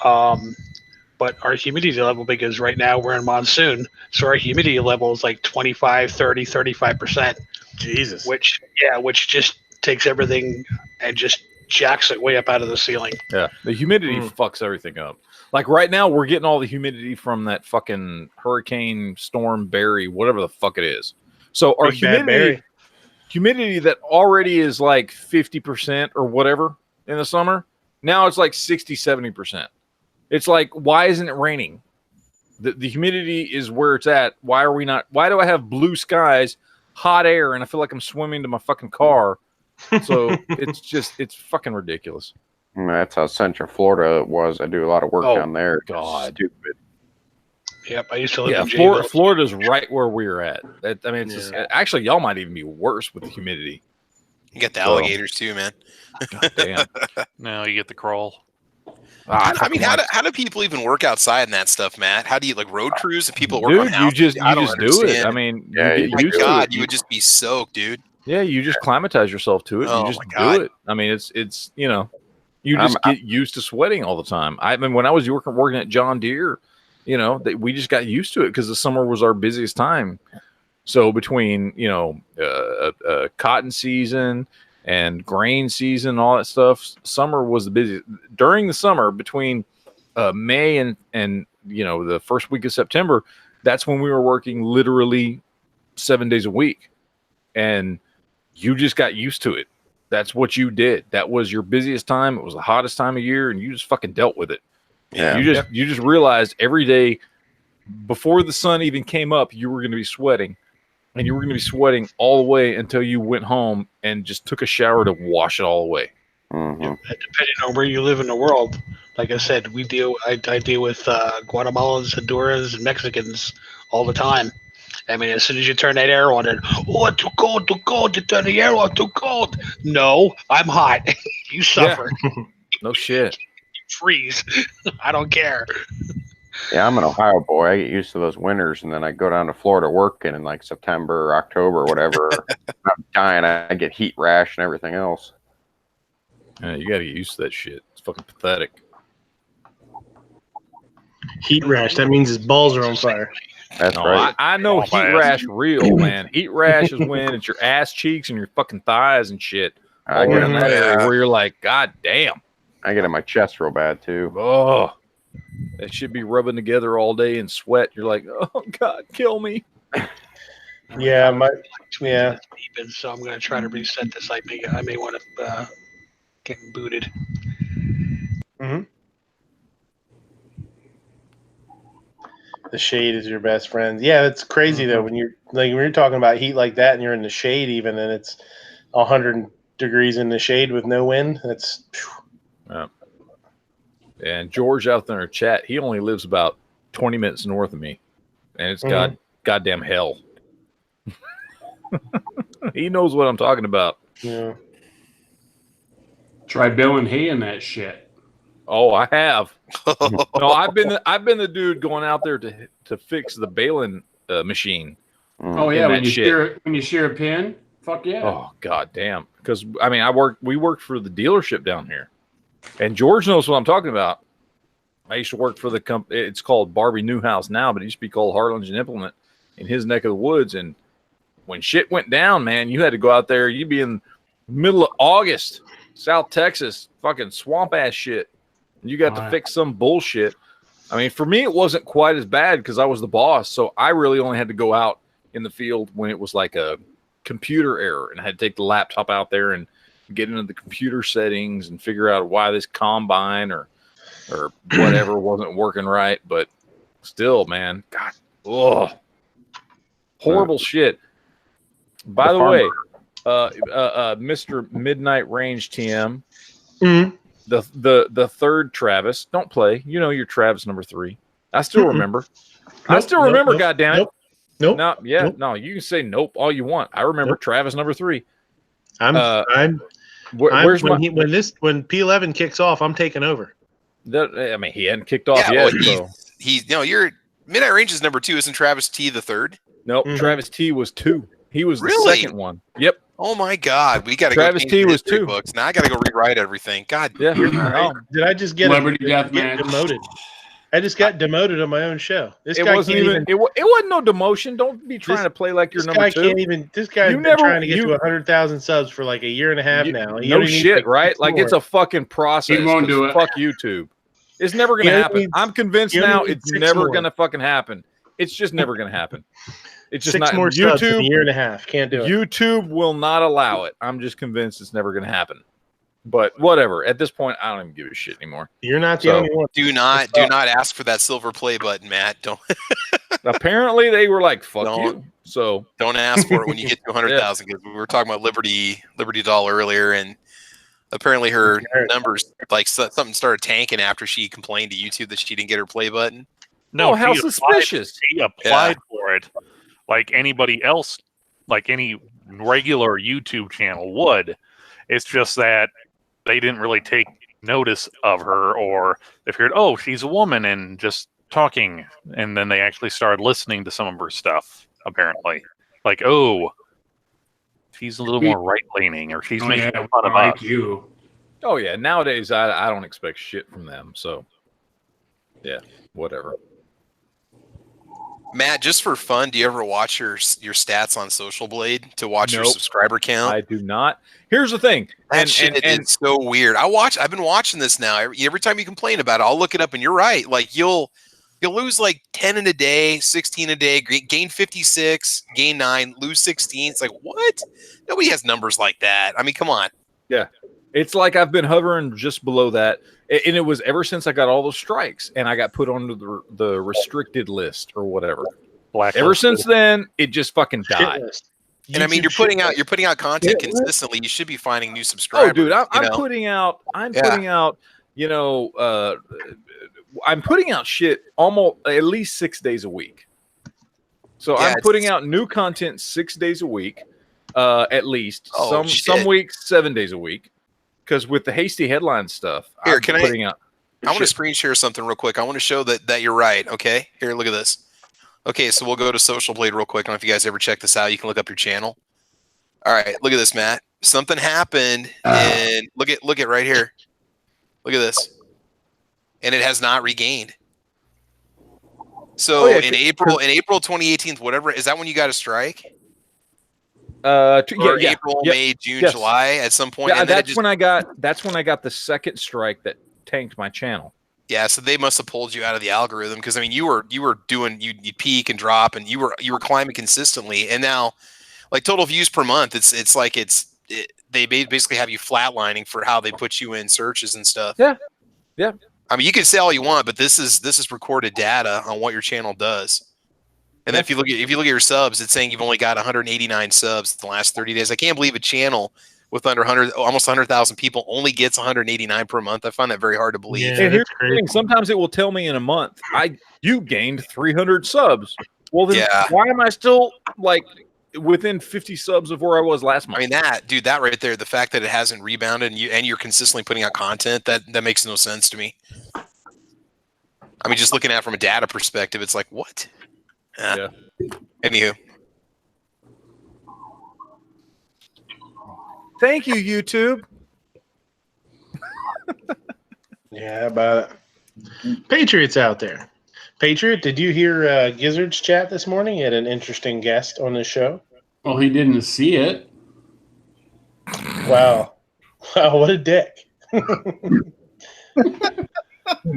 But our humidity level, because right now we're in monsoon, so our humidity level is like 25, 30, 35%. Jesus. Which just takes everything and just jacks it way up out of the ceiling. Yeah, the humidity fucks everything up. Like right now, we're getting all the humidity from that fucking hurricane storm Barry, whatever the fuck it is. So our humidity that already is like 50% or whatever in the summer, now it's like 60, 70%. It's like, why isn't it raining? The humidity is where it's at. Why do I have blue skies, hot air, and I feel like I'm swimming to my fucking car? So it's fucking ridiculous. That's how Central Florida was. I do a lot of work down there. God. Stupid. Yep, I used to live in Florida's right where we're at. I mean, it's just, actually, y'all might even be worse with the humidity. You get the alligators too, man. God damn. No, you get the crawl. I mean, how do people even work outside in that stuff, Matt? How do you like road crews? If people work Dude, on houses? you just do it. understand. I mean, Yeah, you get My used to God, it. you would just be soaked, dude. Yeah, you just climatize yourself to it. Oh, You just my God. do it. I mean, it's you just get used to sweating all the time. I mean, when I was working at John Deere, we just got used to it because the summer was our busiest time. So between cotton season and grain season, all that stuff, summer was the busiest. During the summer, between May and the first week of September, that's when we were working literally 7 days a week, and you just got used to it. That's what you did. That was your busiest time. It was the hottest time of year, and you just fucking dealt with it. Yeah. You just realized every day before the sun even came up, you were going to be sweating, and you were going to be sweating all the way until you went home and just took a shower to wash it all away. Mm-hmm. Depending on where you live in the world, like I said, I deal with Guatemalans, Honduras, and Mexicans all the time. I mean, as soon as you turn that air on, too cold, you turn the air on, too cold. No, I'm hot. You suffer. Yeah. No shit. You freeze. I don't care. Yeah, I'm an Ohio boy. I get used to those winters, and then I go down to Florida working in like September or October or whatever. I'm dying. I get heat rash and everything else. Yeah, you got to get used to that shit. It's fucking pathetic. Heat rash. That means his balls are on fire. That's No, right. I know Oh, heat my ass. rash real, man. Heat rash is when it's your ass cheeks and your fucking thighs and shit. I All get in it. that area where you're like, God damn. I get in my chest real bad too. Oh, that should be rubbing together all day and sweat. You're like, oh God, kill me. Yeah, Beeping, so I'm going to try to reset this. I may want to get booted. Mm-hmm. The shade is your best friend. Yeah, it's crazy though when you're talking about heat like that and you're in the shade even and it's 100 degrees in the shade with no wind. That's Yeah. And George out there in our chat, he only lives about 20 minutes north of me, and it's goddamn hell. He knows what I'm talking about. Yeah. Try baling hay in that shit. Oh, I have. No, I've been the dude going out there to fix the baling machine. Oh yeah, when you shear a pin, fuck yeah. Oh god damn! Because I mean, we worked for the dealership down here, and George knows what I'm talking about. I used to work for the company. It's called Barbie Newhouse now, but it used to be called Harlan and Implement in his neck of the woods. And when shit went down, man, you had to go out there. You'd be in the middle of August, South Texas, fucking swamp ass shit. And you got to fix some bullshit. I mean, for me, it wasn't quite as bad because I was the boss. So I really only had to go out in the field when it was like a computer error, and I had to take the laptop out there and get into the computer settings and figure out why this combine or whatever wasn't working right. But still, man, God, horrible shit. By the way, Mr. MidnightRangeTM, the third Travis, don't play. You know you're Travis number 3. I still remember. I still remember. Goddammit. Nope. No, no. You can say nope all you want. I remember Travis number 3. When P11 kicks off, I'm taking over. I mean, he hadn't kicked off yet. You're Midnight Range is number 2. Isn't Travis T the third? Nope. Travis T was 2. He was the second one. Yep. Oh my God, we got to go. Travis T was 2 books. Now I got to go rewrite everything. God. Yeah. Did I just get demoted? I just got demoted on my own show. It wasn't even. It wasn't no demotion. Don't be trying to play like you're number 2. This guy's been trying to get to 100,000 subs for like a year and a half now. No shit, right? Like it's a fucking process. He won't do it. Fuck YouTube. It's never gonna happen. I'm convinced now. It's never gonna fucking happen. It's just never gonna happen. It's just 6 not. more subs in YouTube. a year and a half. Can't do it. YouTube will not allow it. I'm just convinced it's never gonna happen. But whatever. At this point, I don't even give a shit anymore. You're not the only one. Do not ask for that silver play button, Matt. Don't. Apparently, they were like, "Fuck you." So don't ask for it when you get to 100,000. Because we were talking about Liberty Doll earlier, and apparently her numbers, like something started tanking after she complained to YouTube that she didn't get her play button. No, how suspicious! She applied for it, like anybody else, like any regular YouTube channel would. It's just that they didn't really take notice of her, or they figured, oh, she's a woman and just talking. And then they actually started listening to some of her stuff, apparently. Like, oh, she's a little more right-leaning, or she's making fun of us. You. Oh, yeah. Nowadays, I don't expect shit from them. So, yeah, whatever. Matt, just for fun, do you ever watch your stats on Social Blade to watch your subscriber count? I do not. Here's the thing. That shit is so weird. I've been watching this now. Every time you complain about it, I'll look it up, and you're right. Like you'll lose like 10 in a day, 16 a day, gain 56, gain 9, lose 16. It's like, what? Nobody has numbers like that. I mean, come on. Yeah. It's like I've been hovering just below that. And it was ever since I got all those strikes and I got put onto the restricted list or whatever. Ever since then, it just fucking died. And I mean, you're putting out content consistently. You should be finding new subscribers. Oh, dude, I'm putting out, you know, I'm putting out shit almost at least 6 days a week. So I'm putting out new content 6 days a week, at least. Some weeks 7 days a week. Because with the hasty headline stuff, I want to screen share something real quick. I want to show that you're right. Okay, here, look at this. Okay, so we'll go to Social Blade real quick. I don't know if you guys ever check this out. You can look up your channel. All right, look at this, Matt. something happened, and look at right here. Look at this, and it has not regained. So in April 2018, whatever, is that when you got a strike? April, May, June, July at some point. Yeah, and that's when I got the second strike that tanked my channel. Yeah, so they must have pulled you out of the algorithm because I mean you were doing you peak and drop and you were climbing consistently, and now like total views per month, it's like they basically have you flatlining for how they put you in searches and stuff. Yeah. I mean, you can say all you want, but this is recorded data on what your channel does. And then if you look at your subs, it's saying you've only got 189 subs in the last 30 days. I can't believe a channel with almost 100,000 people only gets 189 per month. I find that very hard to believe. Yeah, and here's the thing, sometimes it will tell me in a month, you gained 300 subs. Well, then why am I still like within 50 subs of where I was last month? I mean, that right there, the fact that it hasn't rebounded and you're consistently putting out content, that makes no sense to me. I mean, just looking at it from a data perspective, it's like, what? Yeah. Anywho. Thank you, YouTube. Yeah, about it. Patriots out there. Patriot, did you hear Gizzard's chat this morning? He had an interesting guest on the show. Well, he didn't see it. Wow, what a dick.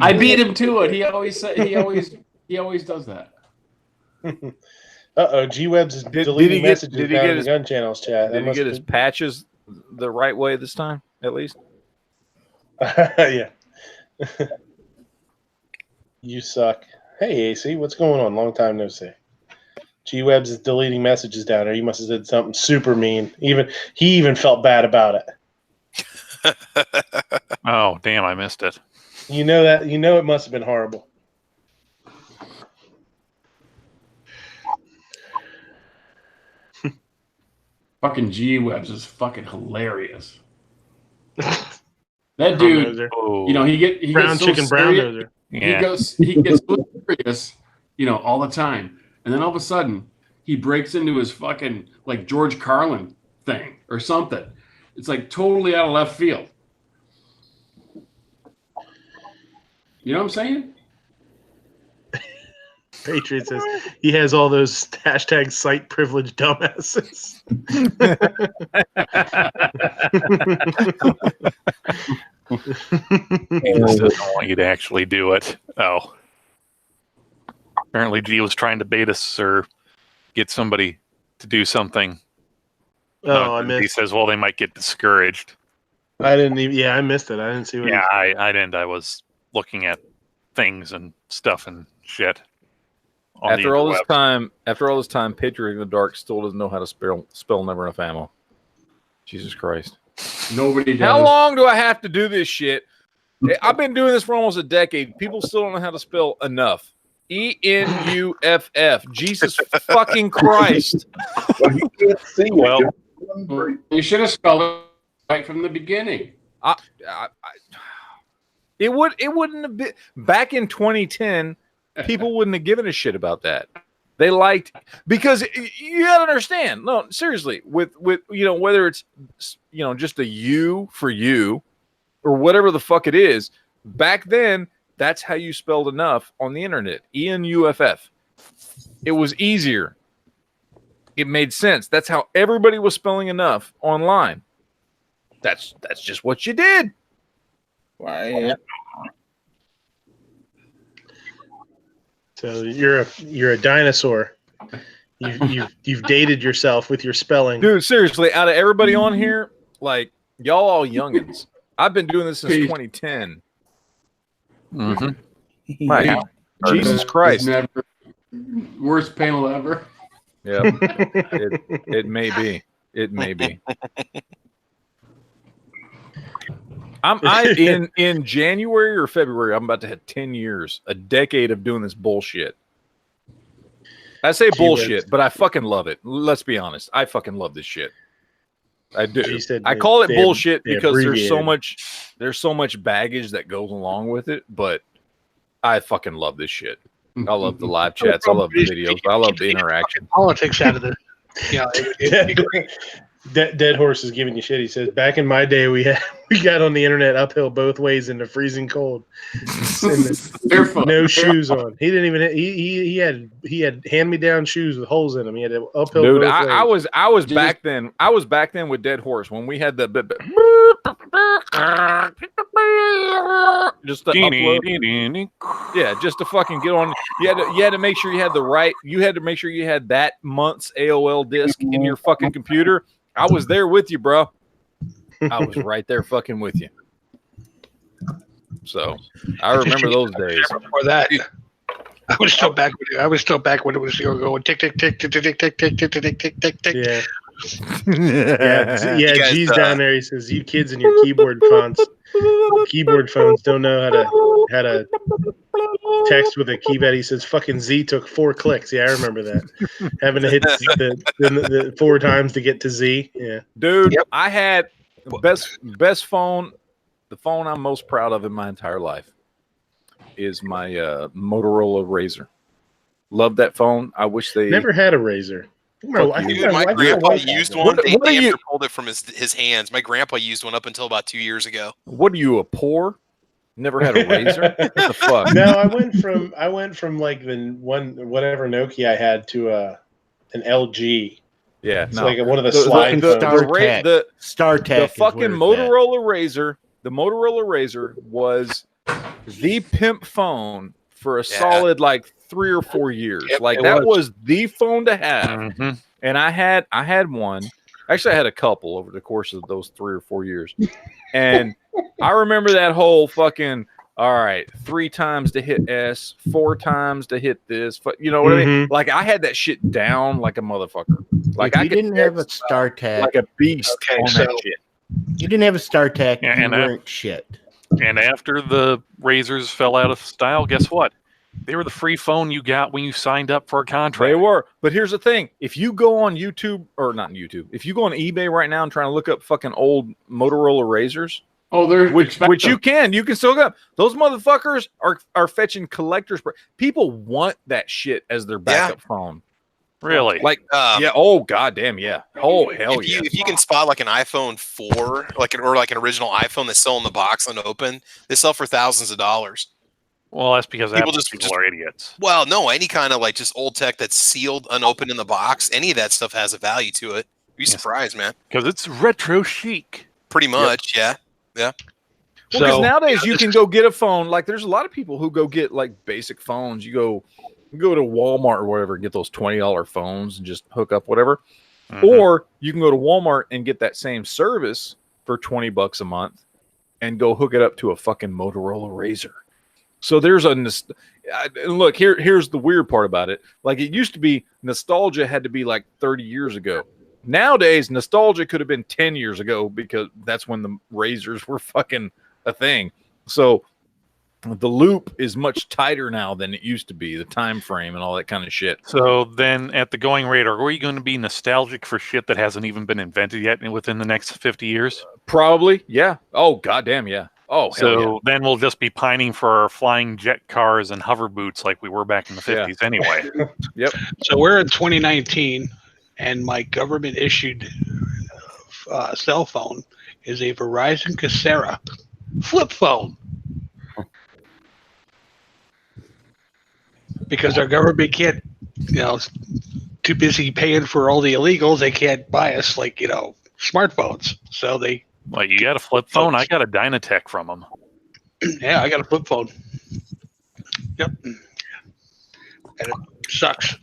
I beat him to it. He always does that. G-Web's deleting messages down in the Gun Channels chat. Did he get his patches the right way this time, at least? Yeah. You suck. Hey, AC, what's going on? Long time no see. G-Web's is deleting messages down there. You must have said something super mean. He even felt bad about it. Oh, damn, I missed it. You know it must have been horrible. Fucking G-Webs is fucking hilarious. That dude, he gets so chicken brown noser. Yeah. He gets so serious, all the time. And then all of a sudden, he breaks into his fucking like George Carlin thing or something. It's like totally out of left field. You know what I'm saying? Patriot says he has all those hashtag site privilege dumbasses. He just doesn't want you to actually do it. Oh. Apparently G was trying to bait us or get somebody to do something. Oh, I missed. He says, well, they might get discouraged. I didn't even. Yeah, I missed it. I didn't see what. Yeah, I didn't. I was looking at things and stuff and shit. After all this time, Patriot in the Dark still doesn't know how to spell never enough ammo. Jesus Christ. Nobody does. How long do I have to do this shit? I've been doing this for almost a decade. People still don't know how to spell enough. ENUFF. Jesus fucking Christ. Well, you can't see it. Well, you should have spelled it right from the beginning. It wouldn't have been back in 2010. People wouldn't have given a shit about that. They liked, because you gotta understand. No, seriously, with whether it's just a U for you or whatever the fuck it is, back then that's how you spelled enough on the internet. ENUFF. It was easier. It made sense. That's how everybody was spelling enough online. That's just what you did. Right. So you're a dinosaur. You've dated yourself with your spelling, dude. Seriously, out of everybody on here, like y'all all youngins. I've been doing this since 2010. Mm-hmm. Right. Jesus Christ. Worst panel ever. Yeah. It may be. It may be. In January or February, I'm about to hit 10 years, a decade of doing this bullshit. I say bullshit, but I fucking love it. Let's be honest. I fucking love this shit. I do. I call it bullshit because there's so much baggage that goes along with it, but I fucking love this shit. I love the live chats. I love the videos. I love the interaction. Politics out of this. Yeah. Dead Horse is giving you shit. He says, back in my day, we got on the internet uphill both ways in the freezing cold. No shoes on. He didn't even. He had hand-me-down shoes with holes in them. He had uphill. Dude, both ways. I was back then. I was back then with Dead Horse when we had the just to upload. Yeah, just to fucking get on. You had to make sure you had the right. You had to make sure you had that month's AOL disk in your fucking computer. I was there with you, bro. I was right there fucking with you. So I remember those days. Before that, I was still back when it was going tick tick tick tick tick tick tick tick tick tick tick tick. Yeah. Yeah. G's down there. He says, "You kids and your keyboard phones don't know how to text with a keypad." He says, "Fucking Z took 4 clicks." Yeah, I remember that. Having to hit the 4 times to get to Z. Yeah, dude. Yep. I had the best phone. The phone I'm most proud of in my entire life is my Motorola Razr. Love that phone. I wish they never had a Razr. My grandpa used one. They never pulled it from his hands. My grandpa used one up until about 2 years ago. What are you, a poor? Never had a Razr? What the fuck? No, I went from like the whatever Nokia I had to an LG. Yeah, it's like one of the slide phones. The StarTech. The fucking Motorola Razr. The Motorola Razr was the pimp phone for a solid like 3 or 4 years. Yep, like that was the phone to have. Mm-hmm. And I had one. Actually, I had a couple over the course of those 3 or 4 years. And I remember that whole fucking, all right, 3 times to hit S, 4 times to hit this. You know what I mean? Like I had that shit down like a motherfucker. Like I didn't have a StarTech. Like a beast on that shit. You didn't have a StarTech, you weren't shit. And after the Razrs fell out of style, guess what? They were the free phone you got when you signed up for a contract. They were. But here's the thing. If you go on YouTube, or not YouTube, if you go on eBay right now and try to look up fucking old Motorola Razrs, which you can still go. Those motherfuckers are fetching collectors. People want that shit as their backup phone. Really? Like, yeah. Oh, goddamn, yeah. Oh, hell yeah. If you can spot like an iPhone 4, or like an original iPhone that's still in the box unopened, they sell for thousands of dollars. Well, that's because people are idiots. Well, no, any kind of like just old tech that's sealed, unopened in the box, any of that stuff has a value to it. You'd be surprised, man. Because it's retro chic. Pretty much, yeah. Well, because nowadays you can go get a phone. Like, there's a lot of people who go get like basic phones. You go to Walmart or whatever and get those $20 phones and just hook up whatever. Mm-hmm. Or you can go to Walmart and get that same service for $20 a month and go hook it up to a fucking Motorola Razr. So there's look, here's the weird part about it. Like, it used to be nostalgia had to be like 30 years ago. Nowadays, nostalgia could have been 10 years ago because that's when the Razrs were fucking a thing. So the loop is much tighter now than it used to be, the time frame and all that kind of shit. So then at the going rate, are we going to be nostalgic for shit that hasn't even been invented yet within the next 50 years? Probably, yeah. Oh, goddamn, yeah. Oh, so then we'll just be pining for our flying jet cars and hover boots like we were back in the 50s anyway. Yep. So we're in 2019, and my government-issued cell phone is a Verizon Casera flip phone. Because our government can't, too busy paying for all the illegals, they can't buy us, smartphones. So they... Well, you got a flip phone? I got a Dynatech from them. Yeah, I got a flip phone. Yep. And it sucks.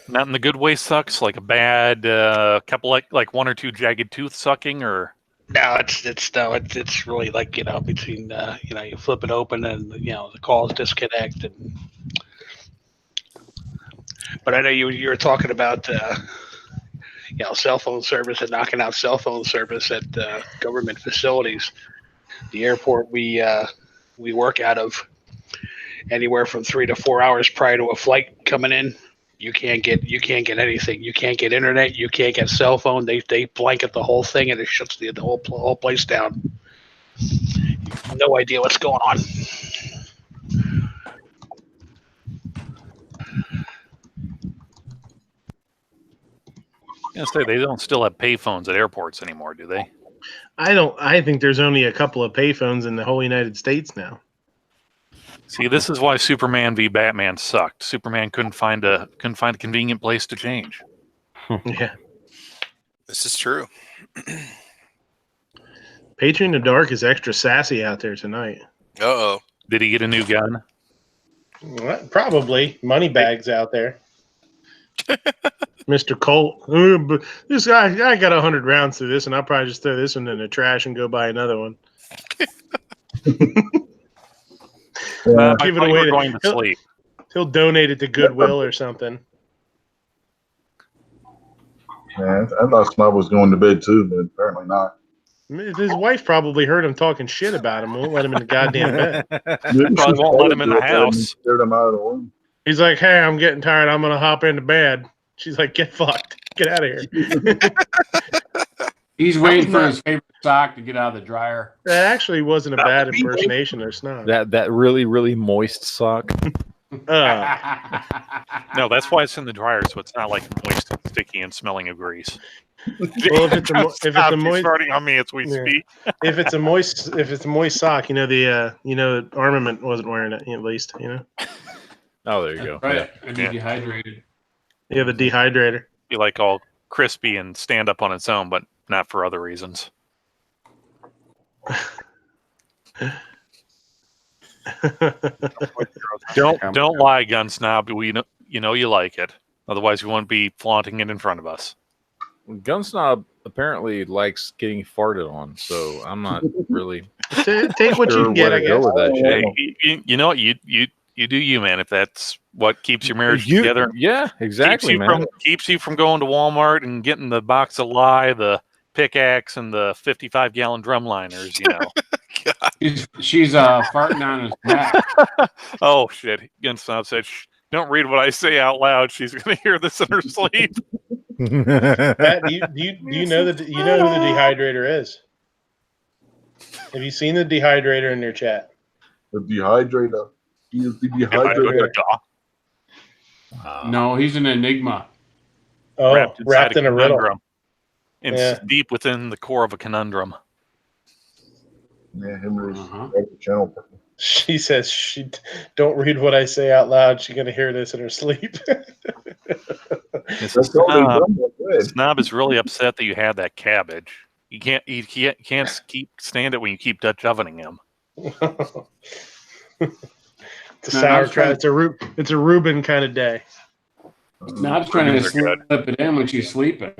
Not in the good way sucks? Like a bad couple, like 1 or 2 jagged tooth sucking, or... No, it's really like, between, you flip it open and, the calls disconnect. But I know you were talking about, cell phone service and knocking out cell phone service at government facilities. The airport we work out of, anywhere from 3 to 4 hours prior to a flight coming in, you can't get anything. You can't get internet. You can't get cell phone. They blanket the whole thing and it shuts the whole place down. No idea what's going on. gonna say they don't still have payphones at airports anymore, do they? I think there's only a couple of payphones in the whole United States now. See, this is why Superman v Batman sucked. Superman couldn't find a convenient place to change. Yeah. This is true. Patriot in the Dark is extra sassy out there tonight. Uh-oh. Did he get a new gun? What? Probably. Moneybags out there. Mr. Colt. This guy, I got 100 rounds through this, and I'll probably just throw this one in the trash and go buy another one. Give it away. Going to sleep. He'll donate it to Goodwill or something. Man, I thought Snob was going to bed too, but apparently not. His wife probably heard him talking shit about him. Won't let him in the goddamn bed. Probably won't let him in the house. Scared him out of the room. He's like, "Hey, I'm getting tired. I'm gonna hop into bed." She's like, "Get fucked. Get out of here." He's waiting for his favorite sock to get out of the dryer. That actually wasn't a bad impersonation or Snob. That really, really moist sock. No, that's why it's in the dryer, so it's not like moist, and sticky, and smelling of grease. Well, if it's a moist, starting on me as we speak. if it's a moist sock, the armament wasn't wearing it at least, Oh, there you go. Right, it'd be dehydrated. Yeah, the dehydrator. Be like all crispy and stand up on its own, but not for other reasons. Don't lie, gun snob. You know you like it. Otherwise, you won't be flaunting it in front of us. Gun snob apparently likes getting farted on, so I'm not really take what you can get. I guess. With that shit. You know what you do, you man. If that's what keeps your marriage together, yeah, exactly, keeps you from going to Walmart and getting the box of lye, the pickaxe, and the 55-gallon drum liners. She's farting on his back. Oh shit! Gun snob said, "Shh, don't read what I say out loud. She's going to hear this in her sleep." Matt, do you know who the dehydrator is? Have you seen the dehydrator in your chat? The dehydrator. He is the dehydrator. No, he's an enigma. Oh, wrapped in a riddle. And deep within the core of a conundrum. Yeah, him and the channel. She says she don't read what I say out loud. She's gonna hear this in her sleep. Snob is really upset that you had that cabbage. He can't keep stand it when you keep Dutch ovening him. It's a sauerkraut. It's a Reuben kind of day. Snob's trying to slip it in when she's sleeping.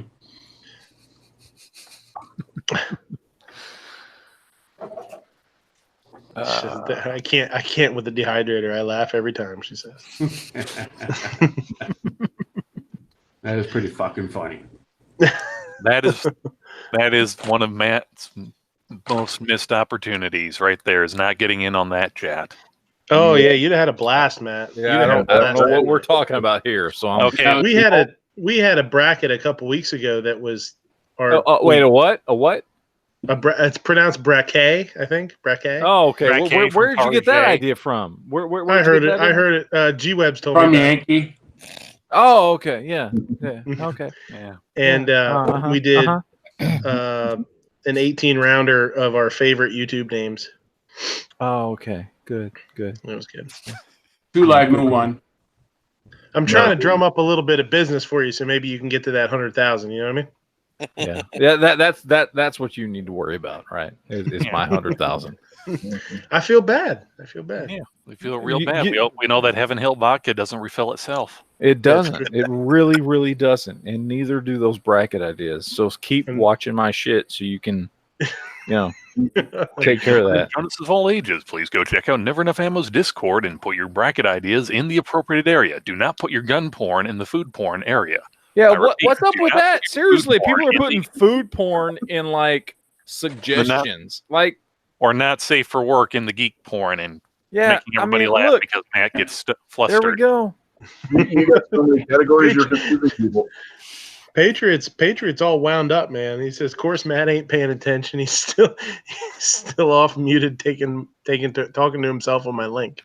I can't with the dehydrator. I laugh every time, she says. That is pretty fucking funny. That is one of Matt's most missed opportunities right there, is not getting in on that chat. Oh yeah, you'd have had a blast, Matt. Yeah, I don't know what we're talking about here. So okay. We had a bracket a couple weeks ago that was our wait, a what? A what? It's pronounced braquet, I think. Braquet. Oh, okay. Well, where did you get that idea from? Where I heard it. G-Webs told me. From Yankee. Oh, okay. Yeah. Okay. Yeah. And we did an 18-rounder of our favorite YouTube names. Oh, okay. Good. That was good. 2 Live Moo 1. I'm trying to drum up a little bit of business for you, so maybe you can get to that 100,000. You know what I mean? Yeah. That's what you need to worry about, right? It's my 100,000. I feel bad. Yeah, we feel real bad. We know that Heaven Hill vodka doesn't refill itself. It doesn't. It really, really doesn't. And neither do those bracket ideas. So keep watching my shit so you can, take care of that. Jonas of all ages, please go check out Never Enough Ammo's Discord and put your bracket ideas in the appropriate area. Do not put your gun porn in the food porn area. Yeah, what's up with that? Seriously, people are putting food porn in like suggestions, or not safe for work in the geek porn, and making everybody laugh because Matt gets flustered. There we go. You got so many categories. You're confusing people. Patriots all wound up, man. He says, "Of course, Matt ain't paying attention. He's still off muted, talking to himself on my link."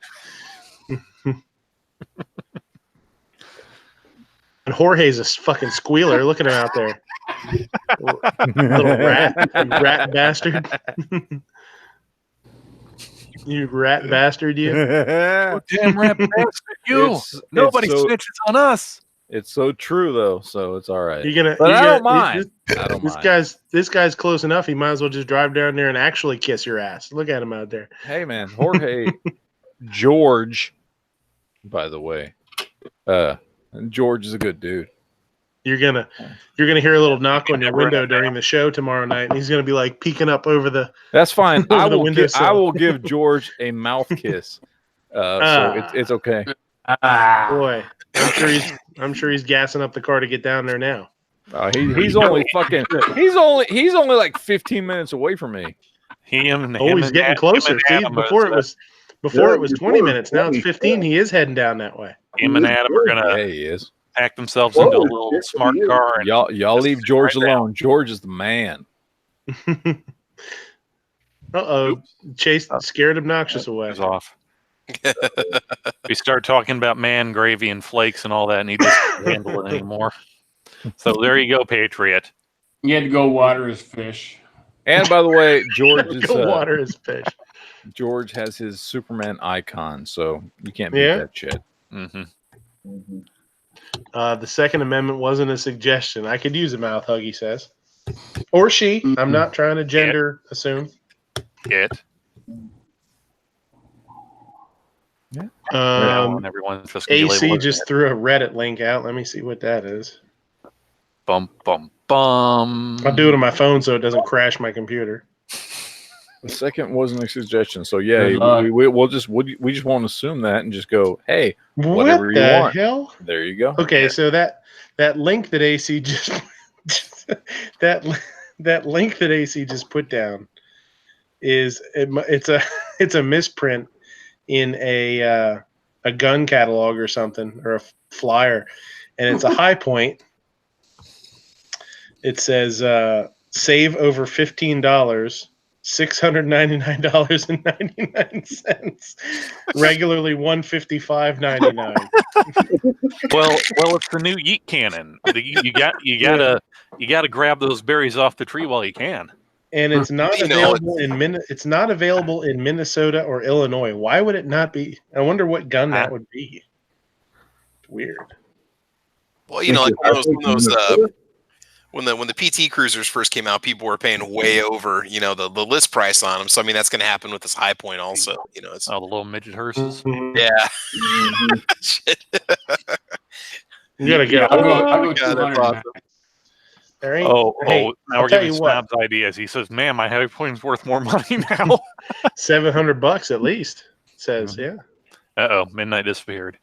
And Jorge's a fucking squealer. Look at him out there. Little rat bastard. You rat bastard, you. Oh, damn rat bastard, you. Nobody snitches on us. It's so true though, so it's all right. But I don't mind. This guy's close enough. He might as well just drive down there and actually kiss your ass. Look at him out there. Hey man, Jorge George, by the way. George is a good dude. You're gonna hear a little knock on your window during the show tomorrow night, and he's gonna be like peeking up over the. That's fine. I will give George a mouth kiss. So it's okay. Boy, I'm sure he's gassing up the car to get down there now. He's only like 15 minutes away from me. He's getting closer. See, before it was 20 minutes. Now it's 15. He is heading down that way. Him and Adam are gonna. Yeah, he is. Pack themselves into a little smart car. And y'all leave George alone. George is the man. Chase scared obnoxious away. He's off. We start talking about man gravy and flakes and all that, and he just can't handle it anymore. So there you go, Patriot. You had to go water his fish. And by the way, George is water his fish. George has his Superman icon, so you can't beat that shit. Mm-hmm. The Second Amendment wasn't a suggestion. I could use a mouth hug, he says. Or she. I'm not trying to gender assume. It. Everyone's just AC just threw a Reddit link out. Let me see what that is. Bum, bum, bum. I'll do it on my phone so it doesn't crash my computer. The second wasn't a suggestion, so yeah, we just won't assume that and just go, hey, whatever you want. Hell? There you go. Okay, so that link that AC just that link that AC just put down is it's a misprint in a gun catalog or something, or a flyer, and it's a high point. It says save over $15. $699.99. Regularly $155.99. Well, it's the new yeet cannon. You gotta grab those berries off the tree while you can. And it's not available it's not available in Minnesota or Illinois. Why would it not be? I wonder what gun that would be. Weird. Well, like when the PT Cruisers first came out, people were paying way over, the list price on them. So I mean, that's going to happen with this high point also. It's the little midget hearses. Yeah. You gotta go. I'll go 200. Awesome. Now we're getting Snob's ideas. He says, "Man, my high point's worth more money now." $700 at least. It says, yeah. Midnight disappeared.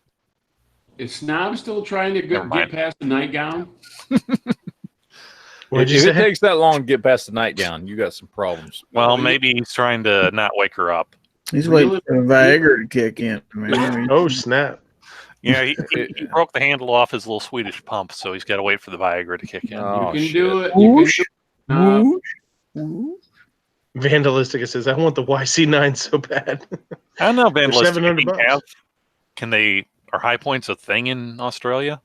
Is Snob still trying to get past the nightgown? If it takes that long to get past the nightgown, you got some problems. Well, maybe he's trying to not wake her up. He's waiting for Viagra to kick in. Man. Oh, snap. Yeah, he broke the handle off his little Swedish pump, so he's got to wait for the Viagra to kick in. Oh, you can do it. You can do it. Vandalistica says, I want the YC9 so bad. I don't know, Vandalistica. $700. Are high points a thing in Australia?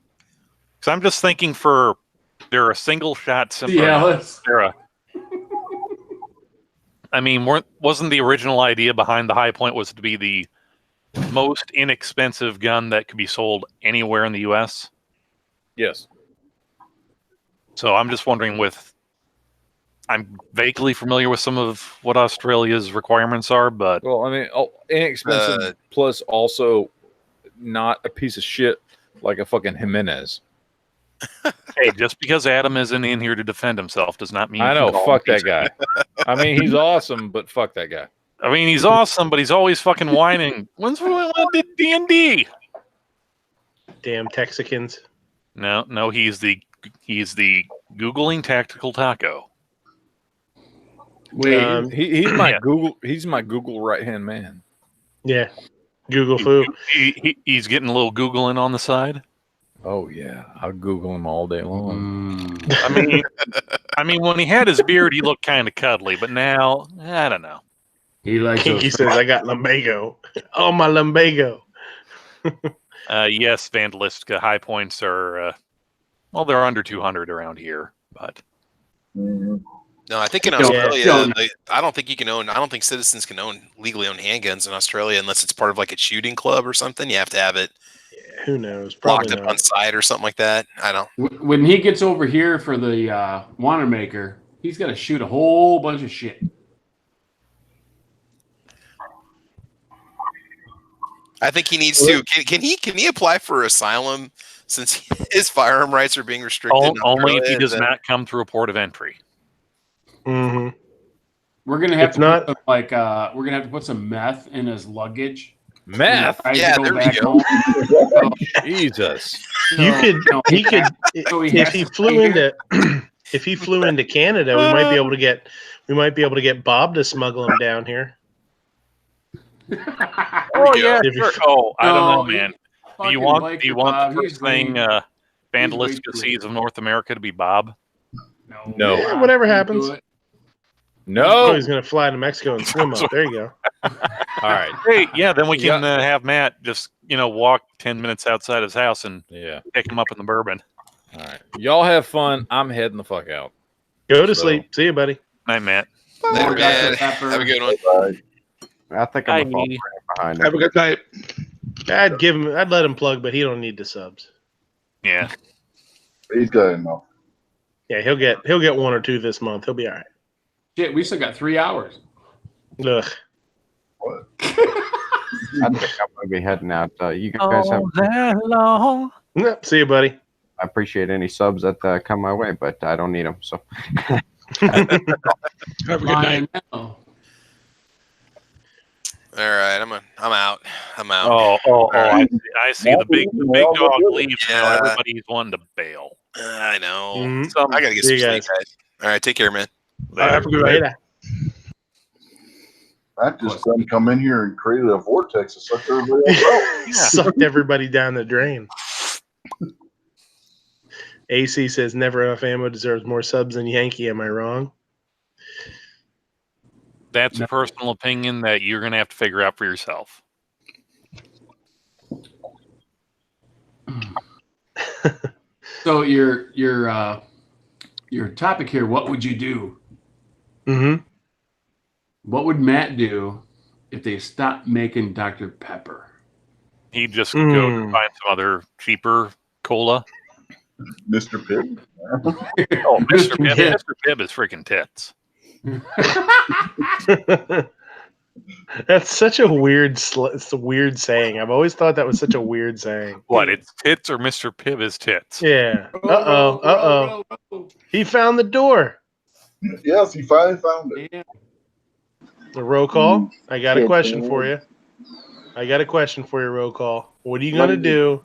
Because I'm just thinking they're a single shot simple. Yeah, I mean, wasn't the original idea behind the high point was to be the most inexpensive gun that could be sold anywhere in the U.S.? Yes. So I'm just wondering I'm vaguely familiar with some of what Australia's requirements are, but... Well, I mean, inexpensive plus also not a piece of shit like a fucking Jimenez. Hey, just because Adam isn't in here to defend himself does not mean... I know, fuck that guy. I mean, he's awesome, but fuck that guy. I mean, he's awesome, but he's always fucking whining. When's we did D&D? Damn Texicans. No, he's the Googling Tactical Taco. Wait, he's my Google. He's my Google right hand man. Yeah, Google foo. He's getting a little Googling on the side. Oh yeah, I'll Google him all day long. I mean, when he had his beard, he looked kind of cuddly, but now I don't know. Kinky says, "I got lumbago. Oh my lumbago." Yes, Vandalistica high points are Well, they're under 200 around here, but No, I think in Australia, I don't think you can own. I don't think citizens can legally own handguns in Australia unless it's part of like a shooting club or something. You have to have it. Who knows? Locked up on site or something like that. I don't. When he gets over here for the Wanamaker, he's got to shoot a whole bunch of shit. I think he needs to. Can he apply for asylum since his firearm rights are being restricted? Only if he does not come through a port of entry. Mm-hmm. We're gonna have we're gonna have to put some meth in his luggage. Meth? Yeah, there we go. Jesus. He could if he flew into Canada, we might be able to get Bob to smuggle him down here. Oh yeah, sure. Oh, I don't know, man. Do you want the first thing Vandalistic Seas of North America to be Bob? No. Yeah, whatever happens. No. He's gonna fly to Mexico and swim up. There you go. All right. Hey, yeah, then we can have Matt just walk 10 minutes outside his house and pick him up in the bourbon. All right. Y'all have fun. I'm heading the fuck out. Go to sleep. See you, buddy. Night, Matt. Later, man. Have a good one. I think I'm behind him. Have a good night. I'd let him plug, but he don't need the subs. Yeah. He's got enough. Yeah, he'll get one or two this month. He'll be all right. Shit, we still got 3 hours. Ugh. What? I think I'm gonna be heading out. You guys have that long. Yep. See you, buddy. I appreciate any subs that come my way, but I don't need them. So have a good night. All right, I'm out. I see the big dog leaves now. Everybody's wanting to bail. I know. Mm-hmm. I gotta get some sleep, guys. All right, take care, man. Have a good night. Matt just done come in here and created a vortex to suck everybody else out. Sucked everybody down the drain. AC says never enough ammo deserves more subs than Yankee. Am I wrong? That's a personal opinion that you're going to have to figure out for yourself. So your topic here, what would you do? Mm-hmm. What would Matt do if they stopped making Dr. Pepper? He'd just go and find some other cheaper cola. Mr. Pibb? Oh, Mr. Pibb. Mr. Pibb is freaking tits. That's such a weird saying. I've always thought that was such a weird saying. What, it's tits or Mr. Pibb is tits? Yeah. Uh-oh. He found the door. Yes, he finally found it. Yeah. The roll call. I got a question for you. Roll call. What are you gonna do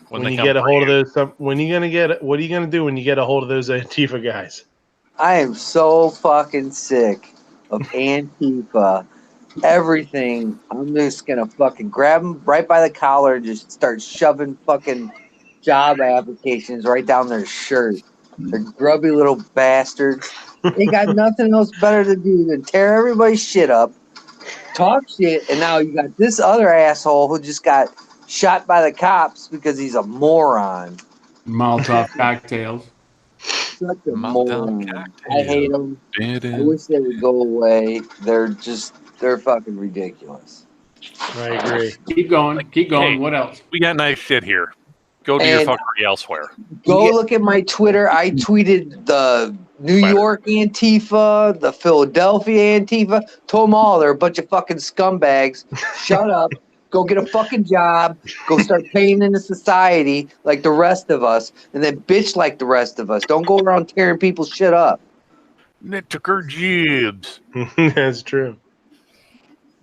when you get a hold of those? What are you gonna do when you get a hold of those Antifa guys? I am so fucking sick of Antifa. Everything. I'm just gonna fucking grab them right by the collar and just start shoving fucking job applications right down their shirt. They're grubby little bastards. They got nothing else better to do than tear everybody's shit up, talk shit, and now you got this other asshole who just got shot by the cops because he's a moron. Molotov cocktails. Such a moron. I hate them. I wish they would go away. They're fucking ridiculous. I agree. Keep going. Hey, what else? We got nice shit here. Go do your fuckery elsewhere. Go look at my Twitter. I tweeted the New York Antifa, the Philadelphia Antifa. Told them all they're a bunch of fucking scumbags. Shut up. Go get a fucking job. Go start paying into society like the rest of us. And then bitch like the rest of us. Don't go around tearing people's shit up. They took her jibs. That's true.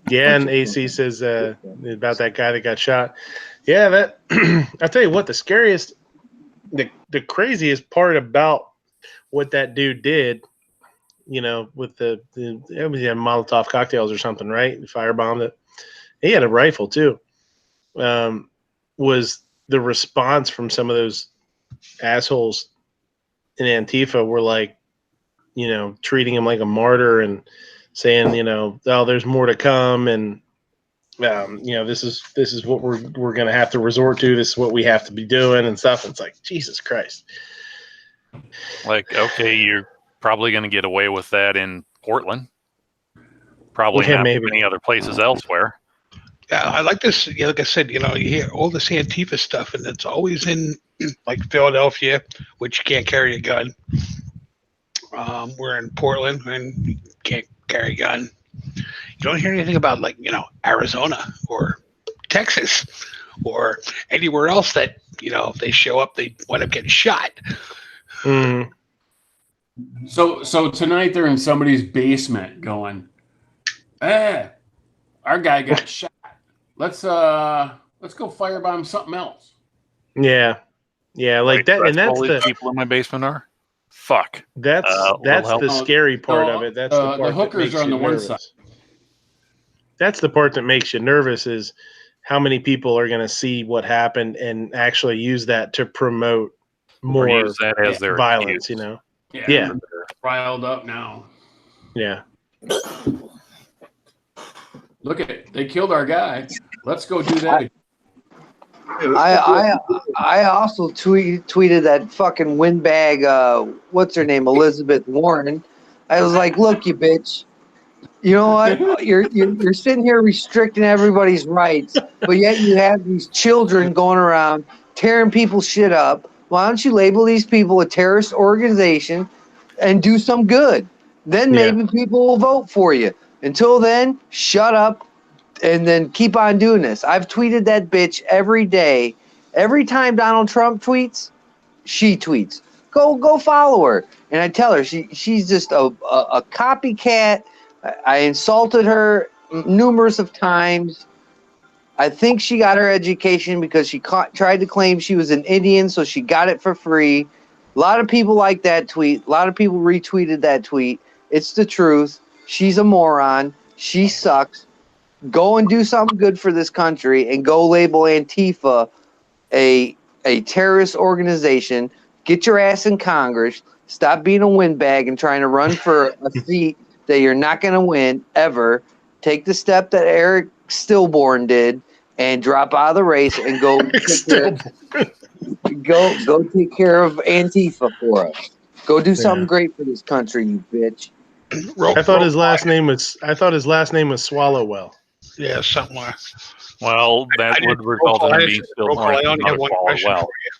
Yeah, and AC says about that guy that got shot. Yeah, that I'll tell you what, the the craziest part about what that dude did, with it was Molotov cocktails or something, right? He firebombed it. He had a rifle too. Was the response from some of those assholes in Antifa were like, treating him like a martyr and saying, oh, there's more to come, and this is what we're going to have to resort to. This is what we have to be doing and stuff. And it's like, Jesus Christ. Like, okay, you're probably going to get away with that in Portland. Probably not maybe many other places elsewhere. Yeah, I like this. Yeah, like I said, you hear all this Antifa stuff, and it's always in like Philadelphia, which you can't carry a gun. We're in Portland, and you can't carry a gun. You don't hear anything about Arizona or Texas or anywhere else that if they show up, they wind up getting shot. Mm. So tonight they're in somebody's basement going, our guy got shot. Let's go firebomb something else. Yeah, like that, and that's the people in my basement are. Fuck. That's the scary part of it. That's the part the hookers that makes are on you the one nervous. side. That's the part that makes you nervous is how many people are going to see what happened and actually use that to promote more use that as their violence. excuse. Yeah, Yeah. they're riled up now. Yeah. Look at it. They killed our guy. Let's go do that. I also tweeted that fucking windbag. What's her name? Elizabeth Warren. I was like, look, you bitch. You know what? You're sitting here restricting everybody's rights, but yet you have these children going around tearing people's shit up. Why don't you label these people a terrorist organization and do some good? Then maybe people will vote for you. Until then, shut up and then keep on doing this. I've tweeted that bitch every day. Every time Donald Trump tweets, she tweets. Go follow her. And I tell her she's just a copycat. I insulted her numerous of times. I think she got her education because she tried to claim she was an Indian, so she got it for free. A lot of people like that tweet. A lot of people retweeted that tweet. It's the truth. She's a moron. She sucks. Go and do something good for this country and go label Antifa a terrorist organization. Get your ass in Congress. Stop being a windbag and trying to run for a seat that you're not going to win ever. Take the step that Eric Stillborn did and drop out of the race and go take care of Antifa for us. Go do something great for this country, you bitch. I thought his last name was Swallowwell. Yeah, something like. Well, that would result in him being still more I only have one question well. for you.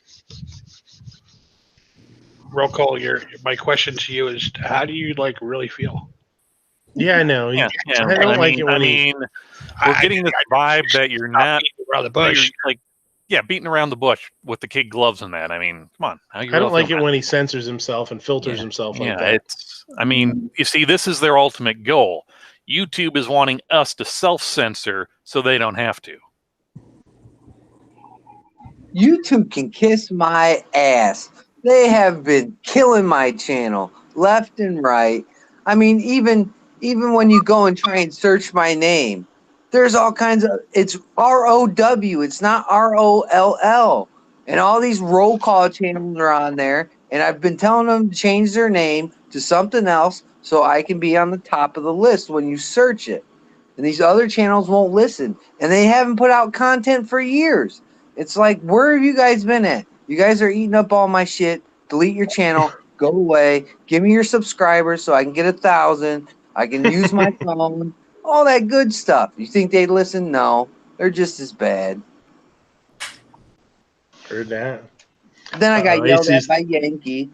Roll call. My question to you is: how do you really feel? Yeah, I know. Yeah, I don't like it when we're getting this vibe that you're not around the bush. Beating around the bush with the kid gloves and that. I mean, come on. I don't like it when he censors himself and filters himself like that. You see, this is their ultimate goal. YouTube is wanting us to self-censor so they don't have to. YouTube can kiss my ass. They have been killing my channel left and right. I mean, even when you go and try and search my name, there's all kinds of, it's ROW, it's not ROLL. And all these roll call channels are on there. And I've been telling them to change their name to something else so I can be on the top of the list when you search it. And these other channels won't listen. And they haven't put out content for years. It's like, where have you guys been at? You guys are eating up all my shit. Delete your channel. Go away. Give me your subscribers so I can get 1,000. I can use my phone. All that good stuff. You think they'd listen? No. They're just as bad. Heard that. Then I got yelled at by Yankee.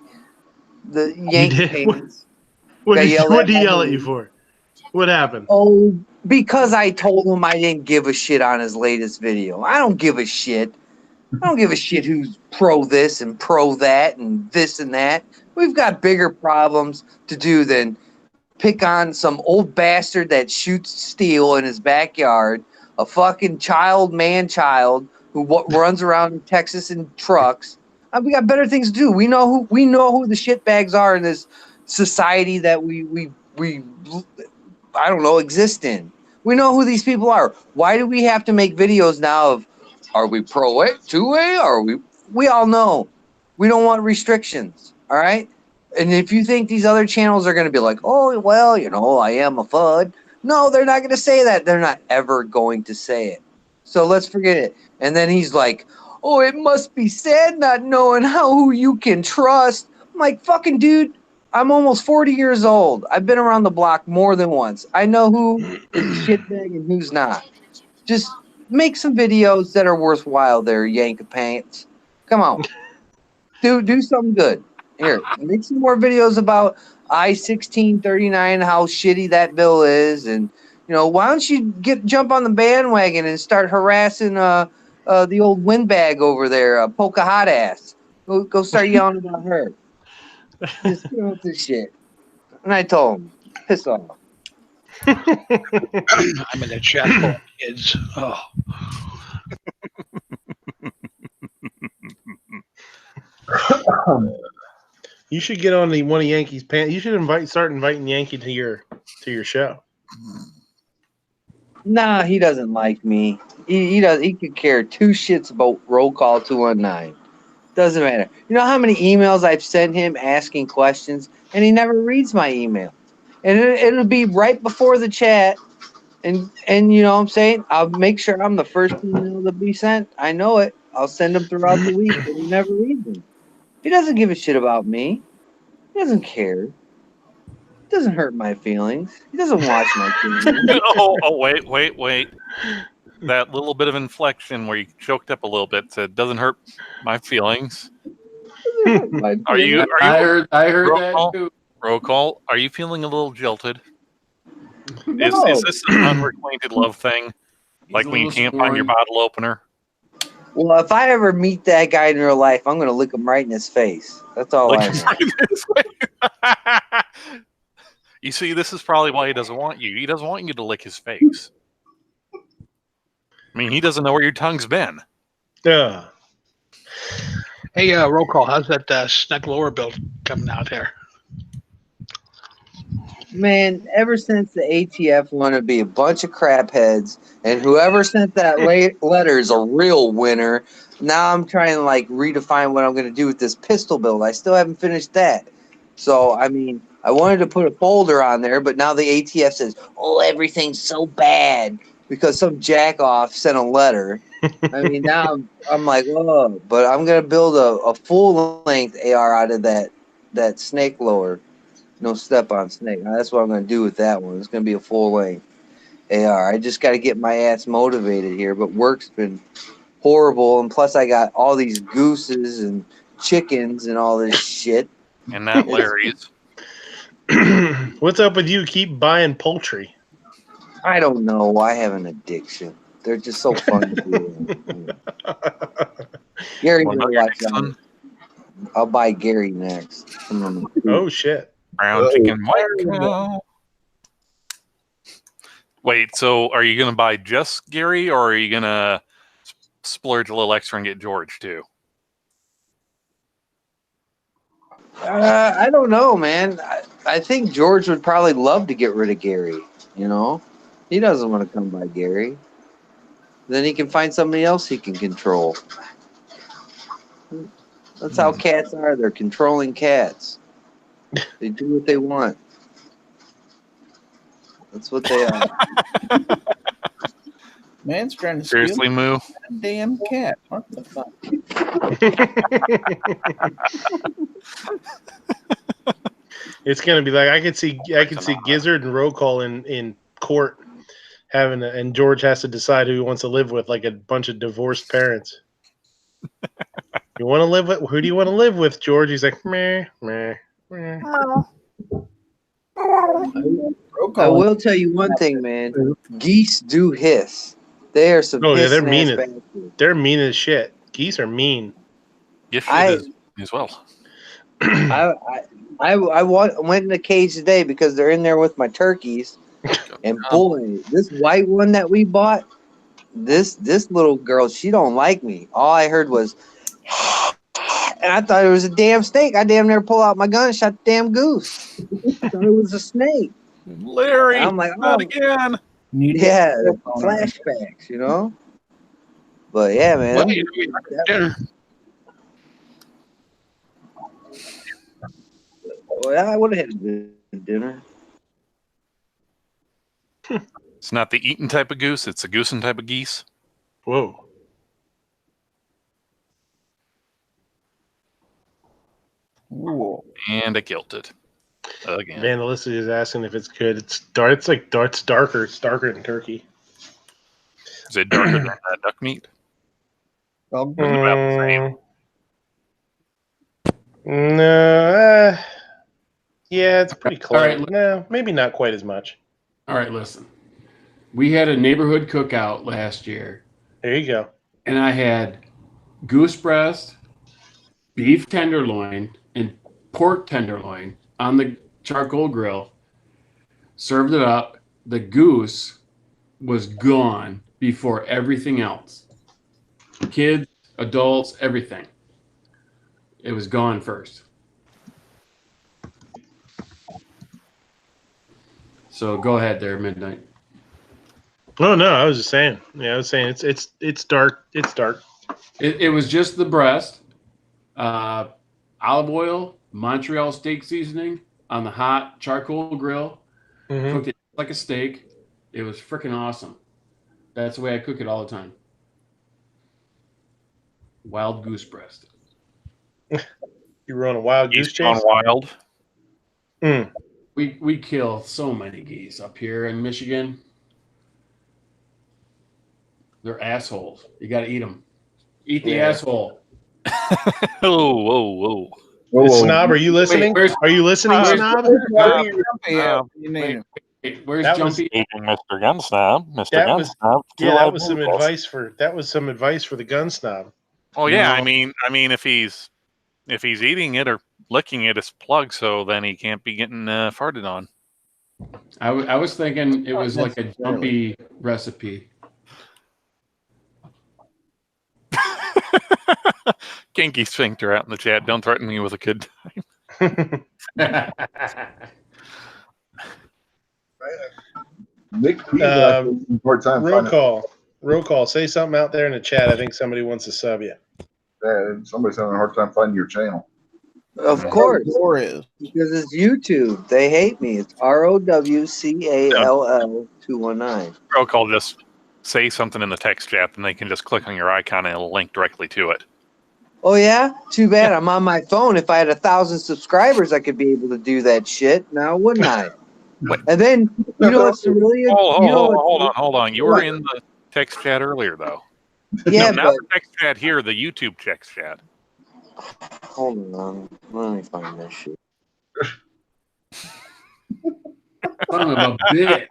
The Yankee fans. What did he yell at you for? What happened? Oh, because I told him I didn't give a shit on his latest video. I don't give a shit. I don't give a shit who's pro this and pro that and this and that. We've got bigger problems to do than pick on some old bastard that shoots steel in his backyard, a fucking man-child who runs around in Texas in trucks. We got better things to do. We know who the shitbags are in this society that we I don't know, exist in. We know who these people are. Why do we have to make videos now of, are we pro A, 2A? Are we all know. We don't want restrictions, all right? And if you think these other channels are going to be like, oh, well, I am a FUD. No, they're not going to say that. They're not ever going to say it. So let's forget it. And then he's like, oh, it must be sad not knowing who you can trust. I'm like, fucking dude, I'm almost 40 years old. I've been around the block more than once. I know who is a shitbag and who's not. Just make some videos that are worthwhile there, Yank of Pants. Come on. Do something good. Here, make some more videos about I-1639, how shitty that bill is, and why don't you jump on the bandwagon and start harassing the old windbag over there, Polka Hot Ass. Go start yelling about her. Just get off this shit. And I told him, piss off. I'm in the chat full of kids. Oh. You should get on one of Yankee's pants. You should start inviting Yankee to your show. Nah, he doesn't like me. He could care two shits about Roll Call 219. Doesn't matter. You know how many emails I've sent him asking questions, and he never reads my email. And it'll be right before the chat, and you know what I'm saying? I'll make sure I'm the first email to be sent. I know it. I'll send him throughout the week, and he never reads them. He doesn't give a shit about me. He doesn't care. It doesn't hurt my feelings. He doesn't watch my feelings. oh, wait. That little bit of inflection where you choked up a little bit said, doesn't hurt my feelings. Are you I heard that call, too. Roll call. Are you feeling a little jilted? No. Is this an unrequited love thing? Like when you can't find your bottle opener? Well, if I ever meet that guy in real life, I'm going to lick him right in his face. That's all I know. You see, this is probably why he doesn't want you. He doesn't want you to lick his face. I mean, he doesn't know where your tongue's been. Yeah. Hey, roll call. How's that snack lower build coming out here? Man, ever since the ATF wanted to be a bunch of crap heads, and whoever sent that letter is a real winner, now I'm trying to redefine what I'm going to do with this pistol build. I still haven't finished that. So, I mean, I wanted to put a folder on there, but now the ATF says, oh, everything's so bad because some jackoff sent a letter. I mean, now I'm like, oh, but I'm going to build a full-length AR out of that snake lower. No step on snake. That's what I'm going to do with that one. It's going to be a full-length AR. I just got to get my ass motivated here, but work's been horrible, and plus I got all these gooses and chickens and all this shit. And not Larry's. What's up with you? Keep buying poultry. I don't know. I have an addiction. They're just so fun to do. Gary, I'll buy Gary next. Oh, shit. Brown chicken, white cow. Wait, so are you going to buy just Gary, or are you going to splurge a little extra and get George too? I don't know, man. I think George would probably love to get rid of Gary. You know, he doesn't want to come by Gary. Then he can find somebody else he can control. That's how cats are. They're controlling cats. They do what they want. That's what they are. Man's trying to Seriously, steal Moo? that damn cat. What the fuck? It's gonna be like I could see Gizzard and Roll Call in court having and George has to decide who he wants to live with, like a bunch of divorced parents. You want to live with who do you want to live with, George? He's like meh meh meh. I will tell you one thing, man. Geese do hiss. They are some. Oh yeah, they're hissing mean. ass They're mean as shit. Geese are mean. Yes, as well. I went in the cage today because they're in there with my turkeys, and boy, this white one that we bought, this little girl, she don't like me. All I heard was, and I thought it was a damn snake. I damn near pull out my gun and shot the damn goose. I thought it was a snake. Larry, I'm like, not again. Yeah, flashbacks, you know. But yeah, man. Well, I would have had a good dinner. It's not the eating type of goose; it's a goosing type of geese. Whoa. Ooh. And I killed it again. Vandalistic is asking if it's good. It's dark. It's like dark. It's darker. It's darker than turkey. Is it darker than duck meat? Well, No. Yeah, it's pretty close. All right. No, maybe not quite as much. All right, listen. We had a neighborhood cookout last year. There you go. And I had goose breast, beef tenderloin, and pork tenderloin on the charcoal grill. Served it up. The goose was gone before everything else. Kids, adults, everything. It was gone first. So go ahead there, Midnight. Oh no, I was just saying. Yeah, I was saying it's dark. It's dark. It was just the breast, olive oil, Montreal steak seasoning on the hot charcoal grill. Mm-hmm. Cooked it like a steak. It was freaking awesome. That's the way I cook it all the time. Wild goose breast. You were on a wild goose chase. On wild. Mm. We kill so many geese up here in Michigan. They're assholes. You got to eat them. Eat the asshole. Whoa. Snob, are you listening? Are you listening, Snob? Where's That Jumpy? Mr. Gun Snob. Mr. That Gun was Snob. that was some advice for the gun snob. Oh yeah, No. I mean, if he's eating it or licking it, it's plugged, so then he can't be getting farted on. I was thinking it was like a Jumpy recipe. Kinky sphincter out in the chat. Don't threaten me with a good time. Nick P. Roll call. Say something out there in the chat. I think somebody wants to sub you. Yeah, somebody's having a hard time finding your channel. Of course, because it's YouTube. They hate me. It's ROWCALL 219. Roll call. Just say something in the text chat, and they can just click on your icon, and it'll link directly to it. Oh yeah, too bad. I'm on my phone. If I had 1,000 subscribers, I could be able to do that shit. Now, wouldn't I? And then you know what's really Hold on. You were in the text chat earlier, though. Yeah, no, not the text chat here. The YouTube text chat. Hold on. Let me find this shit. Son of a bitch.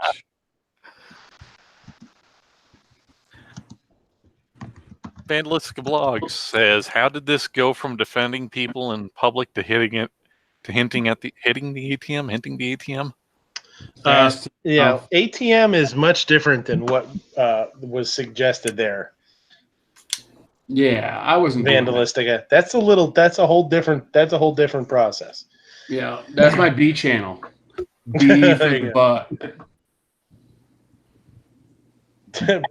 Vandalistic Blogs says, "How did this go from defending people in public to hitting it, to hinting the ATM?" Yeah, ATM is much different than what was suggested there. Yeah, I wasn't Vandalistic. That's a whole different process. Yeah, that's my B channel. Beef and butt.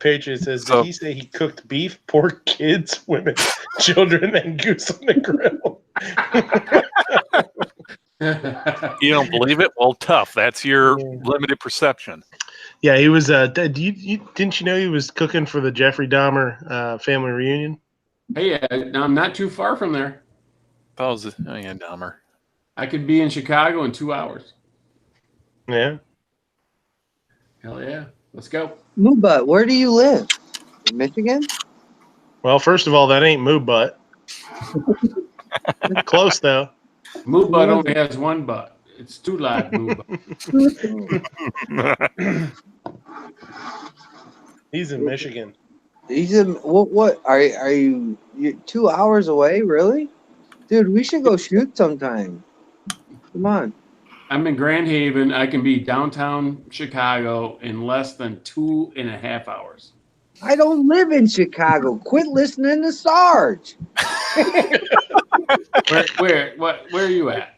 Patriot says, did he say he cooked beef, pork, kids, women, children, and goose on the grill? You don't believe it? Well, tough. That's your limited perception. Yeah, he was. Didn't you know he was cooking for the Jeffrey Dahmer family reunion? Hey, I'm not too far from there. Dahmer. I could be in Chicago in 2 hours. Yeah. Hell yeah. Let's go. Moobut, where do you live? In Michigan? Well, first of all, that ain't Moo Butt. Close though. Moo Butt only has one butt. It's too loud, Moo Butt. He's in Michigan. He's in what are you 2 hours away, really? Dude, we should go shoot sometime. Come on. I'm in Grand Haven. I can be downtown Chicago in less than 2.5 hours. I don't live in Chicago. Quit listening to Sarge. Where are you at?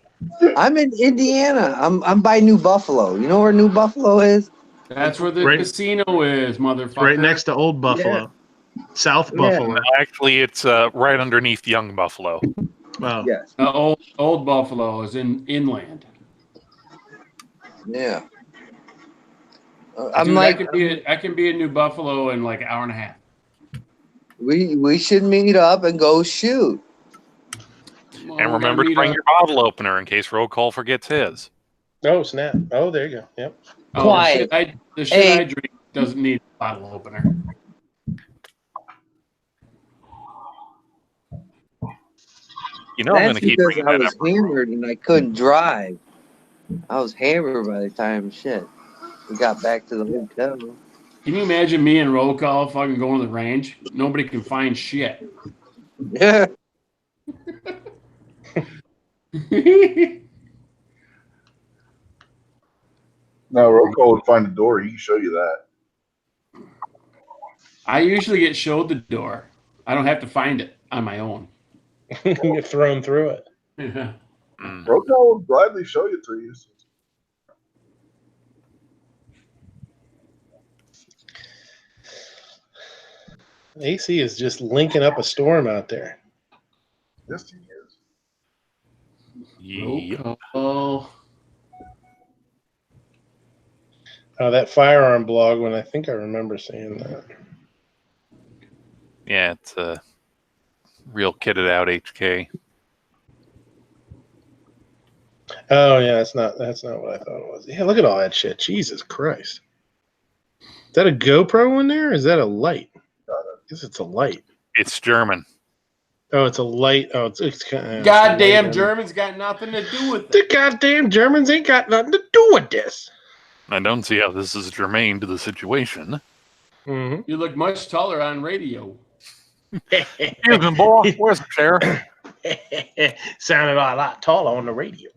I'm in Indiana. I'm by New Buffalo. You know where New Buffalo is? That's where the casino is, motherfucker. Right next to Old Buffalo. Yeah. South Buffalo. No, actually, it's right underneath Young Buffalo. Wow. Yes. Old Buffalo is inland. Yeah. I'm Dude, like, I can be in New Buffalo in like an hour and a half. we should meet up and go shoot. And remember to bring your bottle opener in case Roll Call forgets his. Oh, snap. Oh, there you go. Yep. Oh, Quiet. the shit I drink doesn't need a bottle opener. You know, I'm going That's to keep because bringing I that was up. hammered and I couldn't drive. I was hammered by the time we got back to the hotel. Can you imagine me and Roll Call fucking going to the range? Nobody can find shit. Yeah. No, Rocco would find the door. He can show you that. I usually get showed the door. I don't have to find it on my own. Get thrown through it. Yeah. Rocco would gladly show you to you. AC is just linking up a storm out there. Yes, he is. Yep. Oh, That firearm blog one, I think I remember seeing that. Yeah, it's a real kitted out HK. Oh yeah, that's not what I thought it was. Yeah, look at all that shit. Jesus Christ. Is that a GoPro in there? Or is that a light? I guess it's a light. It's German. Oh, it's a light. Oh, it's kind of, goddamn Germans got nothing to do with the it. goddamn Germans ain't got nothing to do with this. I don't see how this is germane to the situation. Mm-hmm. You look much taller on radio. Excuse me, boy. Where's the chair? Sounded a lot taller on the radio.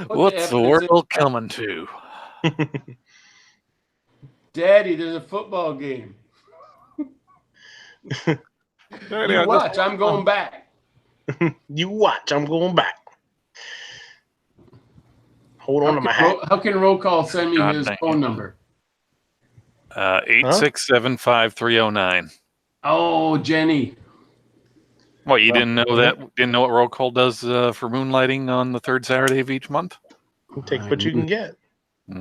What's the world coming to? Daddy, there's a football game. You watch, I'm going back. You watch, I'm going back. Hold on to my hat. How can Roll Call send me his phone number? 8675309. Oh, Jenny. What, you didn't know that? Didn't know what Roll Call does for moonlighting on the third Saturday of each month? Take what you can get.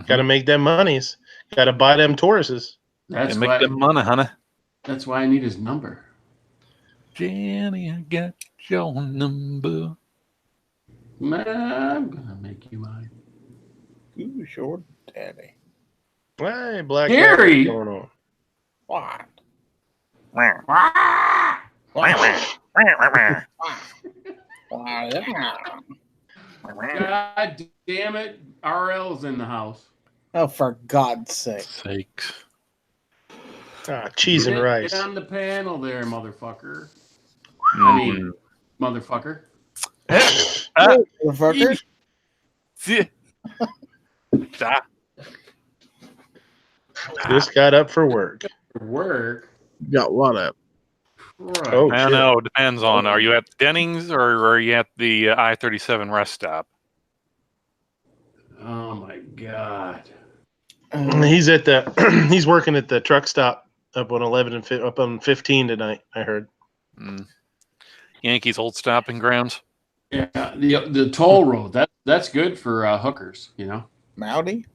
Got to make them monies. Got to buy them Tauruses. That's make why, them money, honey. That's why I need his number. Jenny, I got your number. I'm gonna make you mine. Ooh, short daddy. Hey, Black Gary! What's going on? God damn it. RL's in the house. Oh, for God's sake. Cheese and rice. Get on the panel there, motherfucker. I mean, motherfucker. Motherfucker. Just got up for work. Work? Got what up? Right. Oh, I shit. know. It depends on, are you at Dennings or are you at the I-37 rest stop? Oh, my God. He's at the. He's working at the truck stop up on 11 and up on 15 tonight. I heard. Yankees old stopping grounds. Yeah, the toll road. That's good for hookers, you know. Mowdy.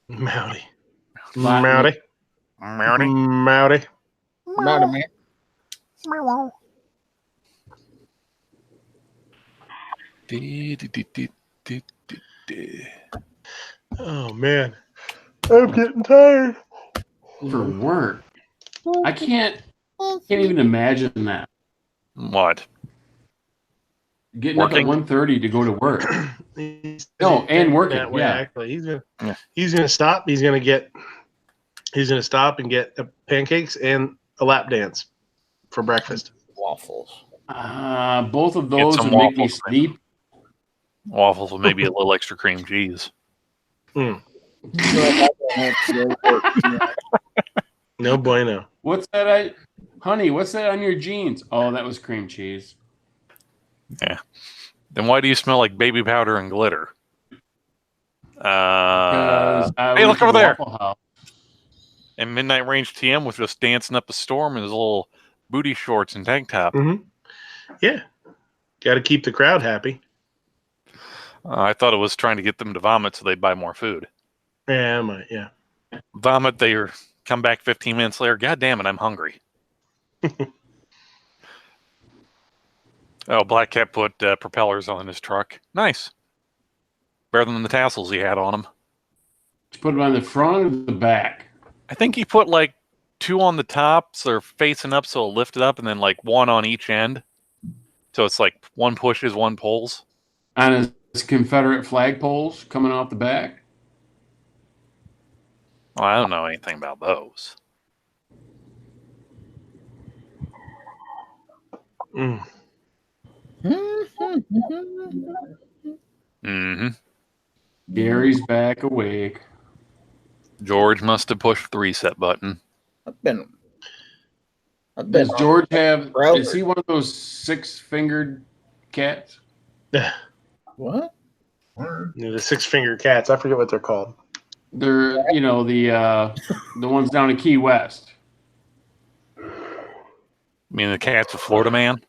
Mowdy. Latin. Mowdy. Man. Oh man, I'm getting tired. For work. I can't even imagine that. What? Getting up at 1:30 to go to work. No, and working. That way, Yeah. actually, he's gonna stop. He's gonna stop and get pancakes and a lap dance for breakfast. Waffles. Both of those would make me sleep. Waffles with maybe a little extra cream cheese. No bueno. What's that? Honey, what's that on your jeans? Oh, that was cream cheese. Yeah. Then why do you smell like baby powder and glitter? Hey, look over there. And Midnight Range TM was just dancing up a storm in his little booty shorts and tank top. Mm-hmm. Yeah. Got to keep the crowd happy. I thought it was trying to get them to vomit so they'd buy more food. Yeah, I might. Yeah. Vomit. They come back 15 minutes later. God damn it, I'm hungry. Oh, Black Cat put propellers on his truck. Nice. Better than the tassels he had on him. Did you put them on the front or the back? I think he put like 2 on the top, so they're facing up, so it'll lift it up, and then like 1 on each end. So it's like 1 pushes, 1 pulls. On his Confederate flag poles coming off the back? Well, I don't know anything about those. Mm-hmm. Gary's back awake. George must have pushed the reset button. Does George have? Is he one of those 6-fingered cats? What? Yeah, the 6-fingered cats. I forget what they're called. They're the ones down in Key West. You mean the cats of Florida Man?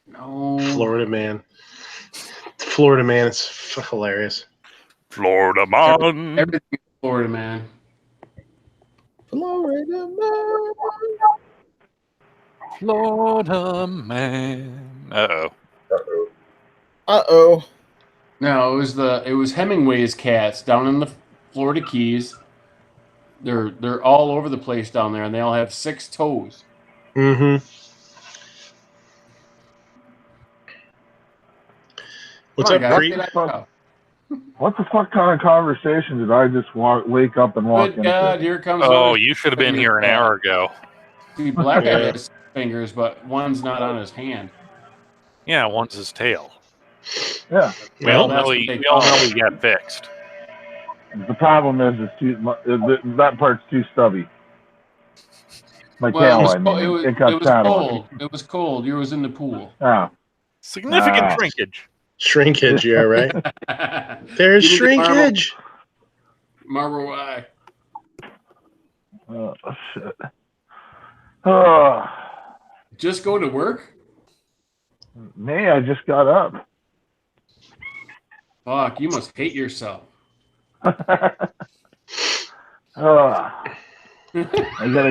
No. Florida Man. Florida Man is hilarious. Florida Man. Everything is Florida Man. Florida Man. Florida Man. Uh-oh. Uh-oh. No, it was Hemingway's cats down in the Florida Keys. They're all over the place down there, and they all have 6 toes. Mm-hmm. What's up, Creep? What the fuck kind of conversation did I just wake up and walk Good into? God, here comes. Oh, you should have been here an hour ago. See, Black Guy has fingers, but one's not on his hand. Yeah, one's his tail. Yeah. We all know he got fixed. The problem is that part's too stubby. My tail, it got was cold. It was cold. You was in the pool. Oh. Significant shrinkage. Shrinkage, yeah, right? There's shrinkage. Marble Eye. Oh, shit. Oh. Just go to work? Me, I just got up. Fuck, you must hate yourself. I gotta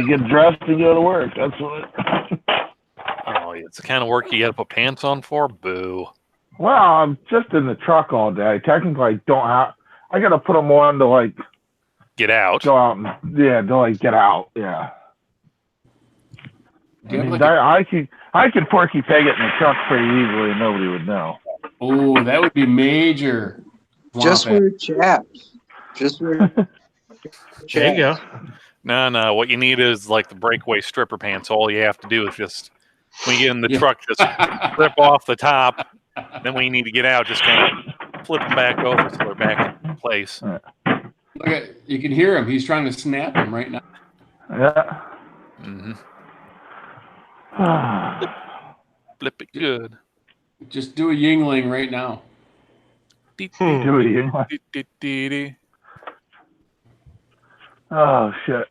get dressed to go to work. That's what. Oh, it's the kind of work you gotta put pants on for? Boo. Well, I'm just in the truck all day. Technically, I don't have. I gotta put them on to like get out. Go out and to like get out. Yeah. I could Porky Peg it in the truck pretty easily, and nobody would know. Oh, that would be major. Just wear chaps. Just wear. There you go. No. What you need is like the breakaway stripper pants. All you have to do is just when you get in the truck, just rip off the top. Then when you need to get out, just kind of flip them back over so they're back in place. Look at, you can hear him. He's trying to snap him right now. Yeah. Mm-hmm. Flip it good. Just do a Yingling right now. Do a Yingling. Oh, shit.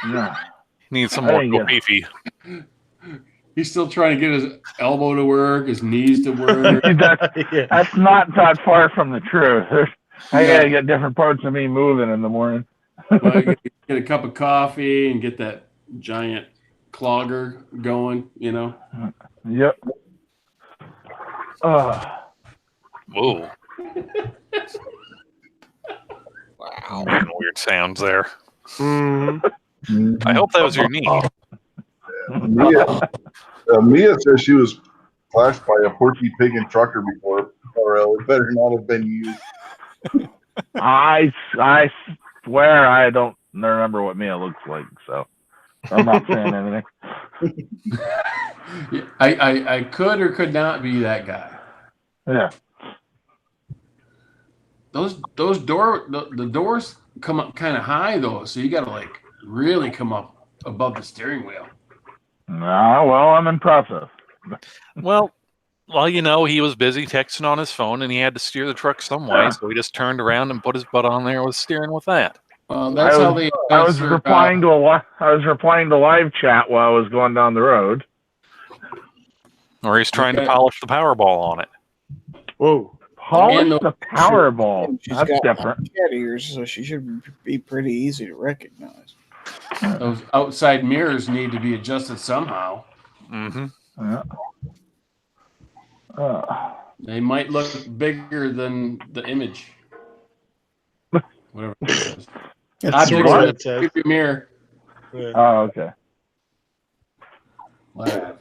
Yeah. Needs some more beefy. He's still trying to get his elbow to work, his knees to work. That's not that far from the truth. I gotta get different parts of me moving in the morning. Get a cup of coffee and get that giant clogger going, you know? Yep. Whoa. Wow. Weird sounds there. I hope that was your knee. Mia says she was flashed by a Porky Pig and trucker before, or it better not have been you. I swear I don't remember what Mia looks like, so I'm not saying anything. I could or could not be that guy. Yeah. The doors come up kind of high though, so you got to like really come up above the steering wheel. Well, I'm in process. Well, you know, he was busy texting on his phone, and he had to steer the truck some way, so he just turned around and put his butt on there and was steering with that. That's how they. I was replying to live chat while I was going down the road. Or he's trying to polish the Powerball on it. Whoa. Polish the Powerball. She's That's got different. cat ears, so she should be pretty easy to recognize. Those outside mirrors need to be adjusted somehow. Mm-hmm. They might look bigger than the image. Whatever it says. Objects in the rearview mirror. Yeah. Oh, okay. Whatever.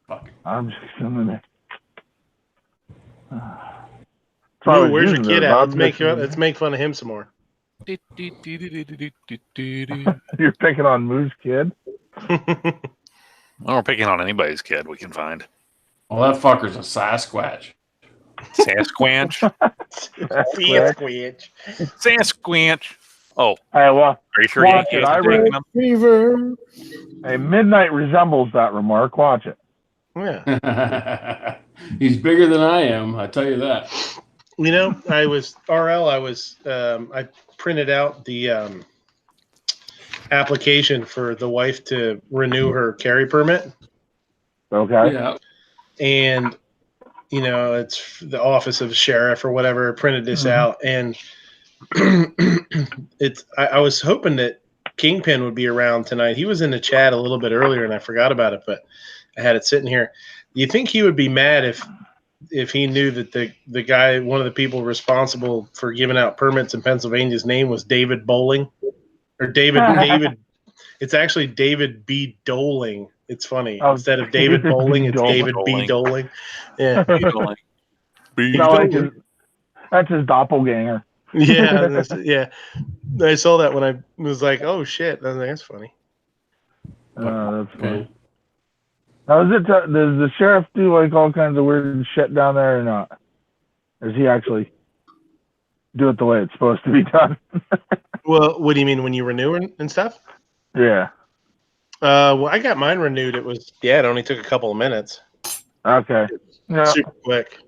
Fuck it. Objects in the mirror. Moo, where's your kid at? Let's make fun of him some more. You're picking on Moo's kid? Well, we're picking on anybody's kid we can find. Well, that fucker's a Sasquatch. Sasquatch? Sasquatch. Sasquatch. Oh. Hey, well, are you sure watch you it. Hey, Midnight resembles that remark. Watch it. Yeah. He's bigger than I am, I tell you that. You know, I printed out the application for the wife to renew her carry permit. Okay. Yeah. And, you know, it's the office of sheriff or whatever printed this out. And I was hoping that Kingpin would be around tonight. He was in the chat a little bit earlier and I forgot about it, but I had it sitting here. Do you think he would be mad if he knew that the guy, one of the people responsible for giving out permits in Pennsylvania's name was David Bowling? Or David, it's actually David B. Doling. It's funny. Instead of David Bowling, it's David B. Doling. Yeah. That's his doppelganger. Yeah. Yeah. I saw that when I was like, oh, shit. That's funny. That's funny. Now, does the sheriff do like all kinds of weird shit down there or not? Or does he actually do it the way it's supposed to be done? Well, what do you mean when you renew and stuff? Yeah. Well, I got mine renewed. It only took a couple of minutes. Okay. Yeah. Super quick.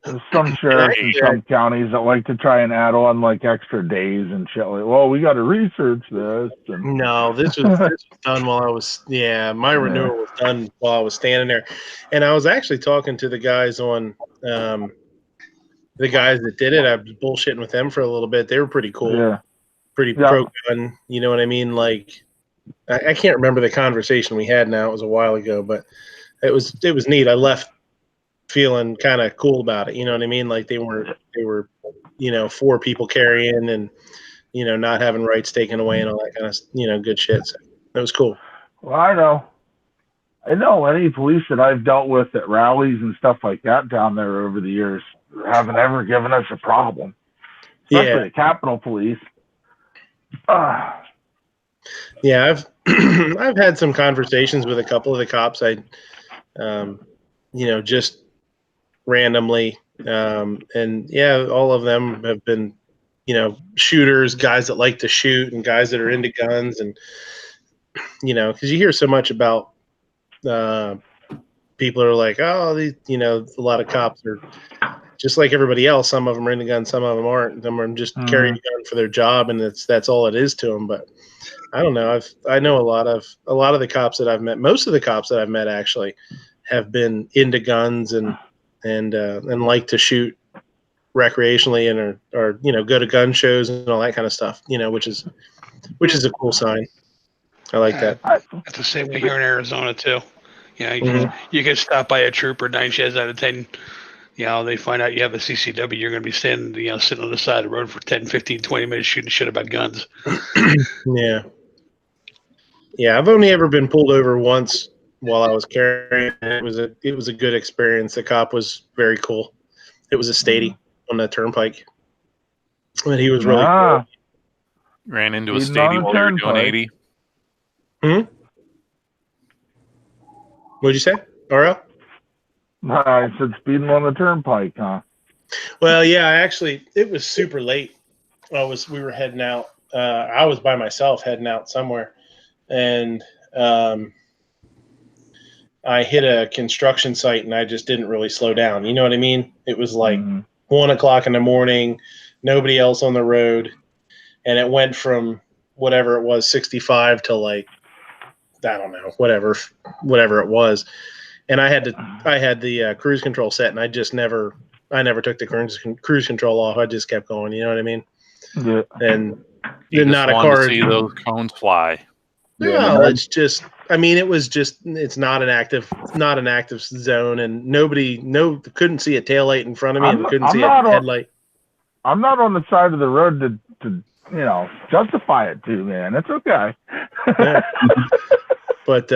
There's some sheriffs in some counties that like to try and add on like extra days and shit. Like, well, we got to research this. And... No, this was done while I was. Yeah, my renewal was done while I was standing there, and I was actually talking to the guys on the guys that did it. I was bullshitting with them for a little bit. They were pretty cool. Yeah. Pretty pro gun. You know what I mean? Like, I can't remember the conversation we had now. It was a while ago, but it was neat. I left feeling kind of cool about it. You know what I mean? Like they were, you know, 4 people carrying and, you know, not having rights taken away and all that kind of, you know, good shit. So that was cool. Well, I know any police that I've dealt with at rallies and stuff like that down there over the years haven't ever given us a problem. Especially the Capitol Police. Yeah, I've had some conversations with a couple of the cops. You know, just randomly, and yeah, all of them have been, you know, shooters, guys that like to shoot, and guys that are into guns, and you know, because you hear so much about people are like, oh, these, you know, a lot of cops are just like everybody else. Some of them are into guns, some of them aren't. Some of them just carry a gun for their job, and that's all it is to them. But I don't know. I know a lot of the cops that I've met. Most of the cops that I've met actually have been into guns and like to shoot recreationally and or you know, go to gun shows and all that kind of stuff. You know, which is a cool sign. I like that. That's the same way here in Arizona too. You know, you can stop by a trooper 9 times out of 10. You know, they find out you have a CCW, you're going to be standing, you know, sitting on the side of the road for 10, 15, 20 minutes shooting shit about guns. Yeah. Yeah, I've only ever been pulled over once while I was carrying. It was a good experience. The cop was very cool. It was a statey on the turnpike. And he was really cool. Ran into a statey while you were doing 80. What'd you say, RL? I said speeding on the turnpike, huh? Well, yeah, it was super late. We were heading out. I was by myself heading out somewhere, and I hit a construction site, and I just didn't really slow down. You know what I mean? It was like 1 o'clock in the morning, nobody else on the road, and it went from whatever it was, 65 to like I don't know, whatever it was. And I had the cruise control set, and I never took the cruise control off. I just kept going. You know what I mean? Yeah. And You not just a wanted car. to see those cones fly. No, it's just. I mean, it's not an active zone, and couldn't see a taillight in front of me, and couldn't see a headlight. I'm not on the side of the road to justify it to, man. It's okay. Yeah. But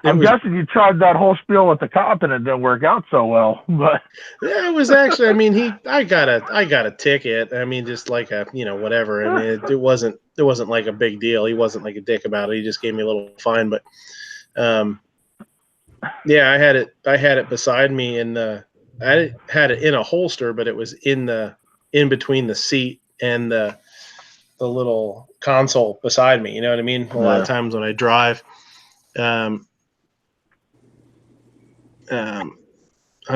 I'm guessing you tried that whole spiel with the cop and it didn't work out so well. But yeah, it was actually. I mean, I got a ticket. I mean, just like a whatever. I mean, it wasn't like a big deal. He wasn't like a dick about it. He just gave me a little fine. But yeah, I had it beside me, and I had it in a holster, but it was in between the seat and the little console beside me. You know what I mean? A lot of times when I drive, I'll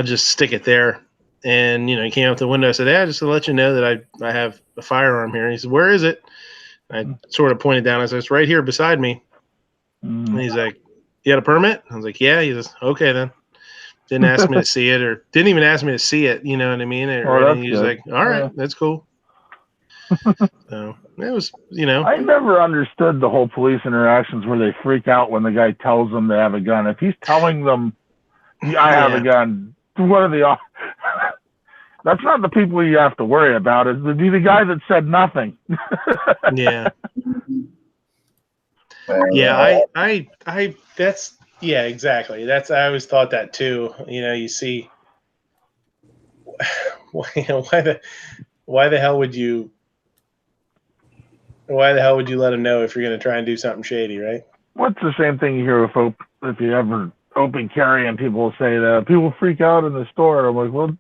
just stick it there. And he came up the window. I said, "Yeah, just to let you know that I have a firearm here." And he said, "Where is it?" And I sort of pointed down. I said, "It's right here beside me." And he's like, "You got a permit?" I was like, "Yeah." He says, "Okay then." Didn't ask me to see it, or didn't even ask me to see it. You know what I mean? He's like, "All right, that's cool." So it was, I never understood the whole police interactions where they freak out when the guy tells them they have a gun. If he's telling them, "I have a gun," what are the? That's not the people you have to worry about. It's the guy that said nothing. Yeah. Yeah, I that's exactly. I always thought that too. You see, why the hell would you let him know if you're going to try and do something shady, right? What's the same thing you hear with if you ever open carry and people say that people freak out in the store? I'm like, well,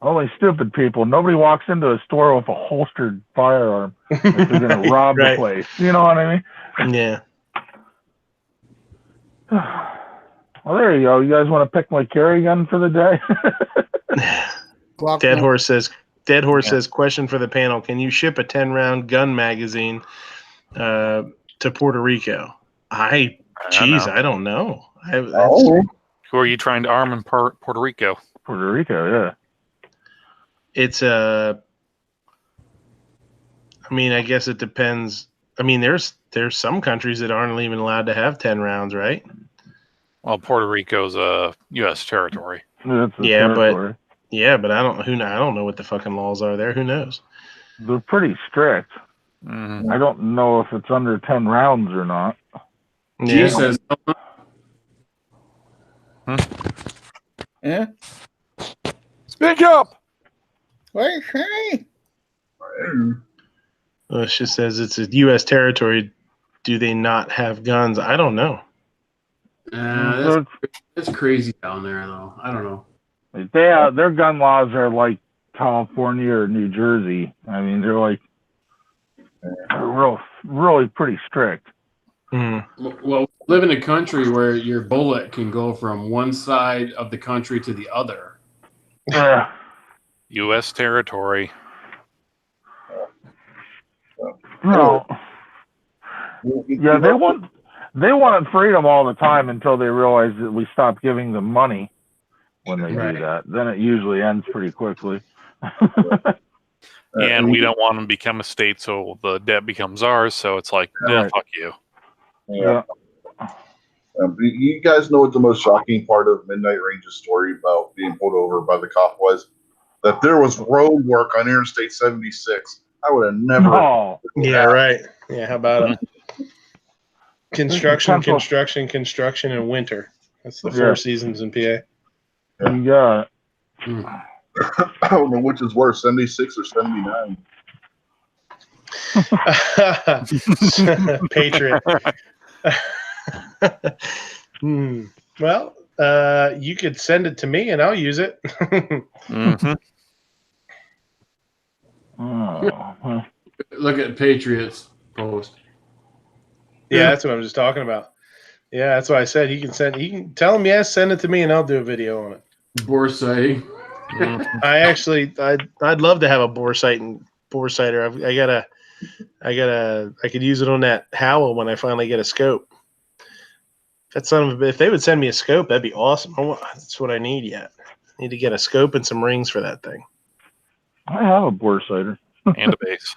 only stupid people. Nobody walks into a store with a holstered firearm if they're going to rob the place. You know what I mean? Yeah. Well, there you go. You guys want to pick my carry gun for the day? Dead Horse says, question for the panel: can you ship a 10-round gun magazine to Puerto Rico? I don't know. Who are you trying to arm in Puerto Rico? Puerto Rico, yeah. It's I mean, I guess it depends. I mean, there's some countries that aren't even allowed to have 10 rounds, right? Well, Puerto Rico's a U.S. territory. Territory. But I don't know what the fucking laws are there. Who knows? They're pretty strict. Mm-hmm. I don't know if it's under 10 rounds or not. He says. Yeah. Speak up. Wait, hey. Well, she says it's a U.S. territory. Do they not have guns? I don't know. That's crazy down there, though. I don't know. Their gun laws are like California or New Jersey. I mean, they're really pretty strict. Mm. Well, we live in a country where your bullet can go from one side of the country to the other. U.S. territory. No. Yeah, they wanted freedom all the time until they realized that we stopped giving them money when they do that. Then it usually ends pretty quickly. And we don't want them to become a state, so the debt becomes ours. So it's like, fuck you. Yeah. You guys know what the most shocking part of Midnight Range's story about being pulled over by the cop was? That there was road work on Interstate 76. I would have never. Oh. Yeah, right. Yeah, how about it? Construction, and winter. That's the 4 seasons in PA. You got it. I don't know which is worse, 76 or 79. Patriot. Well, you could send it to me and I'll use it. Mm-hmm. Look at Patriots post. Yeah, that's what I'm just talking about. Yeah, that's why I said he can tell him yes, send it to me and I'll do a video on it. Bore sighting. I'd love to have a bore sighter. I could use it on that Howl when I finally get a scope. If they would send me a scope, that'd be awesome. That's what I need yet. I need to get a scope and some rings for that thing. I have a bore sighter. And a base.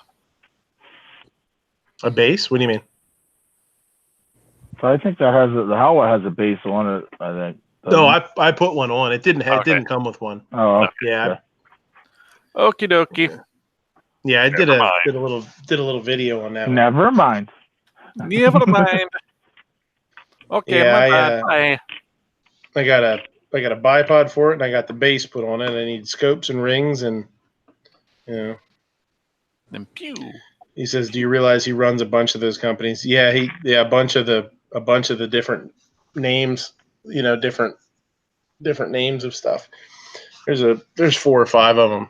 A base? What do you mean? So I think that has the Howa has a base on it. I think. No, I put one on. It didn't didn't come with one. Oh, okay. Yeah. Okie dokie. Yeah, I did a little video on that. Never mind. Never mind. Okay, Yeah, my bad. Bye. I got a bipod for it, and I got the base put on it. I need scopes and rings, and And pew. He says, "Do you realize he runs a bunch of those companies?" Yeah, a bunch of the different names. Different names of stuff. There's 4 or 5 of them.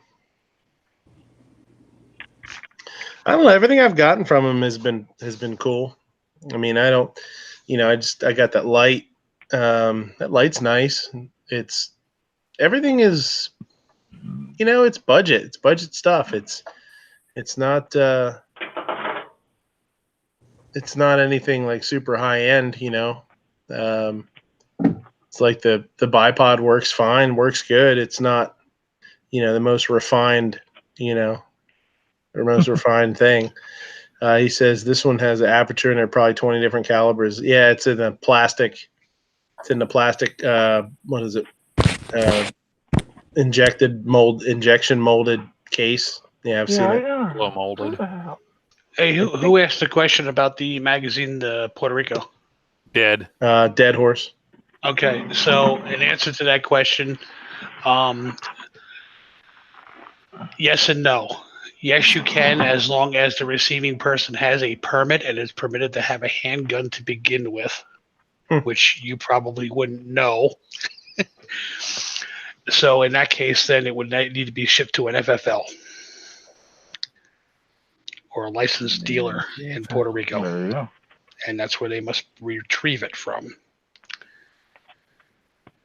I don't know. Everything I've gotten from him has been cool. I mean, I don't. I got that light. That light's nice. Everything is. It's budget. It's budget stuff. It's not. It's not anything like super high end. It's like the bipod works fine, works good. It's not, the most refined, or most refined thing. He says this one has an aperture and there are probably 20 different calibers. Yeah, it's in the plastic. It's in the plastic. What is it? Injection molded case. Yeah, I've seen it. Blow molded. Hey, who asked the question about the magazine, the Puerto Rico? Dead. Dead horse. Okay, so in answer to that question, yes and no. Yes, you can, as long as the receiving person has a permit and is permitted to have a handgun to begin with, which you probably wouldn't know. So in that case, then it would need to be shipped to an FFL or a licensed dealer in Puerto Rico. There you go. And that's where they must retrieve it from.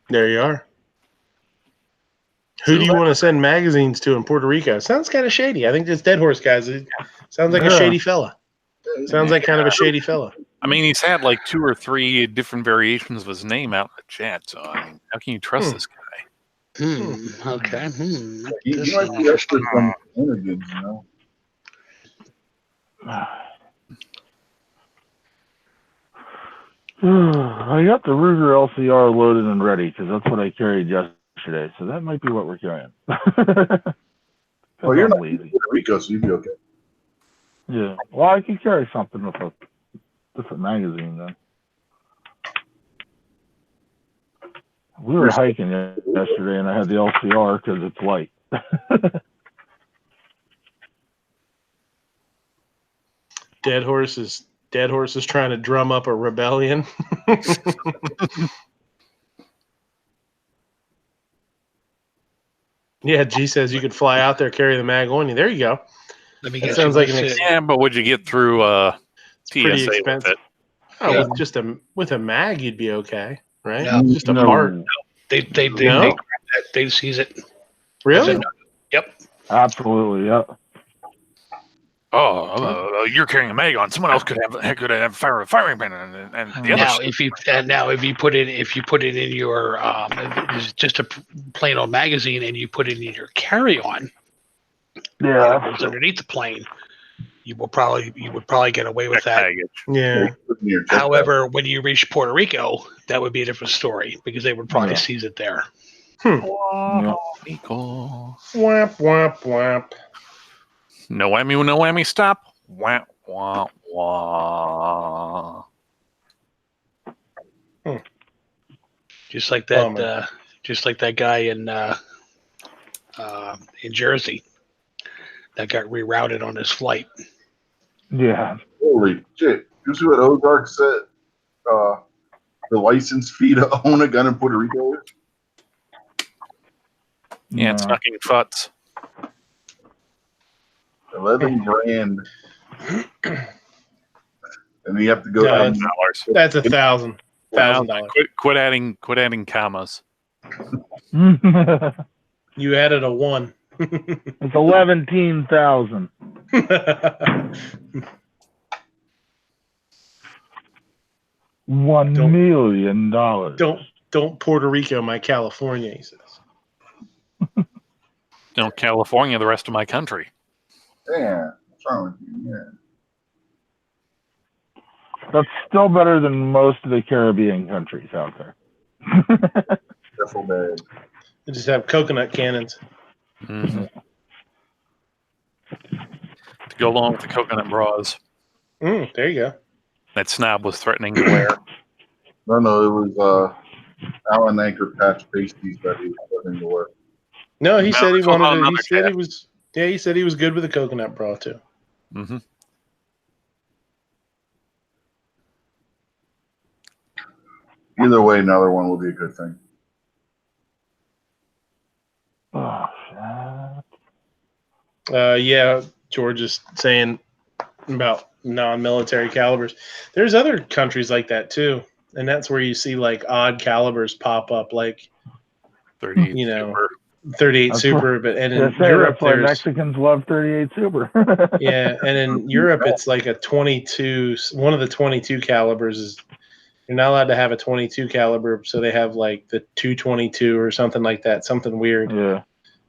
There you are. Who do you want to send magazines to in Puerto Rico? Sounds kind of shady. I think this Dead Horse guy sounds like a shady fella. Sounds like kind of a shady fella. I mean, he's had like 2 or 3 different variations of his name out in the chat. So, I mean, how can you trust this guy? Okay. He might be expert from interviews, I got the Ruger LCR loaded and ready because that's what I carried yesterday. So that might be what we're carrying. Well, you're not in Puerto Rico, so you'd be okay. Yeah. Well, I can carry something with a different magazine then. We were hiking yesterday, and I had the LCR because it's light. Dead Horse is trying to drum up a rebellion. Yeah, G says you could fly out there, carry the mag on you. There you go. Let me That get sounds like an Yeah, but would you get through pretty TSA with expensive. it? Oh, Yeah. with a mag, you'd be okay, right? No. Just a part. They seize it. Really? Yep. Absolutely, yep. You're carrying a mag on. Someone else could have firing pin and the other. Now, if you put it in your it's just a plain old magazine, and you put it in your carry-on, Yeah. it's underneath the plane, you would probably get away with that. Yeah. However, when you reach Puerto Rico, that would be a different story because they would probably seize it there. Womp womp womp. No whammy, stop. Wah, wah, wah. Just like that. Just like that guy in Jersey that got rerouted on his flight. Yeah. Holy shit! You see what Ozark said? The license fee to own a gun in Puerto Rico is? Yeah, it's fucking futs. 11 grand. And you have to go down. That's $1,000. Quit adding commas. You added a 1. It's 11,000. $1 million. Don't Puerto Rico my California, he says. California, the rest of my country. Yeah, what's wrong with you? Yeah. That's still better than most of the Caribbean countries out there. Careful, bad. They just have coconut cannons. Mm-hmm. To go along with the coconut bras. There you go. That snob was threatening to wear. No, it was Alan Anchor patch pasties that he was putting to work. No, he said he wanted to. He another said cat. he was. Yeah, he said he was good with a coconut bra too. Mm-hmm. Either way, another one will be a good thing. Oh, yeah, George is saying about non-military calibers. There's other countries like that too, and that's where you see like odd calibers pop up, like 38 Super. 38 Super. But and in Europe, that's why there's Mexicans love 38 Super. yeah, and in Europe, it's like a 22. One of the 22 calibers is. You're not allowed to have a 22 caliber, so they have like the 222 or something like that. Something weird. Yeah,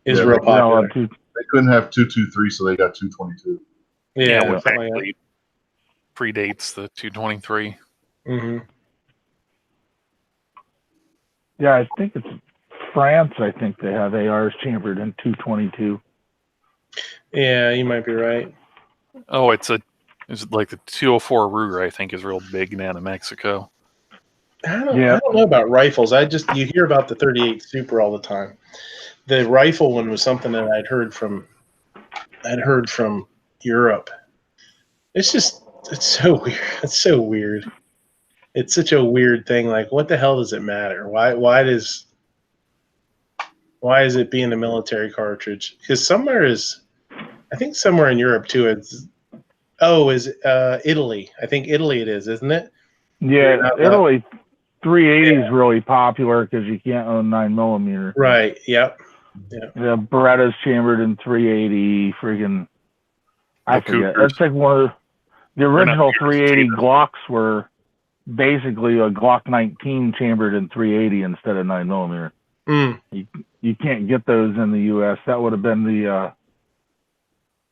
is real popular. They couldn't have 223, so they got 222. Yeah, Yeah, which actually predates the 223. Mm-hmm. Yeah, I think it's France. I think they have ARs chambered in 222. Yeah, you might be right. Oh, it's like the 204 Ruger, I think, is real big down in Mexico. I don't know about rifles. You hear about the 38 Super all the time. The rifle one was something that I'd heard from Europe. It's so weird. It's so weird. It's such a weird thing. Like, what the hell does it matter? Why is it being a military cartridge? Because I think somewhere in Europe too. Is Italy? I think Italy it is, isn't it? Yeah, Italy 380 is really popular because you can't own 9mm. Right. Yep. Yeah. Beretta's chambered in 380. Friggin', I forget. That's like one of the original 380 Glocks were basically a Glock 19 chambered in 380 instead of 9mm. You can't get those in the U.S. That would have been the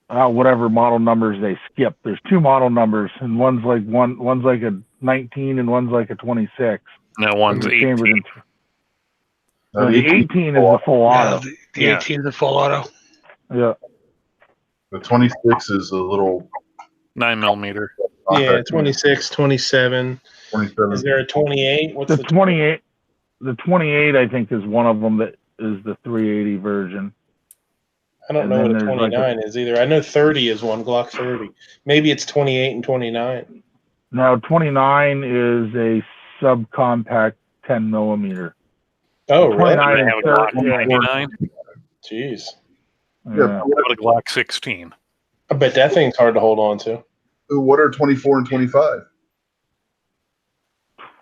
whatever model numbers they skipped. There's two model numbers, and one's like a 19 and one's like a 26. No, one's 18. The 18 is the full auto. The 18 is the full auto. Yeah. The 26 is a little 9mm. Yeah, 26, 27. 27. Is there a 28? What's the 28? The 28, I think, is one of them that is the 380 version. I don't know what a 29 is either. I know 30 is one, Glock 30. Maybe it's 28 and 29. No, 29 is a subcompact 10mm. Oh, really? 29 and 30. 99? Jeez. Yeah. What a Glock 16. I bet that thing's hard to hold on to. What are 24 and 25?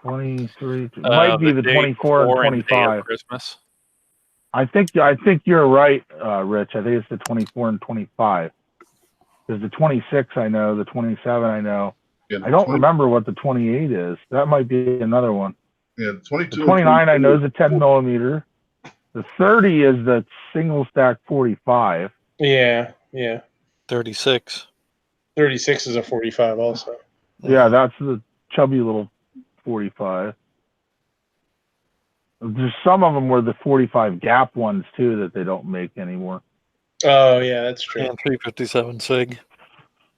23 might be the 24 and 25. Christmas. I think you're right, Rich. I think it's the 24 and 25. There's the 26 I know, the 27 I know. Yeah, I don't remember what the 28 is. That might be another one. Yeah, the 22. The 29 I know is a 10mm. The 30 is the single stack 45. Yeah. 36. 36 is a 45 also. Yeah, that's the chubby little 45. There's some of them were the 45 gap ones too that they don't make anymore. Oh yeah, that's true. And 357 SIG.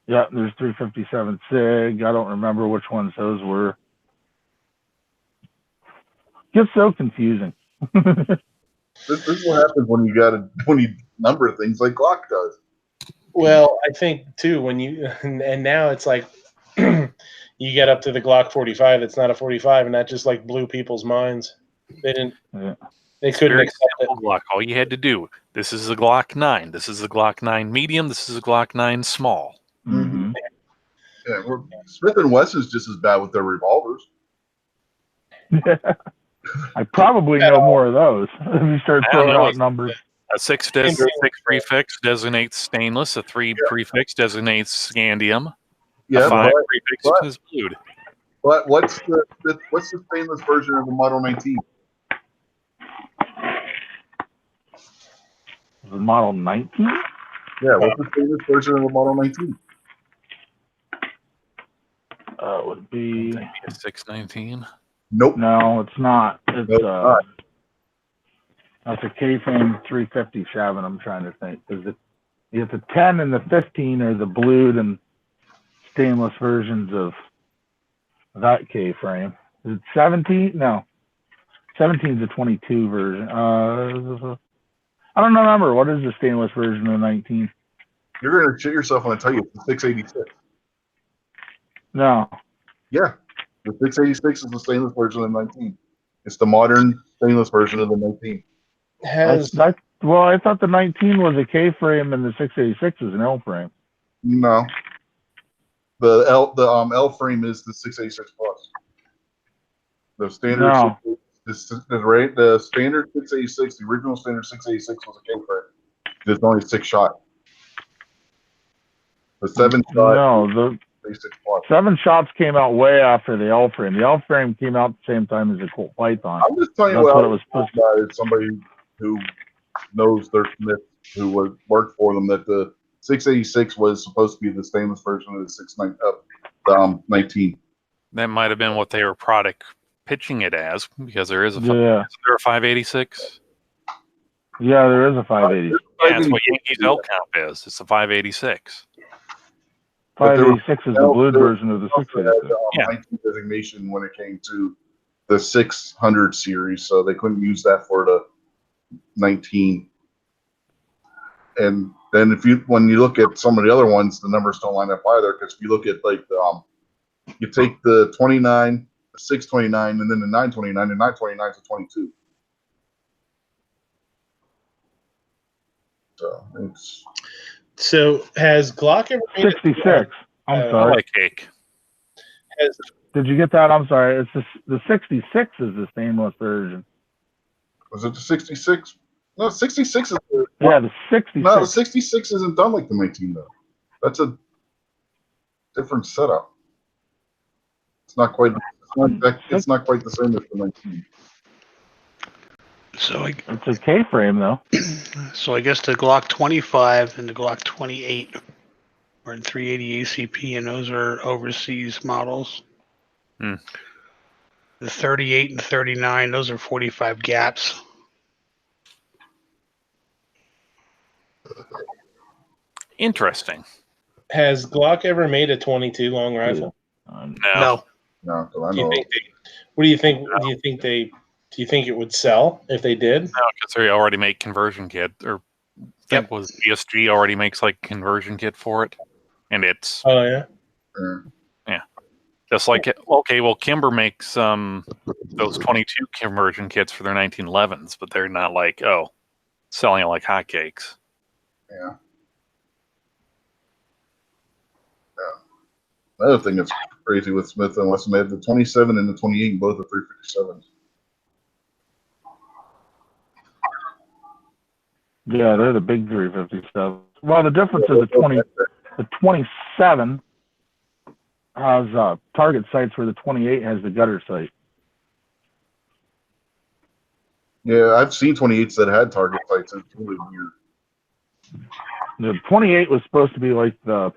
Yeah, there's 357 SIG. I don't remember which ones those were. Gets so confusing. This is what happens when you number things like Glock does. Well, I think too when you and now it's like you get up to the Glock 45. It's not a 45, and that just like blew people's minds. They didn't. Yeah. They couldn't accept it. Glock. All you had to do. This is a Glock 9. This is a Glock 9 medium. This is a Glock 9 small. Mm-hmm. Yeah, Smith and Wesson's just as bad with their revolvers. I probably know more of those if you start throwing out numbers. A 6 prefix designates stainless. A 3 prefix designates scandium. Yeah, a 5 prefix is blued. What's the stainless version of the Model 19? The Model 19? Yeah, what's the stainless version of the Model 19? Would be a 619. Nope. No, it's not. It's not. That's a K-frame 357. I'm trying to think. Is it? It's the 10 and the 15 are the blued and stainless versions of that K-frame. Is it 17? No, 17 is a 22 version. I don't remember. What is the stainless version of the 19? You're gonna shit yourself when I tell you it's the 686. No. Yeah, the 686 is the stainless version of the 19. It's the modern stainless version of the 19. Well, I thought the 19 was a K-frame and the 686 is an L-frame. No. The L frame is the 686 plus. The standard No. the standard 686, the original standard 686 was a K-frame. There's only 6 shot. The 7 shot. No, the 7 shots came out way after the L-frame. The L-frame came out at the same time as the Colt Python. I'm just telling you what it was supposed to be. Somebody who knows their Smith, who worked for them, that the 686 was supposed to be the stainless version of the 19. That might have been what they were product pitching it as, because there is a Yeah. Is there a 586? Yeah, there is a 580. Yeah, that's what Yankees L Comp is. It's a 586. 586 is the blued version of the 686. Yeah. 19 designation when it came to the 600 series, so they couldn't use that for the 19. And then when you look at some of the other ones, the numbers don't line up either, because if you look at like you take the 29, the 629, and then the 929, and 929 is a 22. So it's. So has Glock ever made 66? I'm sorry. Cake. Did you get that? I'm sorry. It's the 66 is the stainless version. Was it the 66? No, 66 is the. Yeah, the 66. No, the 66 isn't done like the 19 though. That's a different setup. It's not quite. It's not quite the same as the 19. So it's a K-frame though. So I guess the Glock 25 and the Glock 28 are in 380 ACP, and those are overseas models. Hmm. The 38 and 39, those are 45 gaps. Interesting. Has Glock ever made a 22 long rifle? No. No. What do you think? Do you think it would sell if they did? No, because they already make conversion kit, or I think was BSG already makes like conversion kit for it, and it's yeah. Yeah, just like it. Okay, well, Kimber makes those 22 conversion kits for their 1911s, but they're not like selling it like hotcakes. Yeah. Another thing that's crazy with Smith and Wesson, they have the 27 and the 28, both are 357s. Yeah, they're the big 357. Well, the difference is the 27 has target sights where the 28 has the gutter sight. Yeah, I've seen 28s that had target sights. It's really weird. The 28 was supposed to be like the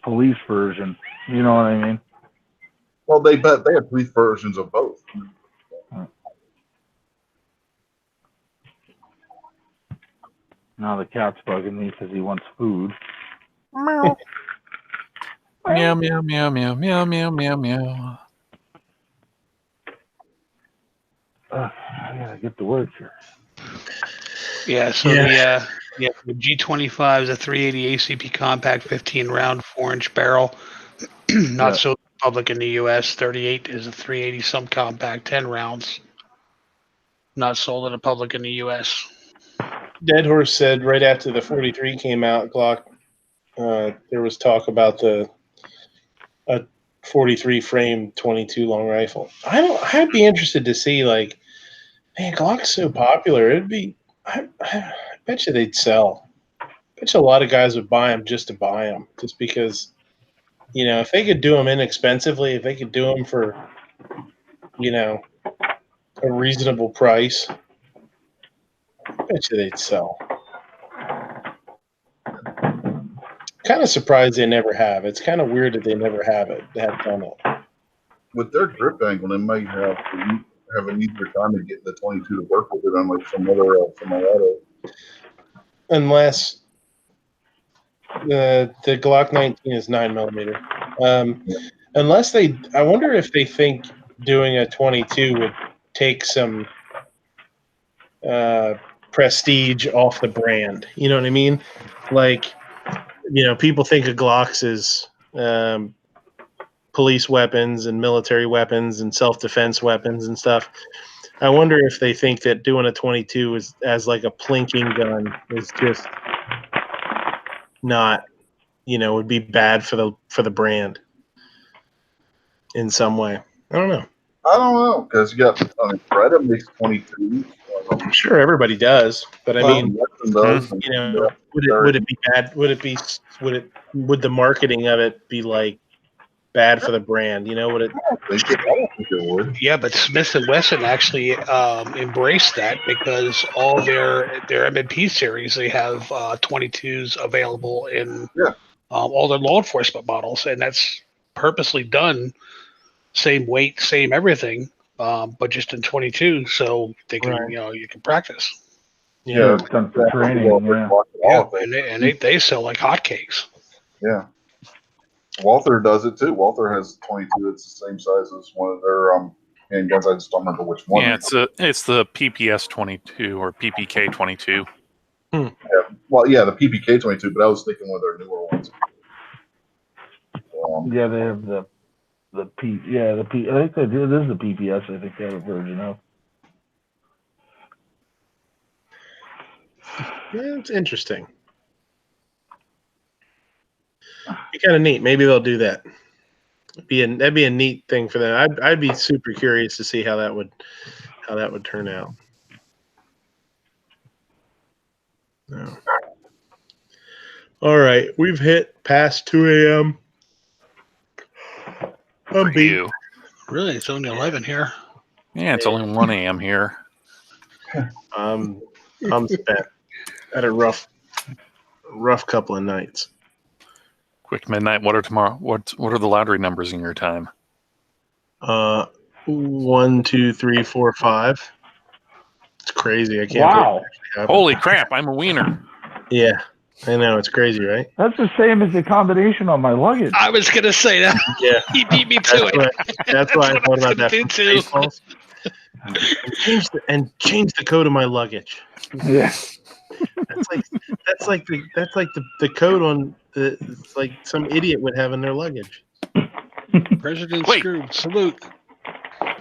police version. You know what I mean? Well, they had police versions of both. Now the cat's bugging me because he wants food. Meow. Meow, meow, meow, meow, meow, meow, meow, meow. I gotta get to work here. Yeah, so the G25 is a 380 ACP compact 15 round 4-inch barrel. Not so public in the US. 38 is a 380 subcompact 10 rounds. Not sold in the public in the US. Dead Horse said right after the 43 came out, Glock, there was talk about a 43 frame 22 long rifle. I'd be interested to see, like, man, Glock's so popular. I bet you they'd sell. I bet you a lot of guys would buy them just to buy them, just because if they could do them inexpensively, if they could do them for, a reasonable price, I bet you they'd sell. Kind of surprised they never have. It's kind of weird that they never have done it. With their grip angle, they might have an easier time to get the 22 to work with it, unlike some other auto. Unless the Glock 19 is 9mm. Unless I wonder if they think doing a 22 would take some prestige off the brand. You know what I mean? Like, people think of Glocks as police weapons and military weapons and self-defense weapons and stuff. I wonder if they think that doing a 22 as like a plinking gun is just not, would be bad for the brand in some way. I don't know. Because Beretta makes 22. I'm sure everybody does, but I mean, does, would it be bad? Would the marketing of it be like bad for the brand? Would it? I don't think it would. Yeah, but Smith & Wesson actually embraced that because all their M&P series, they have 22s available in all their law enforcement models, and that's purposely done, same weight, same everything, but just in 22, so they can you can practice. Yeah, it's done for training. And they sell like hotcakes. Yeah. Walther does it too. Walther has 22. It's the same size as one of their handguns. I just don't remember which one. Yeah, it's the PPS 22 or PPK 22. Yeah. Well, yeah, the PPK 22, but I was thinking one of their newer ones. Yeah, they have the P. Yeah, the P. I think they do. This is the PPS. I think they have a version of. Yeah, it's interesting. Be kind of neat. Maybe they'll do that. That'd be a neat thing for them. I'd be super curious to see how that would turn out. No. All right, we've hit past 2 a.m. I'm beat. You. Really, it's only 11 here. Yeah, it's only 1 a.m. here. I'm spent. Had a rough couple of nights. Quick midnight. What are tomorrow? What are the lottery numbers in your time? 1, 2, 3, 4, 5. It's crazy. I can't. Wow! Holy crap! I'm a wiener. Yeah, I know. It's crazy, right? That's the same as the combination on my luggage. I was gonna say that. Yeah, he beat me to it. That's why I thought about that. Too. And change the code of my luggage. Yeah. That's like the code on it's like some idiot would have in their luggage. President Scrooge, salute.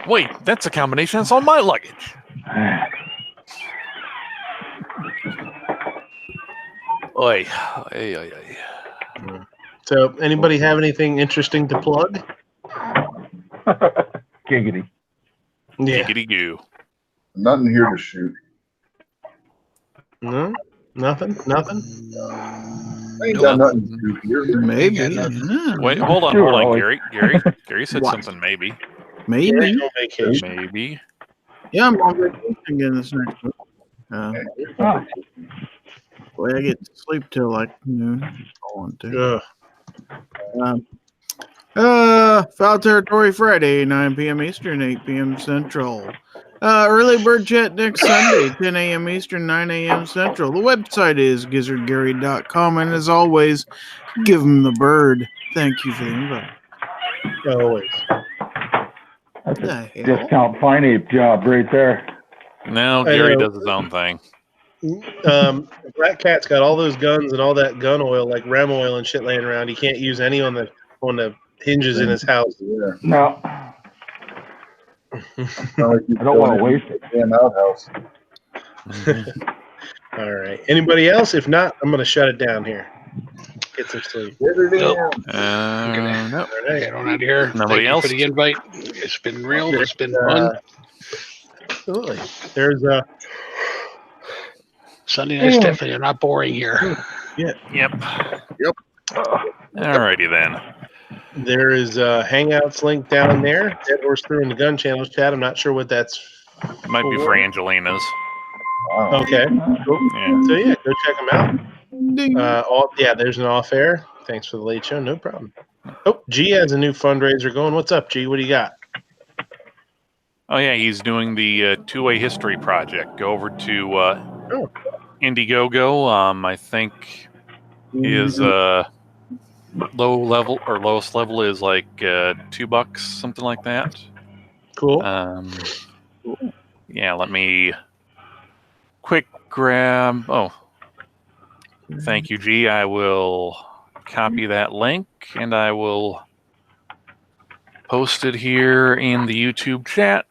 Wait, that's a combination that's on my luggage. Oi. So, anybody have anything interesting to plug? Giggity. Yeah. Giggity goo. Nothing here to shoot. No, nothing. I ain't got nothing to do here. Maybe. Wait, hold on, Gary. Gary said something. Maybe. Maybe. No vacation. Maybe. Yeah, I'm on vacation again this next week. Boy, I get to sleep till like noon. I want to. Foul Territory Friday, 9 p.m. Eastern, 8 p.m. Central. Early bird chat next Sunday, 10 a.m. Eastern, 9 a.m. Central. The website is gizzardgary.com, and as always, give him the bird. Thank you for the invite. Always. That's a discount fine ape job right there. No, Gary does his own thing. Black Cat's got all those guns and all that gun oil, like Rem oil and shit, laying around. He can't use any on the hinges in his house. Yeah. No. I don't want to waste it. Damn outhouse. All right. Anybody else? If not, I'm going to shut it down here. Get some sleep. Nope. No. Get on out of here. Nobody else? For the invite. It's been real. It's been fun. Absolutely. There's Sunday night's definitely not boring here. Yeah. Yep. Alrighty then. There is a Hangouts link down there. Dead Horse threw in the Gun Channels chat. I'm not sure what that's. It might be for Angelina's. Okay. Cool. Yeah. So yeah, go check them out. There's an off air. Thanks for the late show. No problem. Oh, G has a new fundraiser going. What's up, G? What do you got? Oh yeah, he's doing the two-way history project. Go over to Indiegogo. I think his lowest level is like $2, something like that. Cool. Yeah, let me quick grab. Oh, thank you, G. I will copy that link and I will post it here in the YouTube chat.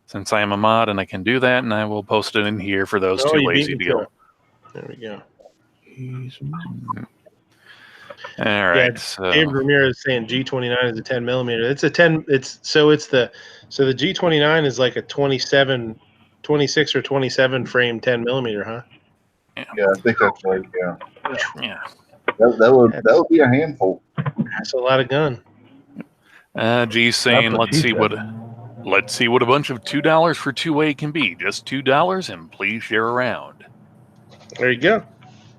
Since I am a mod and I can do that, and I will post it in here for those too lazy to go. There we go. All right. Dave Ramirez is saying G29 is a 10 millimeter. It's a 10. The G29 is like a 26 or 27 frame 10 millimeter, huh? Yeah, I think that's right. Yeah. Yeah. That would be a handful. That's a lot of gun. G's saying, let's see what a bunch of $2 for two-way can be. Just $2, and please share around. There you go.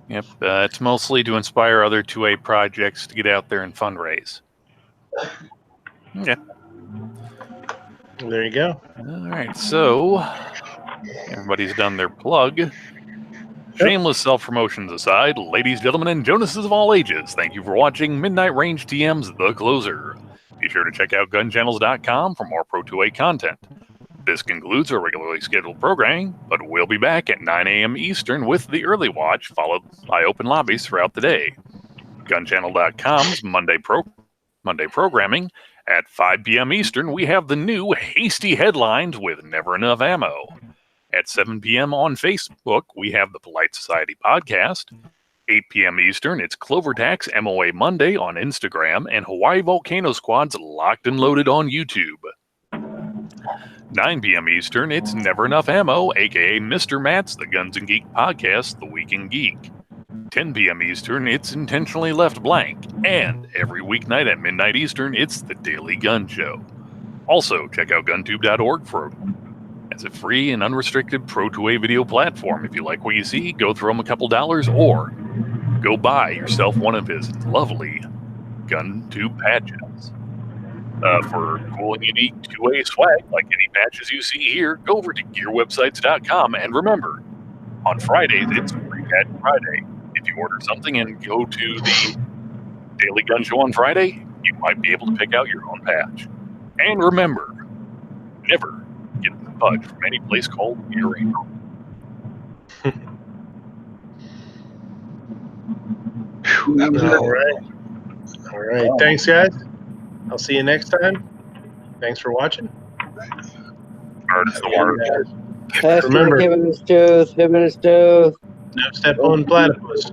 Yep, it's mostly to inspire other two-way projects to get out there and fundraise. Okay. There you go. All right, so everybody's done their plug. Shameless self-promotions aside, ladies, gentlemen, and Jonases of all ages, thank you for watching Midnight Range TM's The Closer. Be sure to check out gunchannels.com for more Pro 2A content. This concludes our regularly scheduled programming, but we'll be back at 9 a.m. Eastern with the early watch, followed by open lobbies throughout the day. Gunchannel.com's Monday programming. At 5 p.m. Eastern, we have the new Hasty Headlines with Never Enough Ammo. At 7 p.m. on Facebook, we have the Polite Society podcast. 8 p.m. Eastern, it's Clovertax MOA Monday on Instagram and Hawaii Volcano Squad's Locked and Loaded on YouTube. 9 p.m. Eastern, it's Never Enough Ammo, aka Mr. Matt's The Guns and Geek podcast, The Week in Geek. 10 p.m. Eastern, it's Intentionally Left Blank. And every weeknight at midnight Eastern, it's The Daily Gun Show. Also, check out guntube.org as a free and unrestricted Pro 2A video platform. If you like what you see, go throw him a couple dollars or go buy yourself one of his lovely GunTube patches. For cool and unique two-way swag, like any patches you see here, go over to gearwebsites.com. And remember, on Fridays, it's Free Patch Friday. If you order something and go to the Daily Gun Show on Friday, you might be able to pick out your own patch. And remember, never get the fudge from any place called Earring. All right. Thanks, guys. I'll see you next time. Thanks for watching. Remember, him and his tooth. No step on platypus.